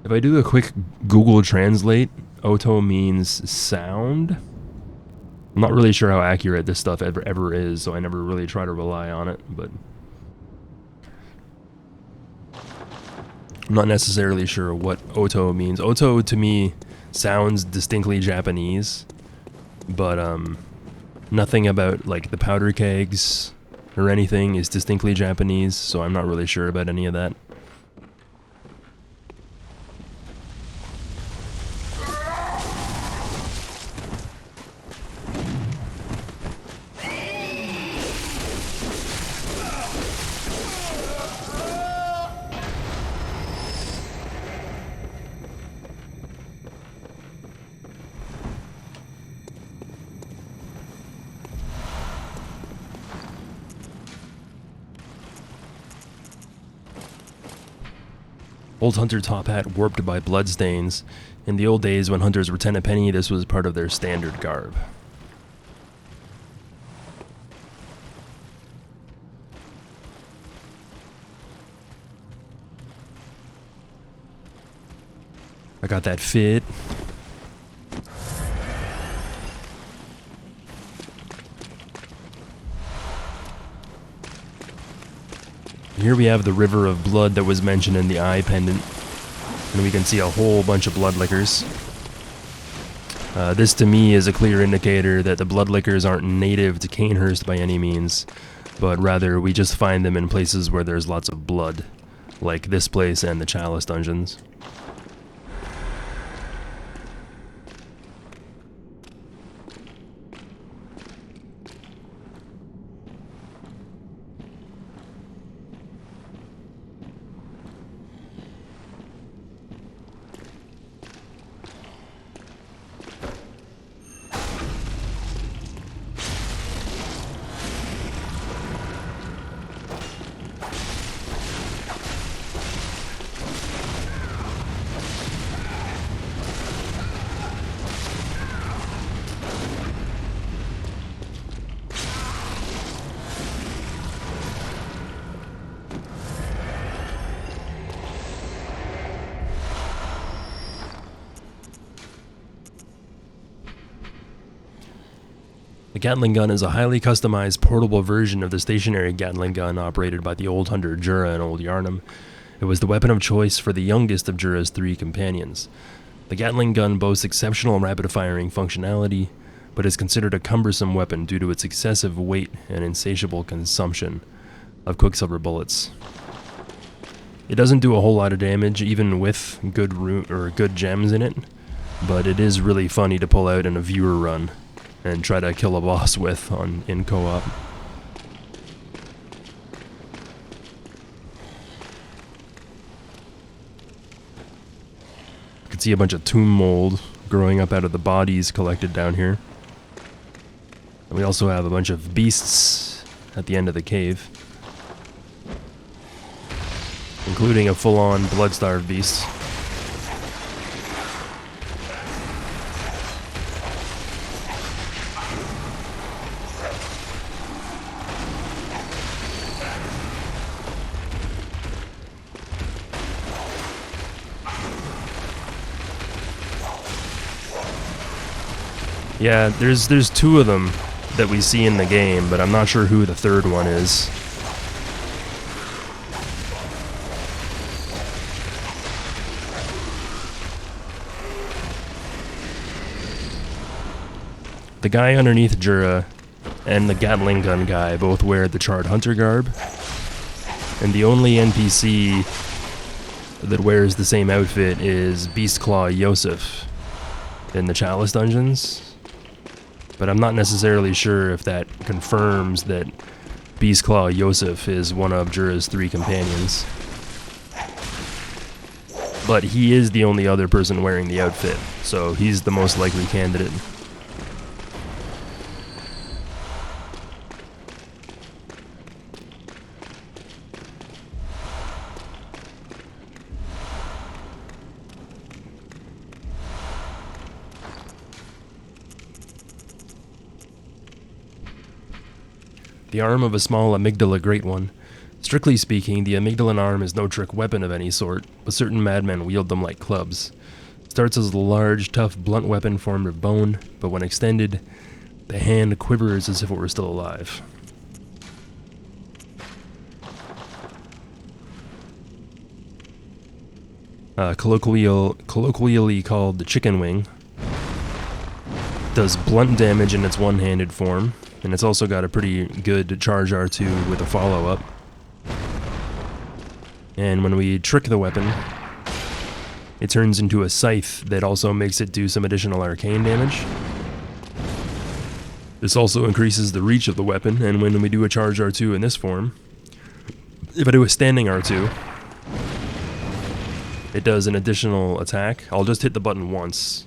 If I do a quick Google Translate, Otto means sound. I'm not really sure how accurate this stuff ever is, so I never really try to rely on it, but I'm not necessarily sure what Oto means. Oto to me sounds distinctly Japanese, but nothing about like the powder kegs or anything is distinctly Japanese, so I'm not really sure about any of that. Old hunter top hat warped by bloodstains. In the old days when hunters were 10 a penny, this was part of their standard garb. I got that fit. Here we have the river of blood that was mentioned in the eye pendant, and we can see a whole bunch of blood lickers. This to me is a clear indicator that the blood lickers aren't native to Canehurst by any means, but rather we just find them in places where there's lots of blood, like this place and the Chalice dungeons. The Gatling Gun is a highly customized portable version of the stationary Gatling Gun operated by the old hunter Jura in Old Yarnham. It was the weapon of choice for the youngest of Jura's 3 companions. The Gatling Gun boasts exceptional rapid-firing functionality, but is considered a cumbersome weapon due to its excessive weight and insatiable consumption of quicksilver bullets. It doesn't do a whole lot of damage, even with good gems in it, but it is really funny to pull out in a viewer run and try to kill a boss with in co-op. You can see a bunch of tomb mold growing up out of the bodies collected down here. And we also have a bunch of beasts at the end of the cave, including a full-on blood-starved beast. Yeah, there's 2 of them that we see in the game, but I'm not sure who the third one is. The guy underneath Jura and the Gatling Gun guy both wear the charred hunter garb, and the only NPC that wears the same outfit is Beastclaw Yosef in the Chalice dungeons. But I'm not necessarily sure if that confirms that Beastclaw Yosef is one of Jura's 3 companions. But he is the only other person wearing the outfit, so he's the most likely candidate. The arm of a small amygdala great one. Strictly speaking, the amygdalan arm is no trick weapon of any sort, but certain madmen wield them like clubs. It starts as a large, tough, blunt weapon formed of bone, but when extended, The hand quivers as if it were still alive. Colloquially called the chicken wing. Does blunt damage in its one-handed form, and it's also got a pretty good charge R2 with a follow-up. And when we trick the weapon, it turns into a scythe that also makes it do some additional arcane damage. This also increases the reach of the weapon, and when we do a charge R2 in this form, if I do a standing R2, it does an additional attack. I'll just hit the button once,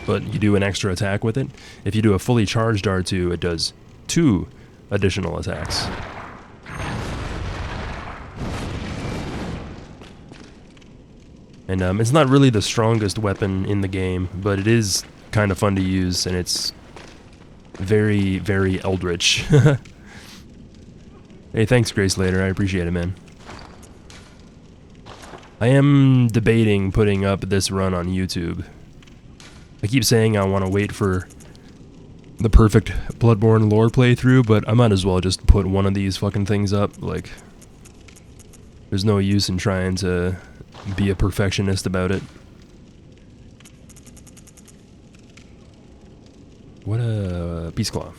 but you do an extra attack with it. If you do a fully charged R2, it does 2 additional attacks. And it's not really the strongest weapon in the game, but it is kind of fun to use, and it's very, very eldritch. Hey, thanks, Grace Later. I appreciate it, man. I am debating putting up this run on YouTube. I keep saying I want to wait for the perfect Bloodborne lore playthrough, but I might as well just put one of these fucking things up. Like, there's no use in trying to be a perfectionist about it. What a Peace Claw.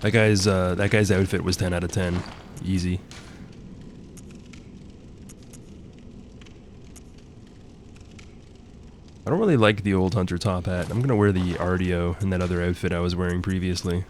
That guy's outfit was 10 out of 10. Easy. I don't really like the old Hunter top hat. I'm gonna wear the RDO and that other outfit I was wearing previously.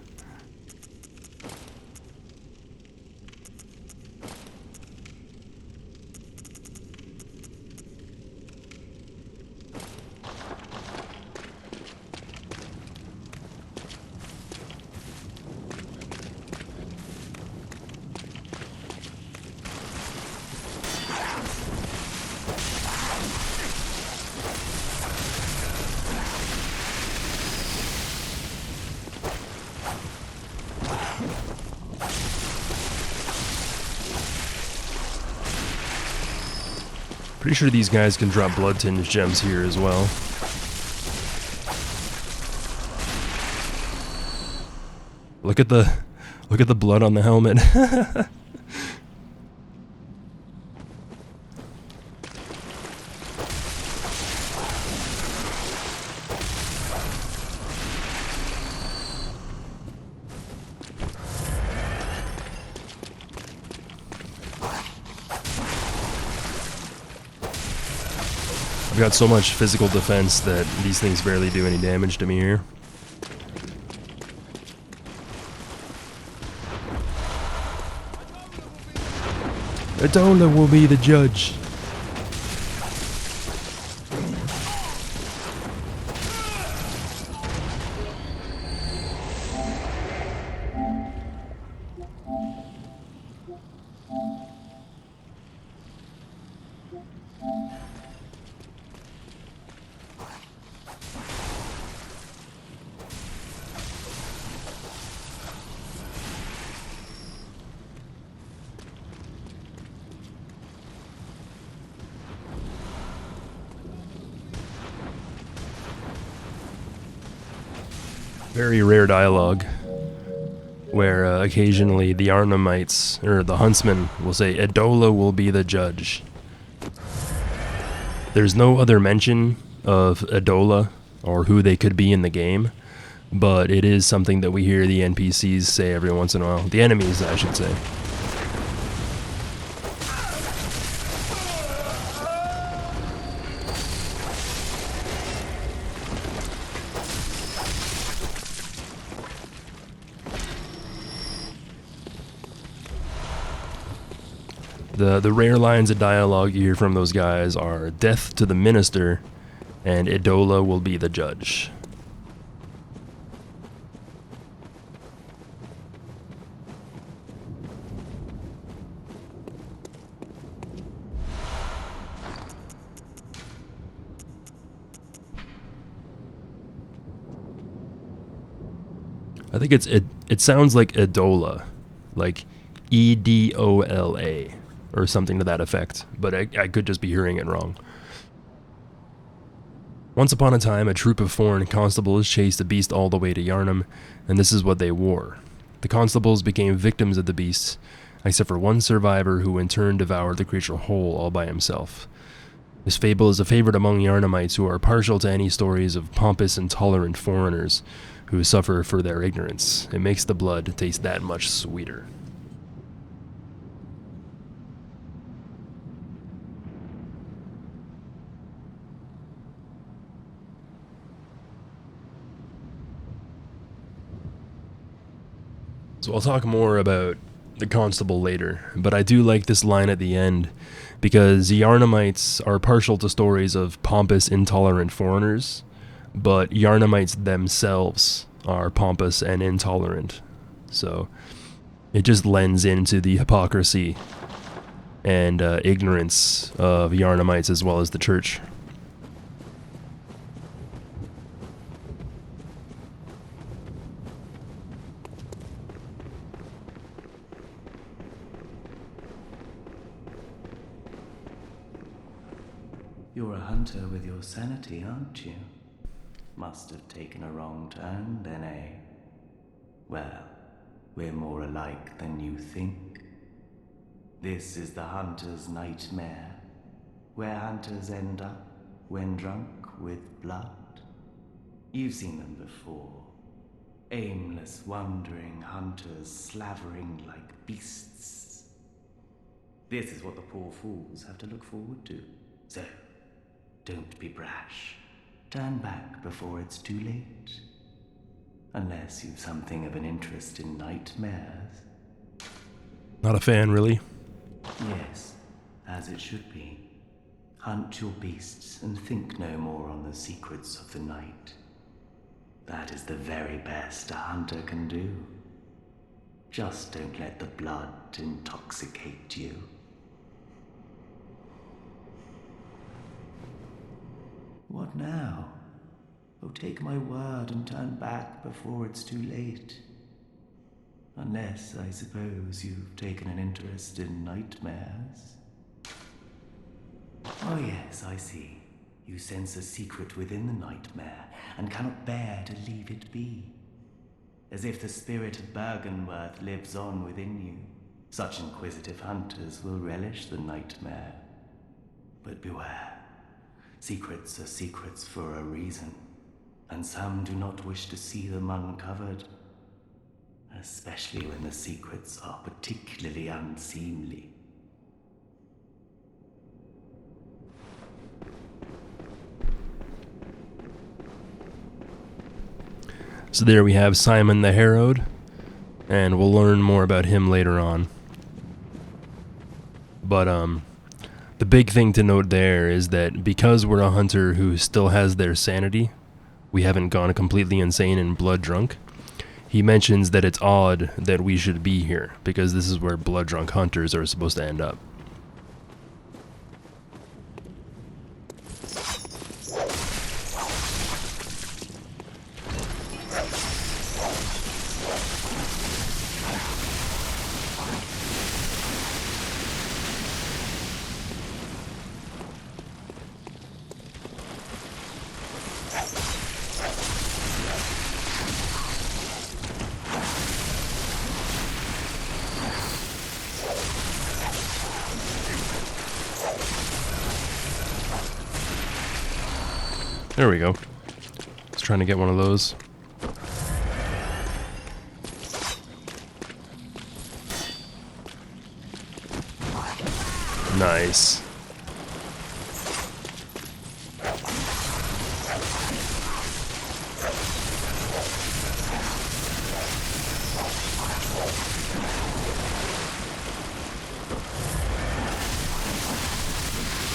Pretty sure these guys can drop blood tinged gems here as well. Look at the blood on the helmet. I've got so much physical defense that these things barely do any damage to me here. Adola will be the judge. Very rare dialogue, where occasionally the Yarnhamites, or the huntsman, will say, Adola will be the judge. There's no other mention of Adola, or who they could be in the game, but it is something that we hear the NPCs say every once in a while. The enemies, I should say. The rare lines of dialogue you hear from those guys are death to the minister and Adola will be the judge. I think it sounds like Adola, like Edola. or something to that effect, but I could just be hearing it wrong. Once upon a time, a troop of foreign constables chased the beast all the way to Yarnham, and this is what they wore. The constables became victims of the beast, except for one survivor who in turn devoured the creature whole all by himself. This fable is a favorite among Yarnhamites who are partial to any stories of pompous, intolerant foreigners who suffer for their ignorance. It makes the blood taste that much sweeter. So I'll talk more about the constable later, but I do like this line at the end, because Yarnhamites are partial to stories of pompous, intolerant foreigners, but Yarnhamites themselves are pompous and intolerant. So it just lends into the hypocrisy and ignorance of Yarnhamites as well as the church. You're a hunter with your sanity, aren't you? Must have taken a wrong turn then, eh? Well, we're more alike than you think. This is the hunter's nightmare, where hunters end up when drunk with blood. You've seen them before. Aimless, wandering hunters slavering like beasts. This is what the poor fools have to look forward to. So, don't be brash. Turn back before it's too late. Unless you've something of an interest in nightmares. Not a fan, really. Yes, as it should be. Hunt your beasts and think no more on the secrets of the night. That is the very best a hunter can do. Just don't let the blood intoxicate you. What now? Oh, take my word and turn back before it's too late. Unless, I suppose, you've taken an interest in nightmares. Oh yes, I see. You sense a secret within the nightmare, and cannot bear to leave it be. As if the spirit of Bergenworth lives on within you. Such inquisitive hunters will relish the nightmare. But beware. Secrets are secrets for a reason, and some do not wish to see them uncovered, especially when the secrets are particularly unseemly. So there we have Simon the Harrowed, and we'll learn more about him later on. But the big thing to note there is that because we're a hunter who still has their sanity, we haven't gone completely insane and blood drunk. He mentions that it's odd that we should be here, because this is where blood drunk hunters are supposed to end up. There we go. Just trying to get one of those. Nice.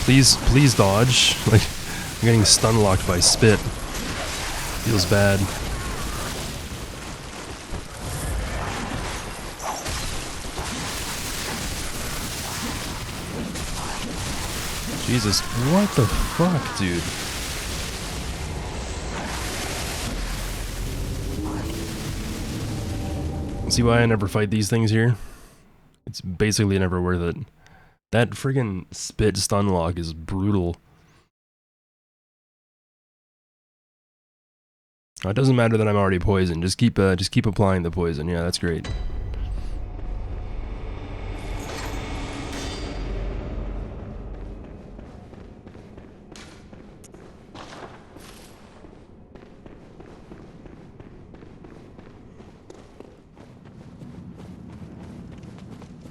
Please dodge. Like, I'm getting stun locked by spit. Feels bad. Jesus, what the fuck, dude? See why I never fight these things here? It's basically never worth it. That friggin' spit stun lock is brutal. It doesn't matter that I'm already poisoned. Just keep applying the poison. Yeah, that's great.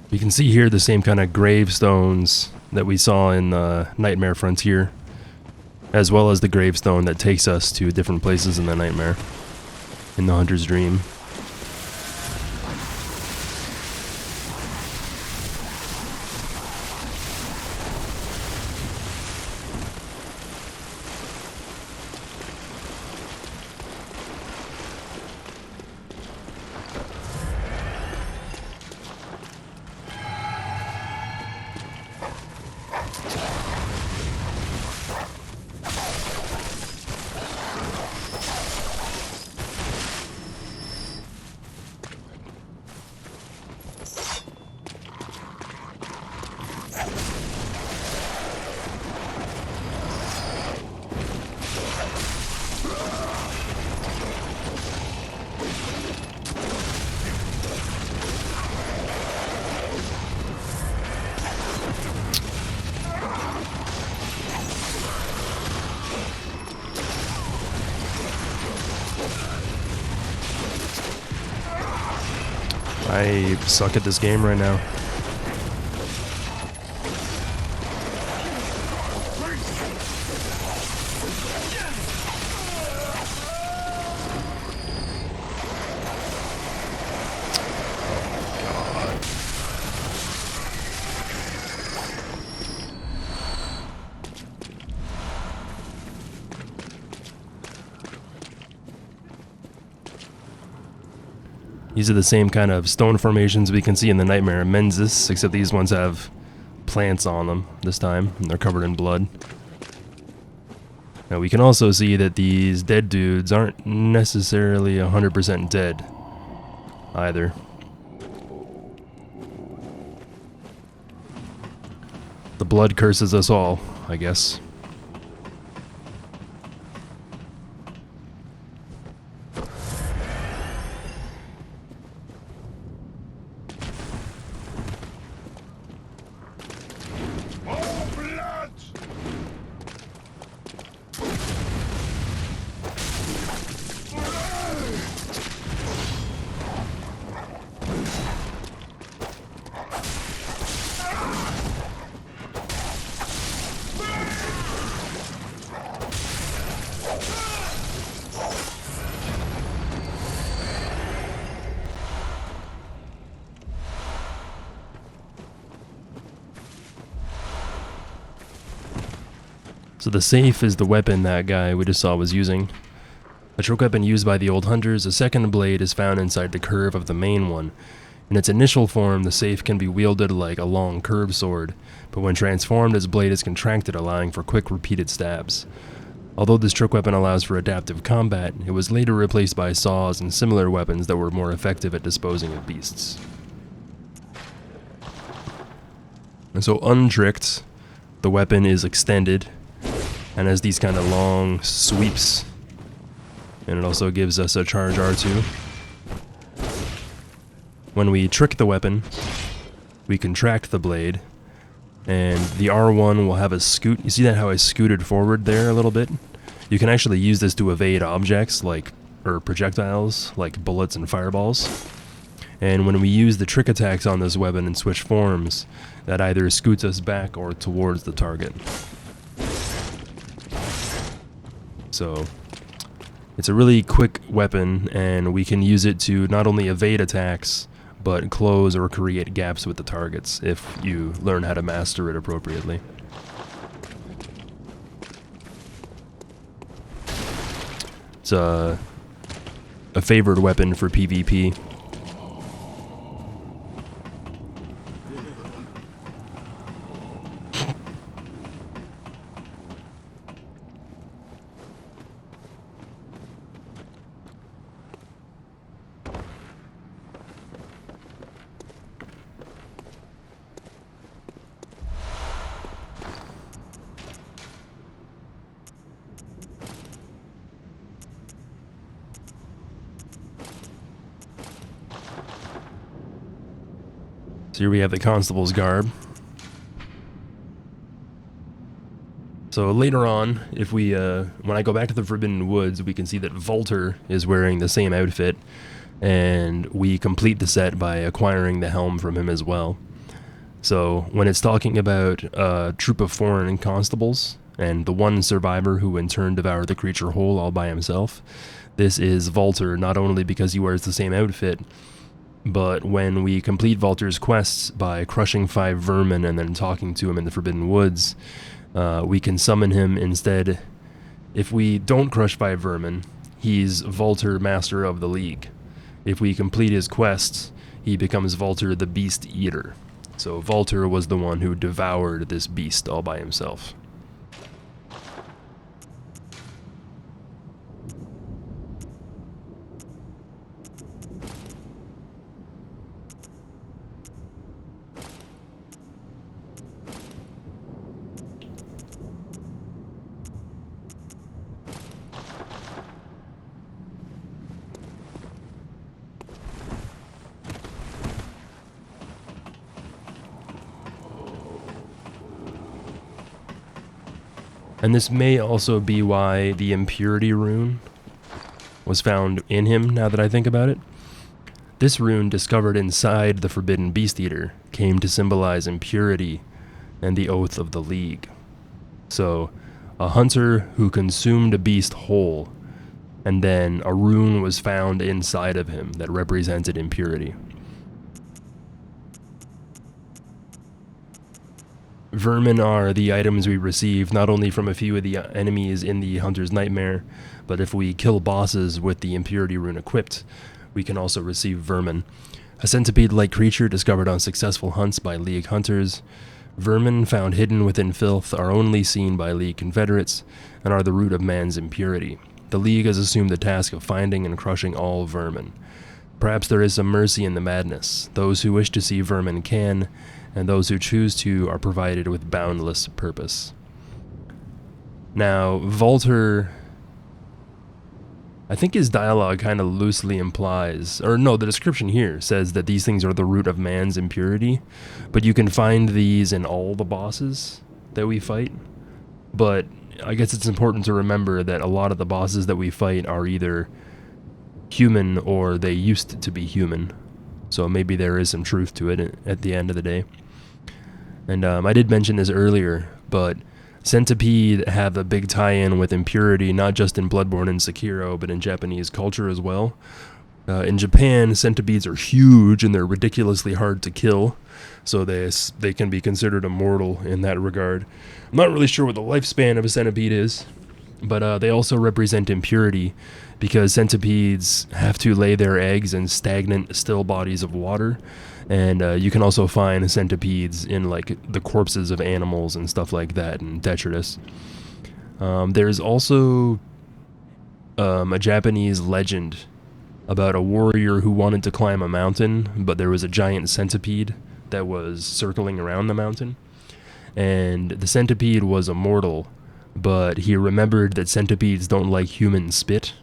You can see here the same kind of gravestones that we saw in Nightmare Frontier, as well as the gravestone that takes us to different places in the Nightmare, in the Hunter's Dream. I suck at this game right now. These are the same kind of stone formations we can see in the Nightmare of Mensis, except these ones have plants on them this time, and they're covered in blood. Now we can also see that these dead dudes aren't necessarily 100% dead either. The blood curses us all, I guess. So the safe is the weapon that guy we just saw was using. A trick weapon used by the old hunters, a second blade is found inside the curve of the main one. In its initial form, the safe can be wielded like a long curved sword, but when transformed, its blade is contracted, allowing for quick repeated stabs. Although this trick weapon allows for adaptive combat, it was later replaced by saws and similar weapons that were more effective at disposing of beasts. And so untricked, the weapon is extended and has these kind of long sweeps, and it also gives us a charge R2. When we trick the weapon, we contract the blade, and the R1 will have a scoot. You see that how I scooted forward there a little bit? You can actually use this to evade objects or projectiles like bullets and fireballs. And when we use the trick attacks on this weapon and switch forms, that either scoots us back or towards the target. So it's a really quick weapon, and we can use it to not only evade attacks, but close or create gaps with the targets if you learn how to master it appropriately. It's a favored weapon for PvP. So here we have the Constables Garb. So later on, if we, when I go back to the Forbidden Woods, we can see that Volter is wearing the same outfit, and we complete the set by acquiring the helm from him as well. So when it's talking about a troop of foreign constables, and the one survivor who in turn devoured the creature whole all by himself, this is Volter, not only because he wears the same outfit, but when we complete Volter's quests by crushing 5 vermin and then talking to him in the Forbidden Woods, we can summon him instead. If we don't crush 5 vermin, he's Volter, Master of the League. If we complete his quests, he becomes Volter the Beast Eater. So Volter was the one who devoured this beast all by himself. And this may also be why the Impurity Rune was found in him, now that I think about it. This rune, discovered inside the Forbidden Beast Eater, came to symbolize impurity and the oath of the League. So, a hunter who consumed a beast whole, and then a rune was found inside of him that represented impurity. Vermin are the items we receive not only from a few of the enemies in the Hunter's Nightmare, but if we kill bosses with the Impurity Rune equipped, we can also receive vermin. A centipede-like creature discovered on successful hunts by League hunters. Vermin found hidden within filth are only seen by League confederates and are the root of man's impurity. The League has assumed the task of finding and crushing all vermin. Perhaps there is some mercy in the madness. Those who wish to see vermin can, and those who choose to are provided with boundless purpose. Now, Volter, I think his dialogue kind of loosely implies, or no, the description here says that these things are the root of man's impurity, but you can find these in all the bosses that we fight. But I guess it's important to remember that a lot of the bosses that we fight are either human or they used to be human. So maybe there is some truth to it at the end of the day. And I did mention this earlier, but Centipede have a big tie-in with impurity, not just in Bloodborne and Sekiro, but in Japanese culture as well. In Japan, centipedes are huge and they're ridiculously hard to kill, so they can be considered immortal in that regard. I'm not really sure what the lifespan of a centipede is, but they also represent impurity, because centipedes have to lay their eggs in stagnant, still bodies of water, and you can also find centipedes in like the corpses of animals and stuff like that in detritus. There's also a Japanese legend about a warrior who wanted to climb a mountain, but there was a giant centipede that was circling around the mountain, and the centipede was immortal, but he remembered that centipedes don't like human spit.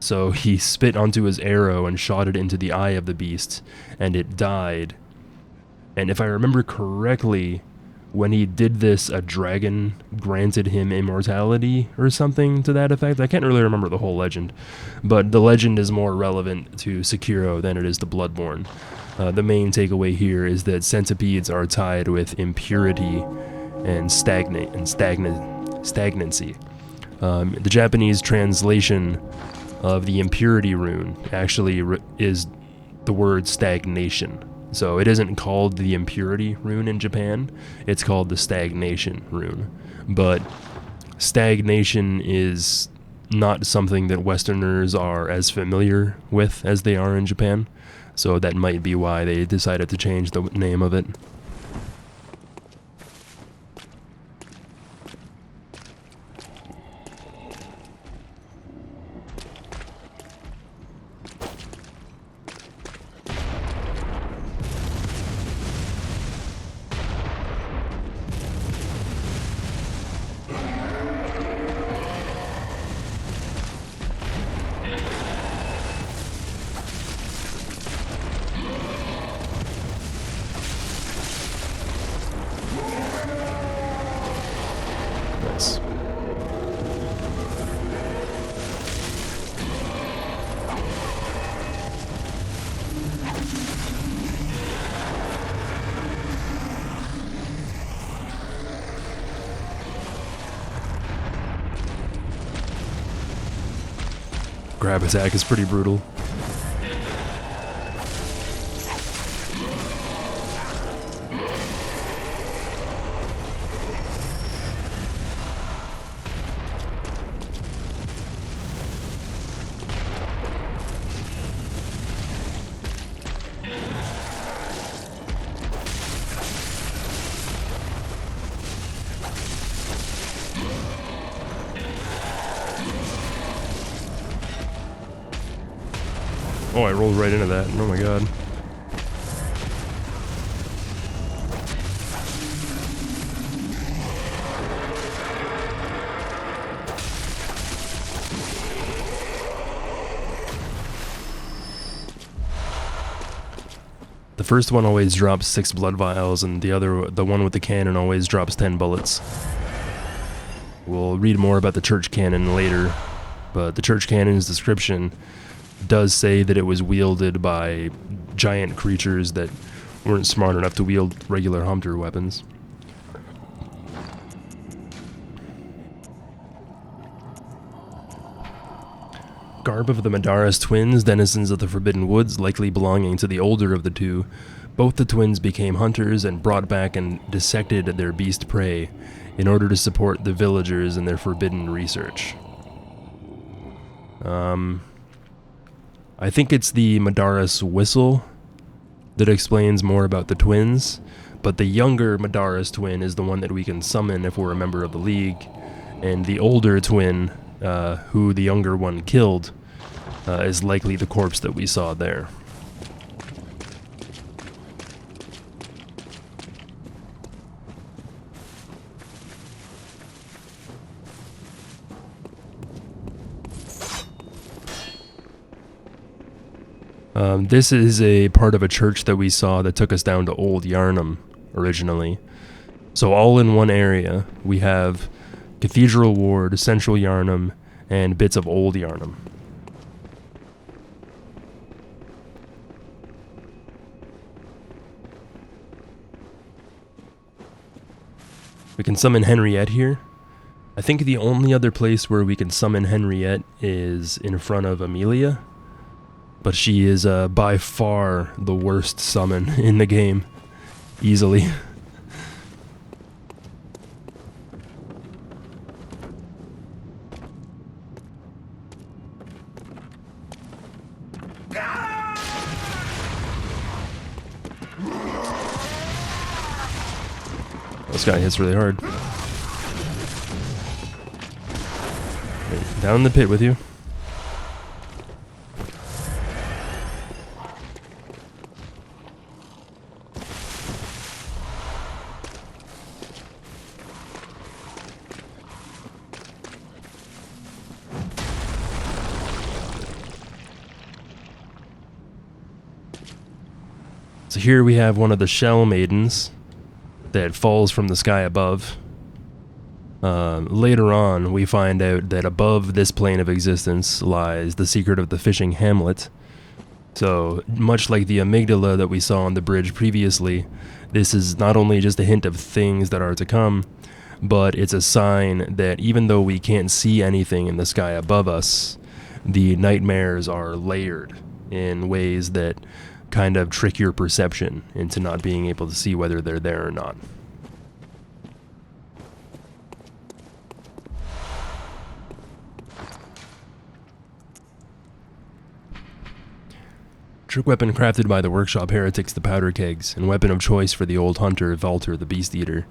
So he spit onto his arrow and shot it into the eye of the beast, and it died. And if I remember correctly, when he did this, a dragon granted him immortality or something to that effect. I can't really remember the whole legend, but the legend is more relevant to Sekiro than it is to Bloodborne. The main takeaway here is that centipedes are tied with impurity and stagnancy. The Japanese translation of the Impurity Rune actually is the word stagnation. So it isn't called the Impurity Rune in Japan, it's called the Stagnation Rune. But stagnation is not something that Westerners are as familiar with as they are in Japan, so that might be why they decided to change the name of it. grab attack is pretty brutal. Oh, I rolled right into that. Oh my god. The first one always drops 6 blood vials, and the one with the cannon always drops 10 bullets. We'll read more about the church cannon later, but the church cannon's description does say that it was wielded by giant creatures that weren't smart enough to wield regular hunter weapons. Garb of the Madaras twins, denizens of the Forbidden Woods, likely belonging to the older of the two. Both the twins became hunters and brought back and dissected their beast prey in order to support the villagers in their forbidden research. I think it's the Madaras whistle that explains more about the twins, but the younger Madaras twin is the one that we can summon if we're a member of the League, and the older twin, who the younger one killed, is likely the corpse that we saw there. This is a part of a church that we saw that took us down to Old Yarnham originally. So all in one area, we have Cathedral Ward, Central Yarnham, and bits of Old Yarnham. We can summon Henriette here. I think the only other place where we can summon Henriette is in front of Amelia. But she is by far the worst summon in the game. Easily. This guy hits really hard. Okay, down in the pit with you. So here we have one of the shell maidens that falls from the sky above. Later on, we find out that above this plane of existence lies the secret of the fishing Hamlet. So, much like the amygdala that we saw on the bridge previously, this is not only just a hint of things that are to come, but it's a sign that even though we can't see anything in the sky above us, the nightmares are layered in ways that kind of trick your perception into not being able to see whether they're there or not. Trick weapon crafted by the workshop heretics, the powder kegs, and weapon of choice for the old hunter, Valter, the beast eater.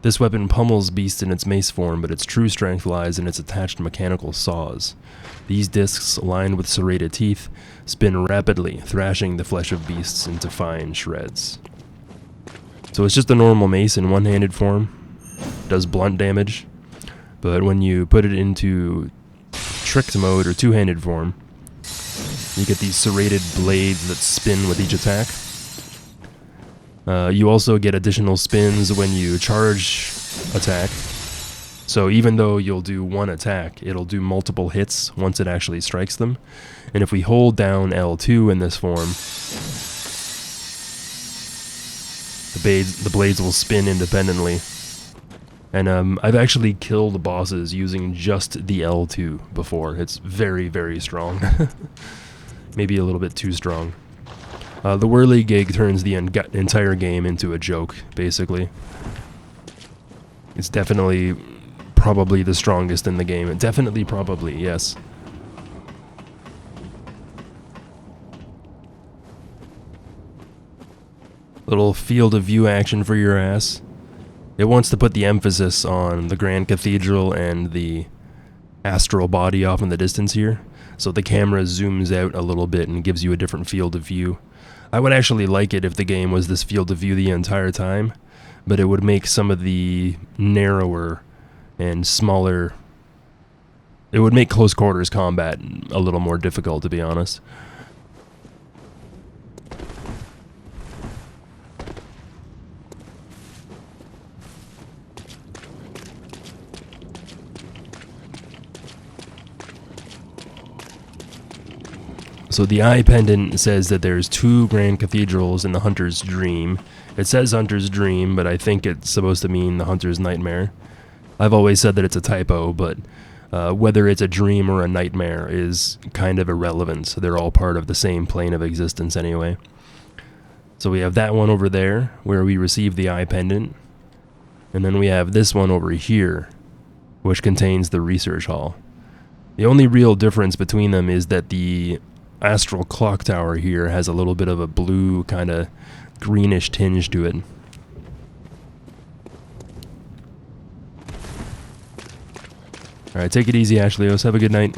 This weapon pummels beasts in its mace form, but its true strength lies in its attached mechanical saws. These discs, lined with serrated teeth, spin rapidly, thrashing the flesh of beasts into fine shreds. So it's just a normal mace in one-handed form, does blunt damage, but when you put it into tricked mode or two-handed form, you get these serrated blades that spin with each attack. You also get additional spins when you charge attack. So even though you'll do one attack, it'll do multiple hits once it actually strikes them. And if we hold down L2 in this form, the blades will spin independently. And I've actually killed bosses using just the L2 before. It's very, very strong. Maybe a little bit too strong. The whirligig turns the entire game into a joke, basically. It's definitely probably the strongest in the game. Definitely, probably, yes. Little field of view action for your ass. It wants to put the emphasis on the Grand Cathedral and the astral body off in the distance here. So the camera zooms out a little bit and gives you a different field of view. I would actually like it if the game was this field of view the entire time, but it would make some of the narrower and smaller... It would make close quarters combat a little more difficult, to be honest. So the eye pendant says that there's 2 grand cathedrals in the Hunter's dream. It says Hunter's dream, but I think it's supposed to mean the Hunter's nightmare. I've always said that it's a typo, but whether it's a dream or a nightmare is kind of irrelevant. So they're all part of the same plane of existence anyway. So we have that one over there, where we receive the eye pendant. And then we have this one over here, which contains the research hall. The only real difference between them is that the astral clock tower here has a little bit of a blue kind of greenish tinge to it. Alright, take it easy, Ashleos. Have a good night.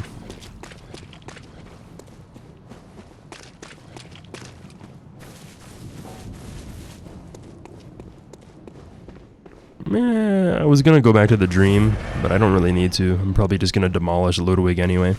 I was gonna go back to the dream, but I don't really need to. I'm probably just gonna demolish Ludwig anyway.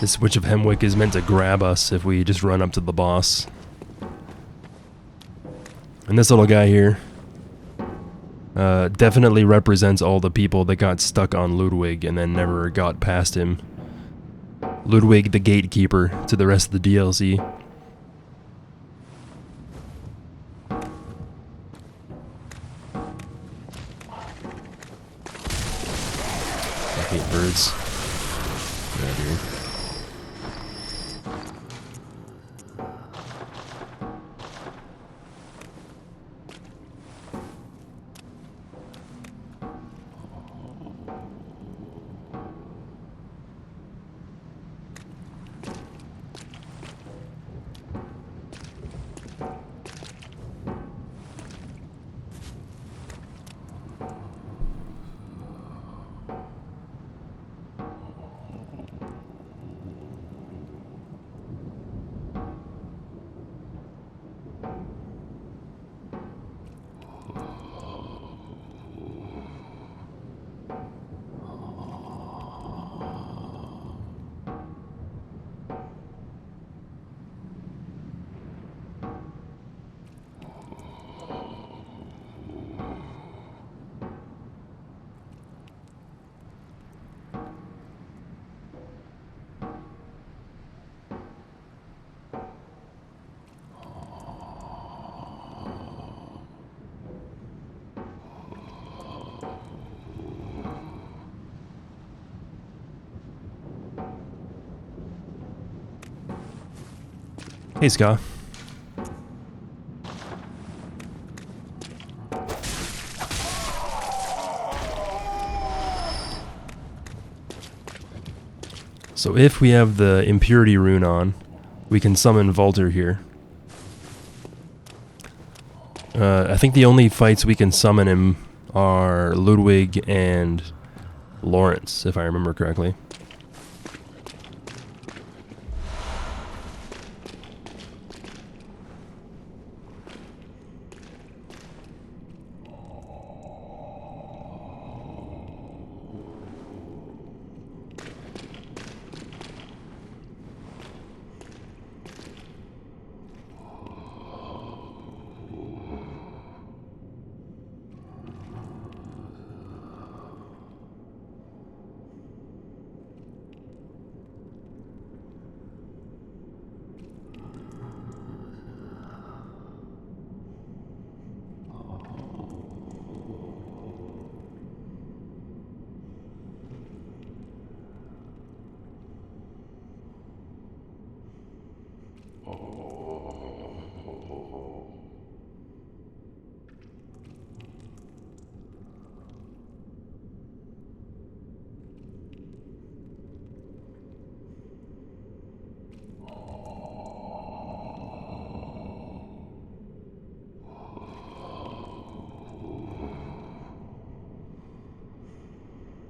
This Witch of Hemwick is meant to grab us if we just run up to the boss. And this little guy here definitely represents all the people that got stuck on Ludwig and then never got past him. Ludwig the Gatekeeper to the rest of the DLC. I hate birds. Get out of here. Hey, Ska. So if we have the Impurity Rune on, we can summon Volter here. I think the only fights we can summon him are Ludwig and Lawrence, if I remember correctly.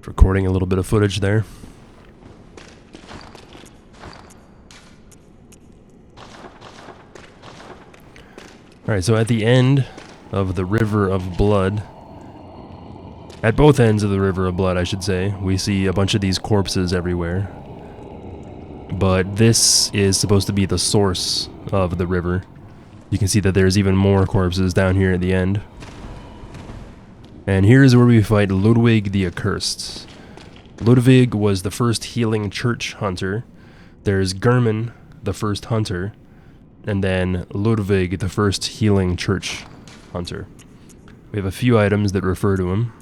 recording a little bit of footage there. Alright, so at the end of the River of Blood, at both ends of the River of Blood, I should say, we see a bunch of these corpses everywhere. But this is supposed to be the source of the river. You can see that there's even more corpses down here at the end. And here's where we fight Ludwig the Accursed. Ludwig was the first healing church hunter. There's German, the first hunter. And then Ludwig, the first healing church hunter. We have a few items that refer to him.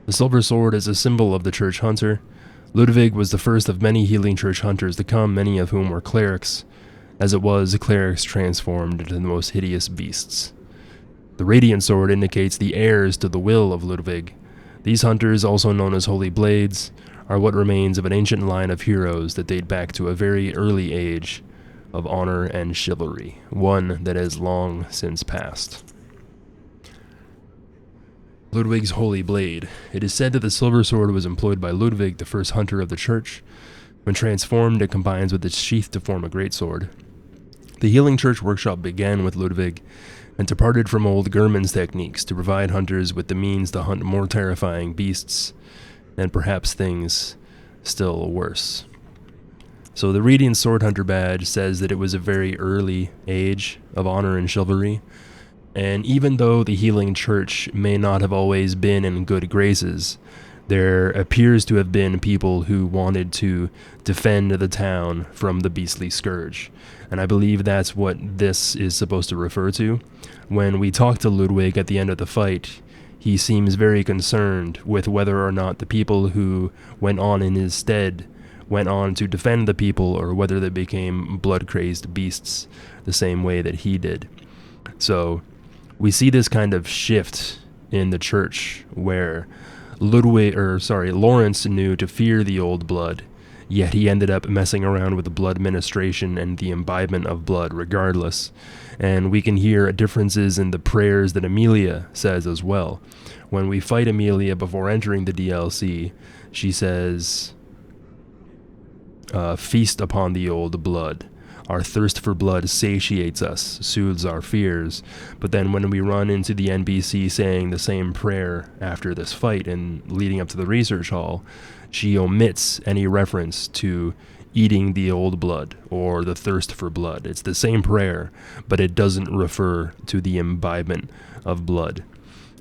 The silver sword is a symbol of the church hunter. Ludwig was the first of many healing church hunters to come, many of whom were clerics. As it was, clerics transformed into the most hideous beasts. The radiant sword indicates the heirs to the will of Ludwig. These hunters, also known as holy blades, are what remains of an ancient line of heroes that date back to a very early age of honor and chivalry, one that has long since passed. Ludwig's holy blade. It is said that the silver sword was employed by Ludwig, the first hunter of the church. When transformed, it combines with its sheath to form a greatsword. The healing church workshop began with Ludwig and departed from old German's techniques to provide hunters with the means to hunt more terrifying beasts and perhaps things still worse. So the Radiant Sword Hunter badge says that it was a very early age of honor and chivalry, and even though the healing church may not have always been in good graces, there appears to have been people who wanted to defend the town from the beastly scourge. And I believe that's what this is supposed to refer to. When we talk to Ludwig at the end of the fight, he seems very concerned with whether or not the people who went on in his stead went on to defend the people, or whether they became blood-crazed beasts the same way that he did. So we see this kind of shift in the church where Lawrence knew to fear the old blood, yet he ended up messing around with the blood ministration and the imbibement of blood regardless. And we can hear differences in the prayers that Amelia says as well. When we fight Amelia before entering the DLC, she says, feast upon the old blood. Our thirst for blood satiates us, soothes our fears. But then when we run into the NPC saying the same prayer after this fight and leading up to the research hall, she omits any reference to eating the old blood or the thirst for blood. It's the same prayer, but it doesn't refer to the imbibement of blood.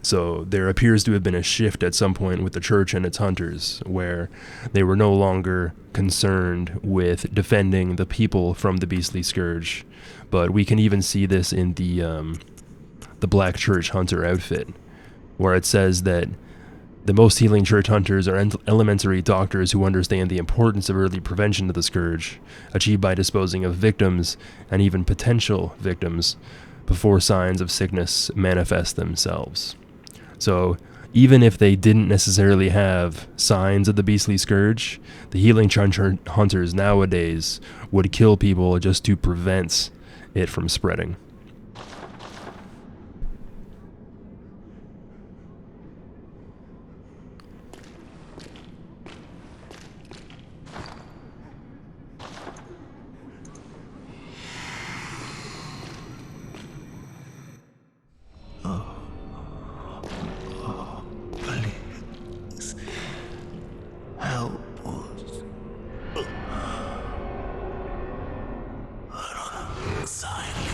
So there appears to have been a shift at some point with the church and its hunters, where they were no longer concerned with defending the people from the beastly scourge. But we can even see this in the Black Church Hunter outfit, where it says that the most healing church hunters are elementary doctors who understand the importance of early prevention of the scourge, achieved by disposing of victims and even potential victims before signs of sickness manifest themselves. So even if they didn't necessarily have signs of the beastly scourge, the healing church hunters nowadays would kill people just to prevent it from spreading. Inside you,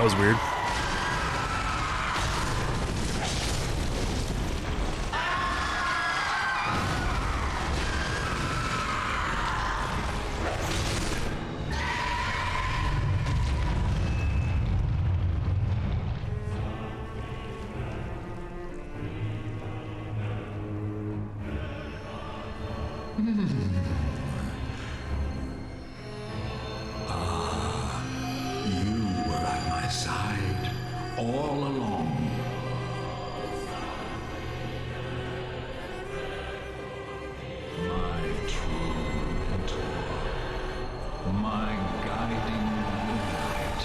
was weird. You were at my side all along. My true mentor, my guiding light.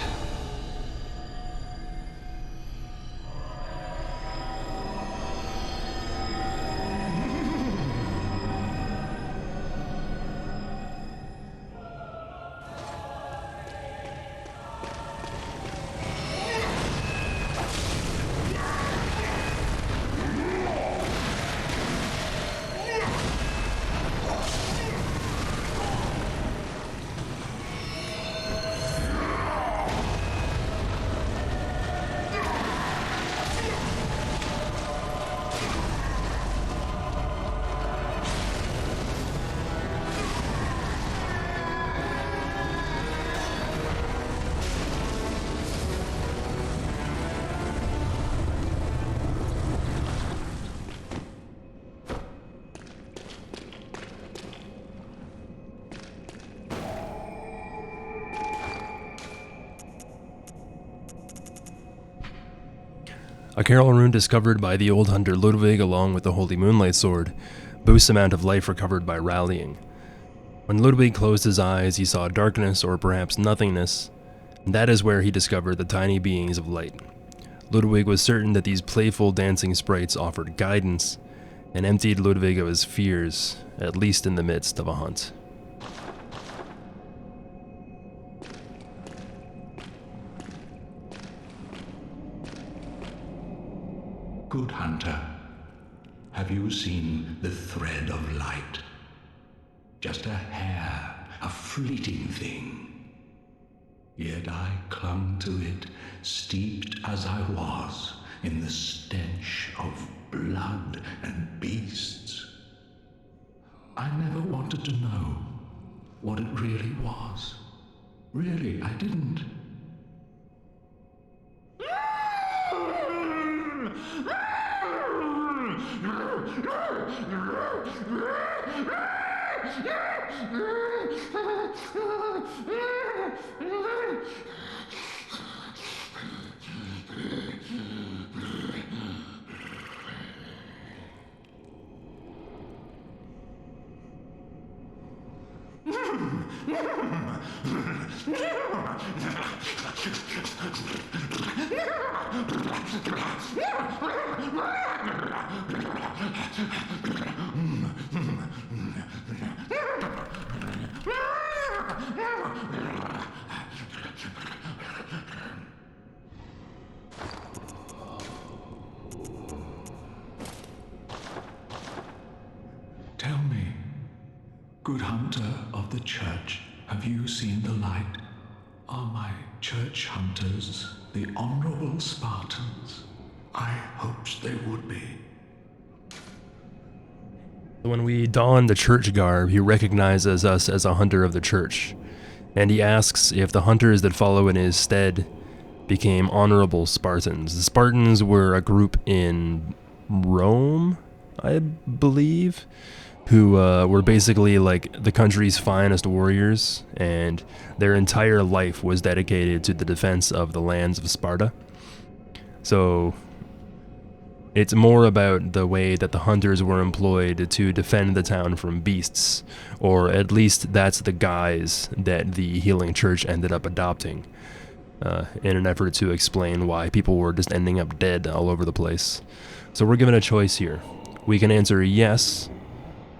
A Carroll Rune discovered by the old hunter Ludwig along with the holy Moonlight sword boosts the amount of life recovered by rallying. When Ludwig closed his eyes, he saw darkness or perhaps nothingness, and that is where he discovered the tiny beings of light. Ludwig was certain that these playful dancing sprites offered guidance, and emptied Ludwig of his fears, at least in the midst of a hunt. Good hunter, have you seen the thread of light? Just a hair, a fleeting thing. Yet I clung to it, steeped as I was in the stench of blood and beasts. I never wanted to know what it really was. Really, I didn't. Tell me, good hunter of the church, have you seen the light? Are my church hunters the honorable Spartans? I hoped they would be. When we don the church garb, he recognizes us as a hunter of the church, and he asks if the hunters that follow in his stead became honorable Spartans. The Spartans were a group in Rome, I believe, who were basically like the country's finest warriors, and their entire life was dedicated to the defense of the lands of Sparta. So it's more about the way that the hunters were employed to defend the town from beasts, or at least that's the guise that the Healing Church ended up adopting, in an effort to explain why people were just ending up dead all over the place. So we're given a choice here. We can answer yes,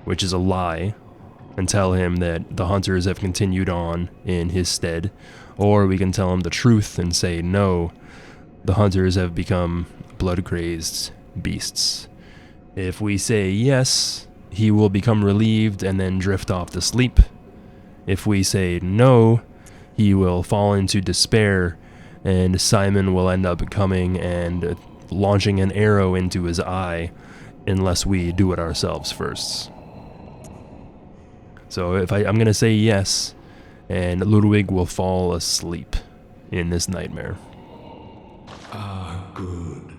which is a lie, and tell him that the hunters have continued on in his stead, or we can tell him the truth and say no, the hunters have become blood-crazed beasts. If we say yes, he will become relieved and then drift off to sleep. If we say no, he will fall into despair and Simon will end up coming and launching an arrow into his eye unless we do it ourselves first. So if I'm going to say yes, and Ludwig will fall asleep in this nightmare. Ah, good.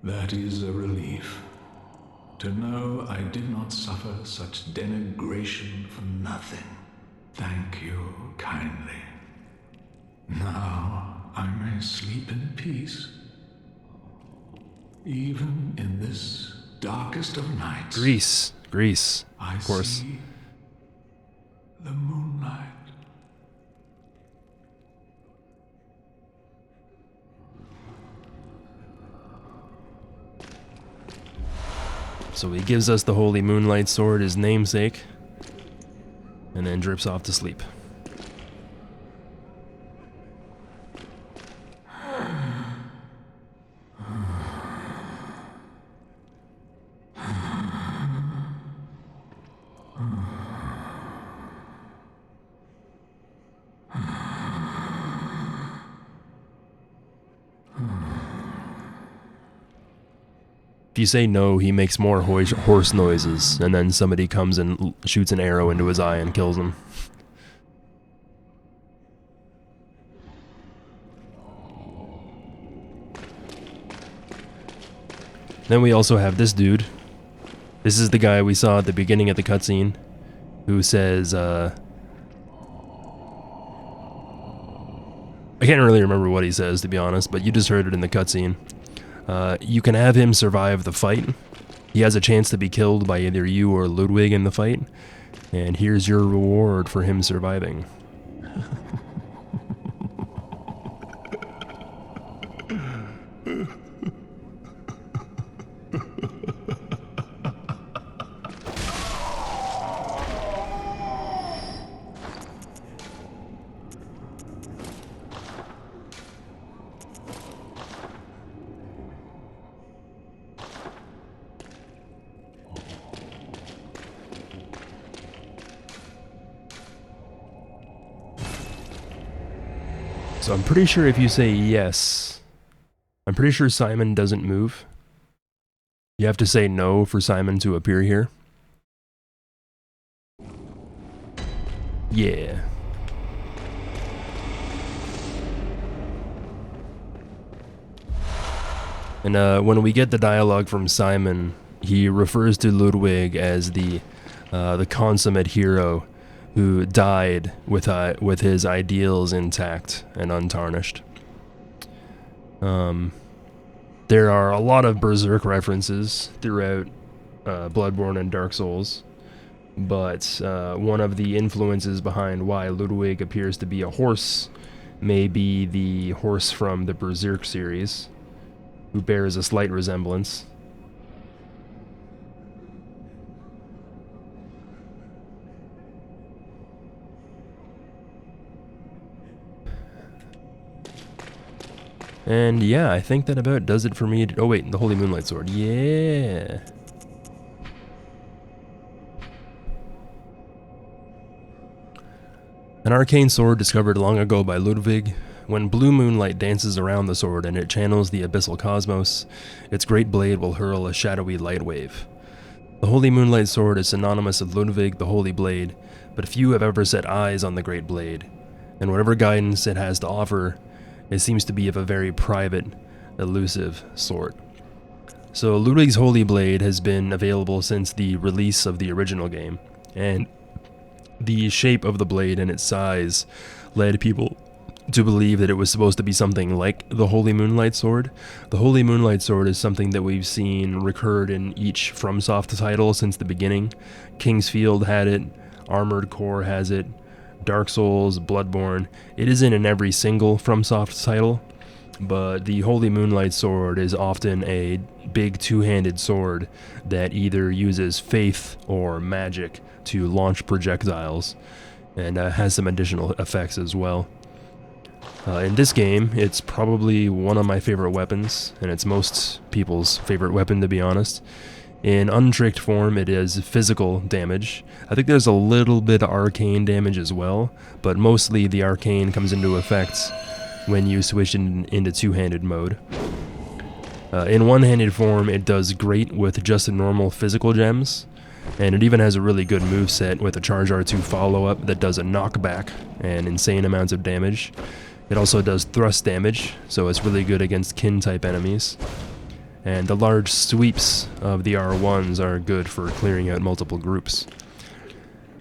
That is a relief. To know I did not suffer such denigration for nothing. Thank you kindly. Now I may sleep in peace. Even in this darkest of nights. Greece, I of course. see the moonlight. So he gives us the Holy Moonlight Sword, his namesake, and then drips off to sleep. If you say no, he makes more horse noises, and then somebody comes and shoots an arrow into his eye and kills him. Then we also have this dude. This is the guy we saw at the beginning of the cutscene, who says, I can't really remember what he says, to be honest, but you just heard it in the cutscene. You can have him survive the fight. He has a chance to be killed by either you or Ludwig in the fight, and here's your reward for him surviving. So I'm pretty sure if you say yes, I'm pretty sure Simon doesn't move. You have to say no for Simon to appear here. Yeah. And when we get the dialogue from Simon, he refers to Ludwig as the consummate hero who died with his ideals intact and untarnished. There are a lot of Berserk references throughout Bloodborne and Dark Souls, but one of the influences behind why Ludwig appears to be a horse may be the horse from the Berserk series, who bears a slight resemblance. And yeah, I think that about does it for me. Oh wait, the Holy Moonlight Sword. Yeah. An arcane sword discovered long ago by Ludwig. When blue moonlight dances around the sword and it channels the abyssal cosmos, its great blade will hurl a shadowy light wave. The Holy Moonlight Sword is synonymous with Ludwig, the Holy Blade, but few have ever set eyes on the great blade, and whatever guidance it has to offer, it seems to be of a very private, elusive sort. So Ludwig's Holy Blade has been available since the release of the original game, and the shape of the blade and its size led people to believe that it was supposed to be something like the Holy Moonlight Sword. The Holy Moonlight Sword is something that we've seen recurred in each FromSoft title since the beginning. Kingsfield had it, Armored Core has it, Dark Souls, Bloodborne. It isn't in every single FromSoft title, but the Holy Moonlight Sword is often a big two-handed sword that either uses faith or magic to launch projectiles, and has some additional effects as well. In this game, it's probably one of my favorite weapons, and it's most people's favorite weapon, to be honest. In untricked form, it is physical damage. I think there's a little bit of arcane damage as well, but mostly the arcane comes into effect when you switch into two-handed mode. In one-handed form, it does great with just normal physical gems, and it even has a really good moveset with a Charge R2 follow-up that does a knockback and insane amounts of damage. It also does thrust damage, so it's really good against kin-type enemies. And the large sweeps of the R1s are good for clearing out multiple groups.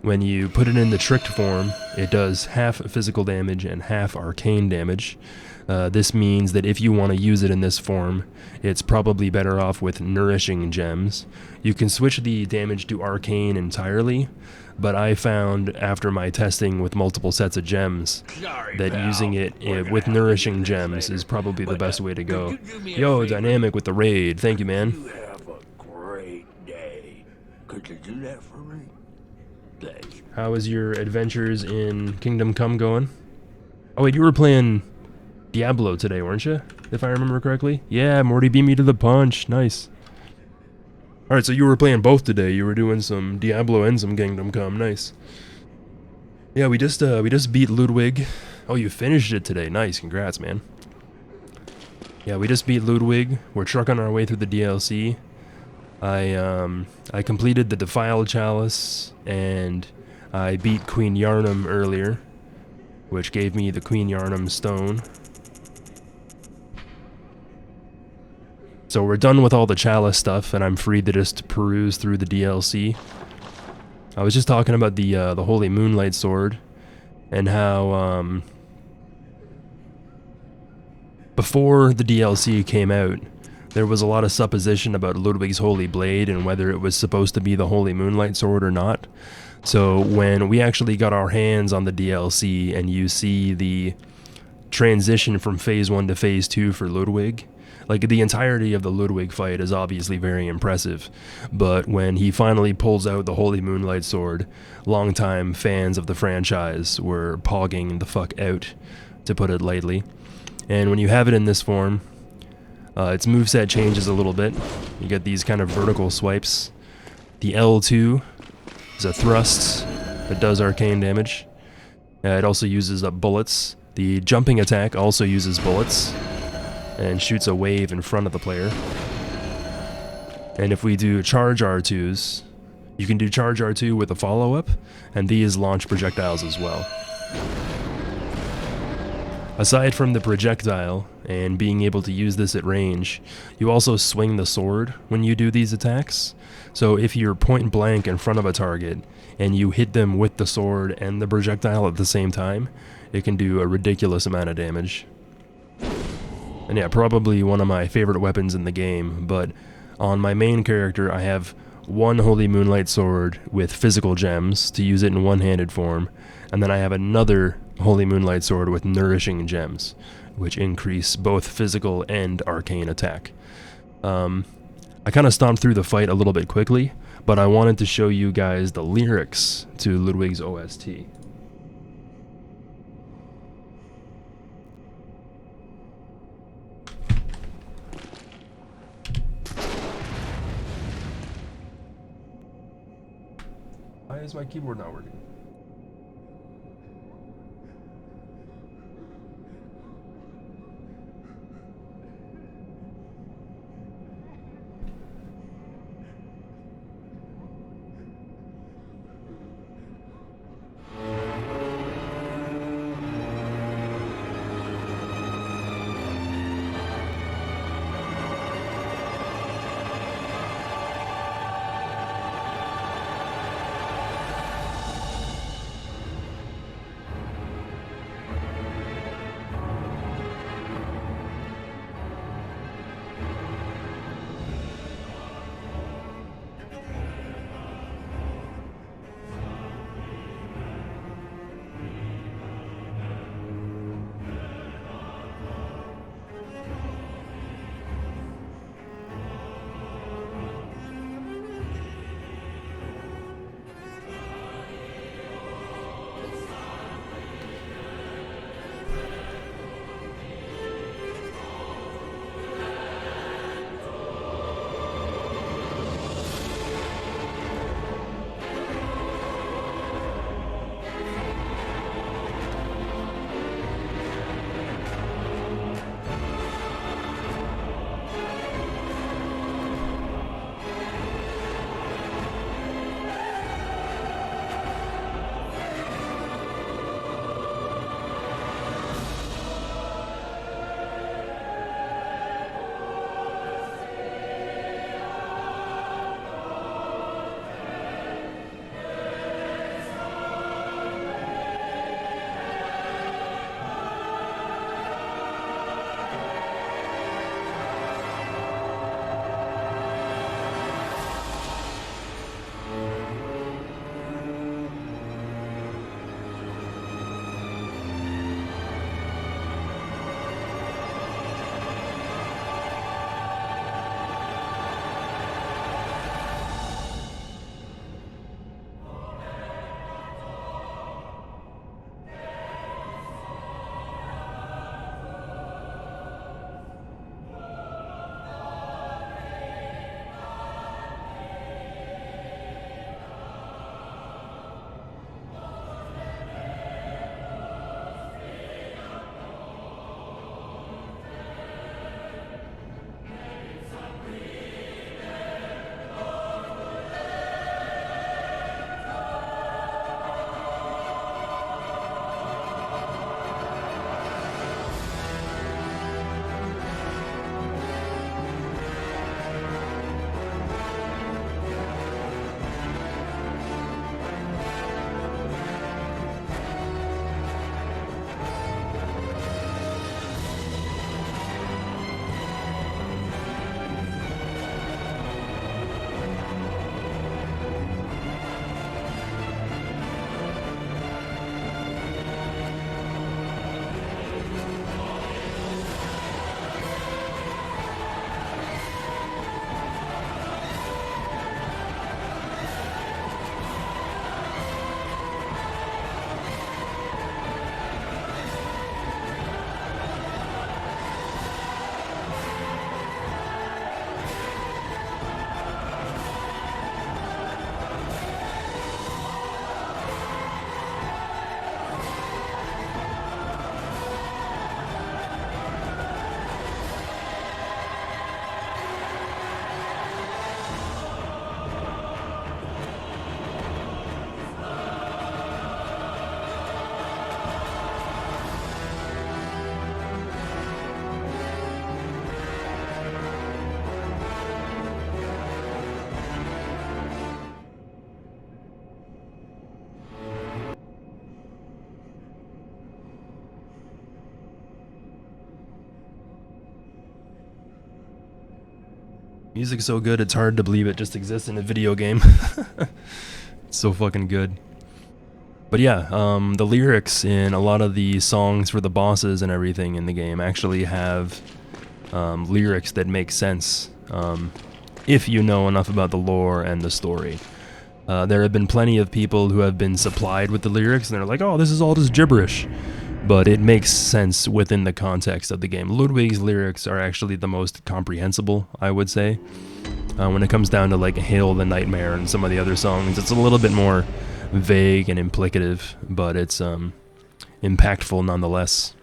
When you put it in the tricked form, it does half physical damage and half arcane damage. This means that if you want to use it in this form, it's probably better off with nourishing gems. You can switch the damage to arcane entirely, but I found after my testing with multiple sets of gems that using it with nourishing gems is probably the best way to go. Yo, Dynamic with the raid. Thank you, man. You have a great day. Could you do that for me? Thanks. How is your adventures in Kingdom Come going? Oh wait, you were playing Diablo today, weren't you? If I remember correctly? Yeah, Morty beat me to the punch. Nice. Alright, so you were playing both today. You were doing some Diablo and some Kingdom Come. Nice. Yeah, we just beat Ludwig. Oh, you finished it today. Nice. Congrats, man. Yeah, we just beat Ludwig. We're trucking our way through the DLC. I completed the Defiled Chalice, and I beat Queen Yarnham earlier, which gave me the Queen Yharnam Stone. So we're done with all the Chalice stuff, and I'm free to just peruse through the DLC. I was just talking about the Holy Moonlight Sword, and how before the DLC came out, there was a lot of supposition about Ludwig's Holy Blade and whether it was supposed to be the Holy Moonlight Sword or not. So when we actually got our hands on the DLC and you see the transition from Phase 1 to Phase 2 for Ludwig, like the entirety of the Ludwig fight is obviously very impressive, but when he finally pulls out the Holy Moonlight Sword, longtime fans of the franchise were pogging the fuck out, to put it lightly. And when you have it in this form, its moveset changes a little bit. You get these kind of vertical swipes. The L2 is a thrust that does arcane damage. It also uses bullets. The jumping attack also uses bullets and shoots a wave in front of the player. And if we do Charge R2s, you can do Charge R2 with a follow-up, and these launch projectiles as well. Aside from the projectile and being able to use this at range, you also swing the sword when you do these attacks. So if you're point blank in front of a target and you hit them with the sword and the projectile at the same time, it can do a ridiculous amount of damage. And yeah, probably one of my favorite weapons in the game, but on my main character I have one Holy Moonlight Sword with physical gems to use it in one-handed form, and then I have another Holy Moonlight Sword with nourishing gems, which increase both physical and arcane attack. I kind of stomped through the fight a little bit quickly, but I wanted to show you guys the lyrics to Ludwig's OST. Why is my keyboard not working? Music's so good, it's hard to believe it just exists in a video game. It's so fucking good. But yeah, the lyrics in a lot of the songs for the bosses and everything in the game actually have lyrics that make sense if you know enough about the lore and the story. There have been plenty of people who have been supplied with the lyrics and they're like, oh, this is all just gibberish. But it makes sense within the context of the game. Ludwig's lyrics are actually the most comprehensible, I would say. When it comes down to like Hail the Nightmare and some of the other songs, it's a little bit more vague and implicative, but it's impactful nonetheless.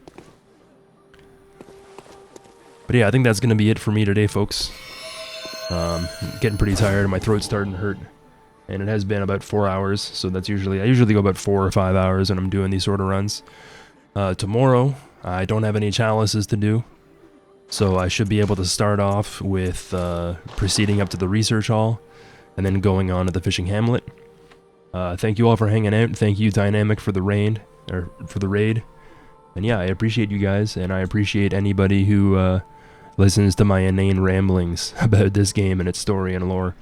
But yeah, I think that's gonna be it for me today, folks. Getting pretty tired and my throat's starting to hurt. And it has been about 4 hours, so that's usually, I usually go about 4 or 5 hours when I'm doing these sort of runs. Tomorrow, I don't have any chalices to do, so I should be able to start off with proceeding up to the research hall, and then going on to the fishing hamlet. Thank you all for hanging out. Thank you, Dynamic, for the raid. And yeah, I appreciate you guys, and I appreciate anybody who listens to my inane ramblings about this game and its story and lore.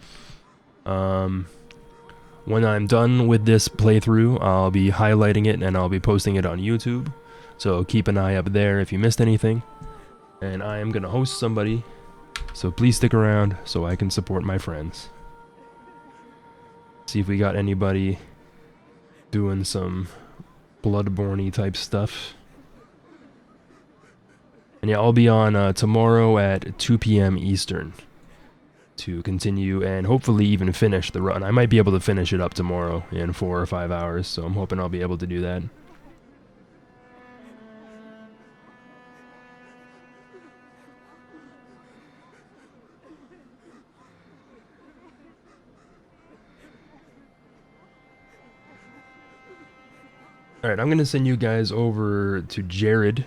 When I'm done with this playthrough, I'll be highlighting it and I'll be posting it on YouTube. So keep an eye up there if you missed anything. And I am going to host somebody, so please stick around so I can support my friends. See if we got anybody doing some Bloodborne-y type stuff. And yeah, I'll be on tomorrow at 2 p.m. Eastern to continue and hopefully even finish the run. I might be able to finish it up tomorrow in 4 or 5 hours, so I'm hoping I'll be able to do that. Alright, I'm going to send you guys over to Jared.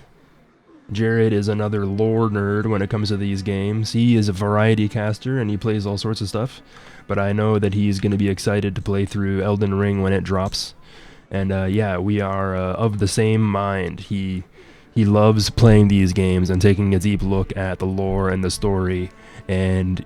Jared is another lore nerd when it comes to these games. He is a variety caster and he plays all sorts of stuff, but I know that he's going to be excited to play through Elden Ring when it drops. And yeah, we are of the same mind. He loves playing these games and taking a deep look at the lore and the story, and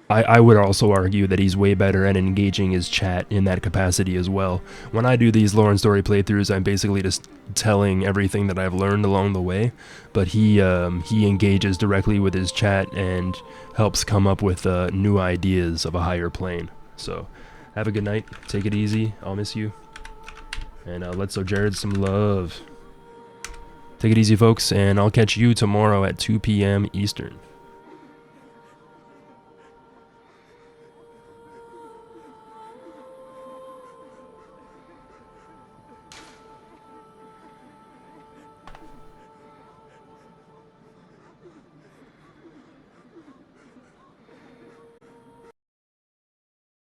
I would also argue that he's way better at engaging his chat in that capacity as well. When I do these lore and story playthroughs, I'm basically just telling everything that I've learned along the way, but he engages directly with his chat and helps come up with new ideas of a higher plane. So, have a good night, take it easy, I'll miss you, and let's show Jared some love. Take it easy, folks, and I'll catch you tomorrow at 2 p.m. Eastern.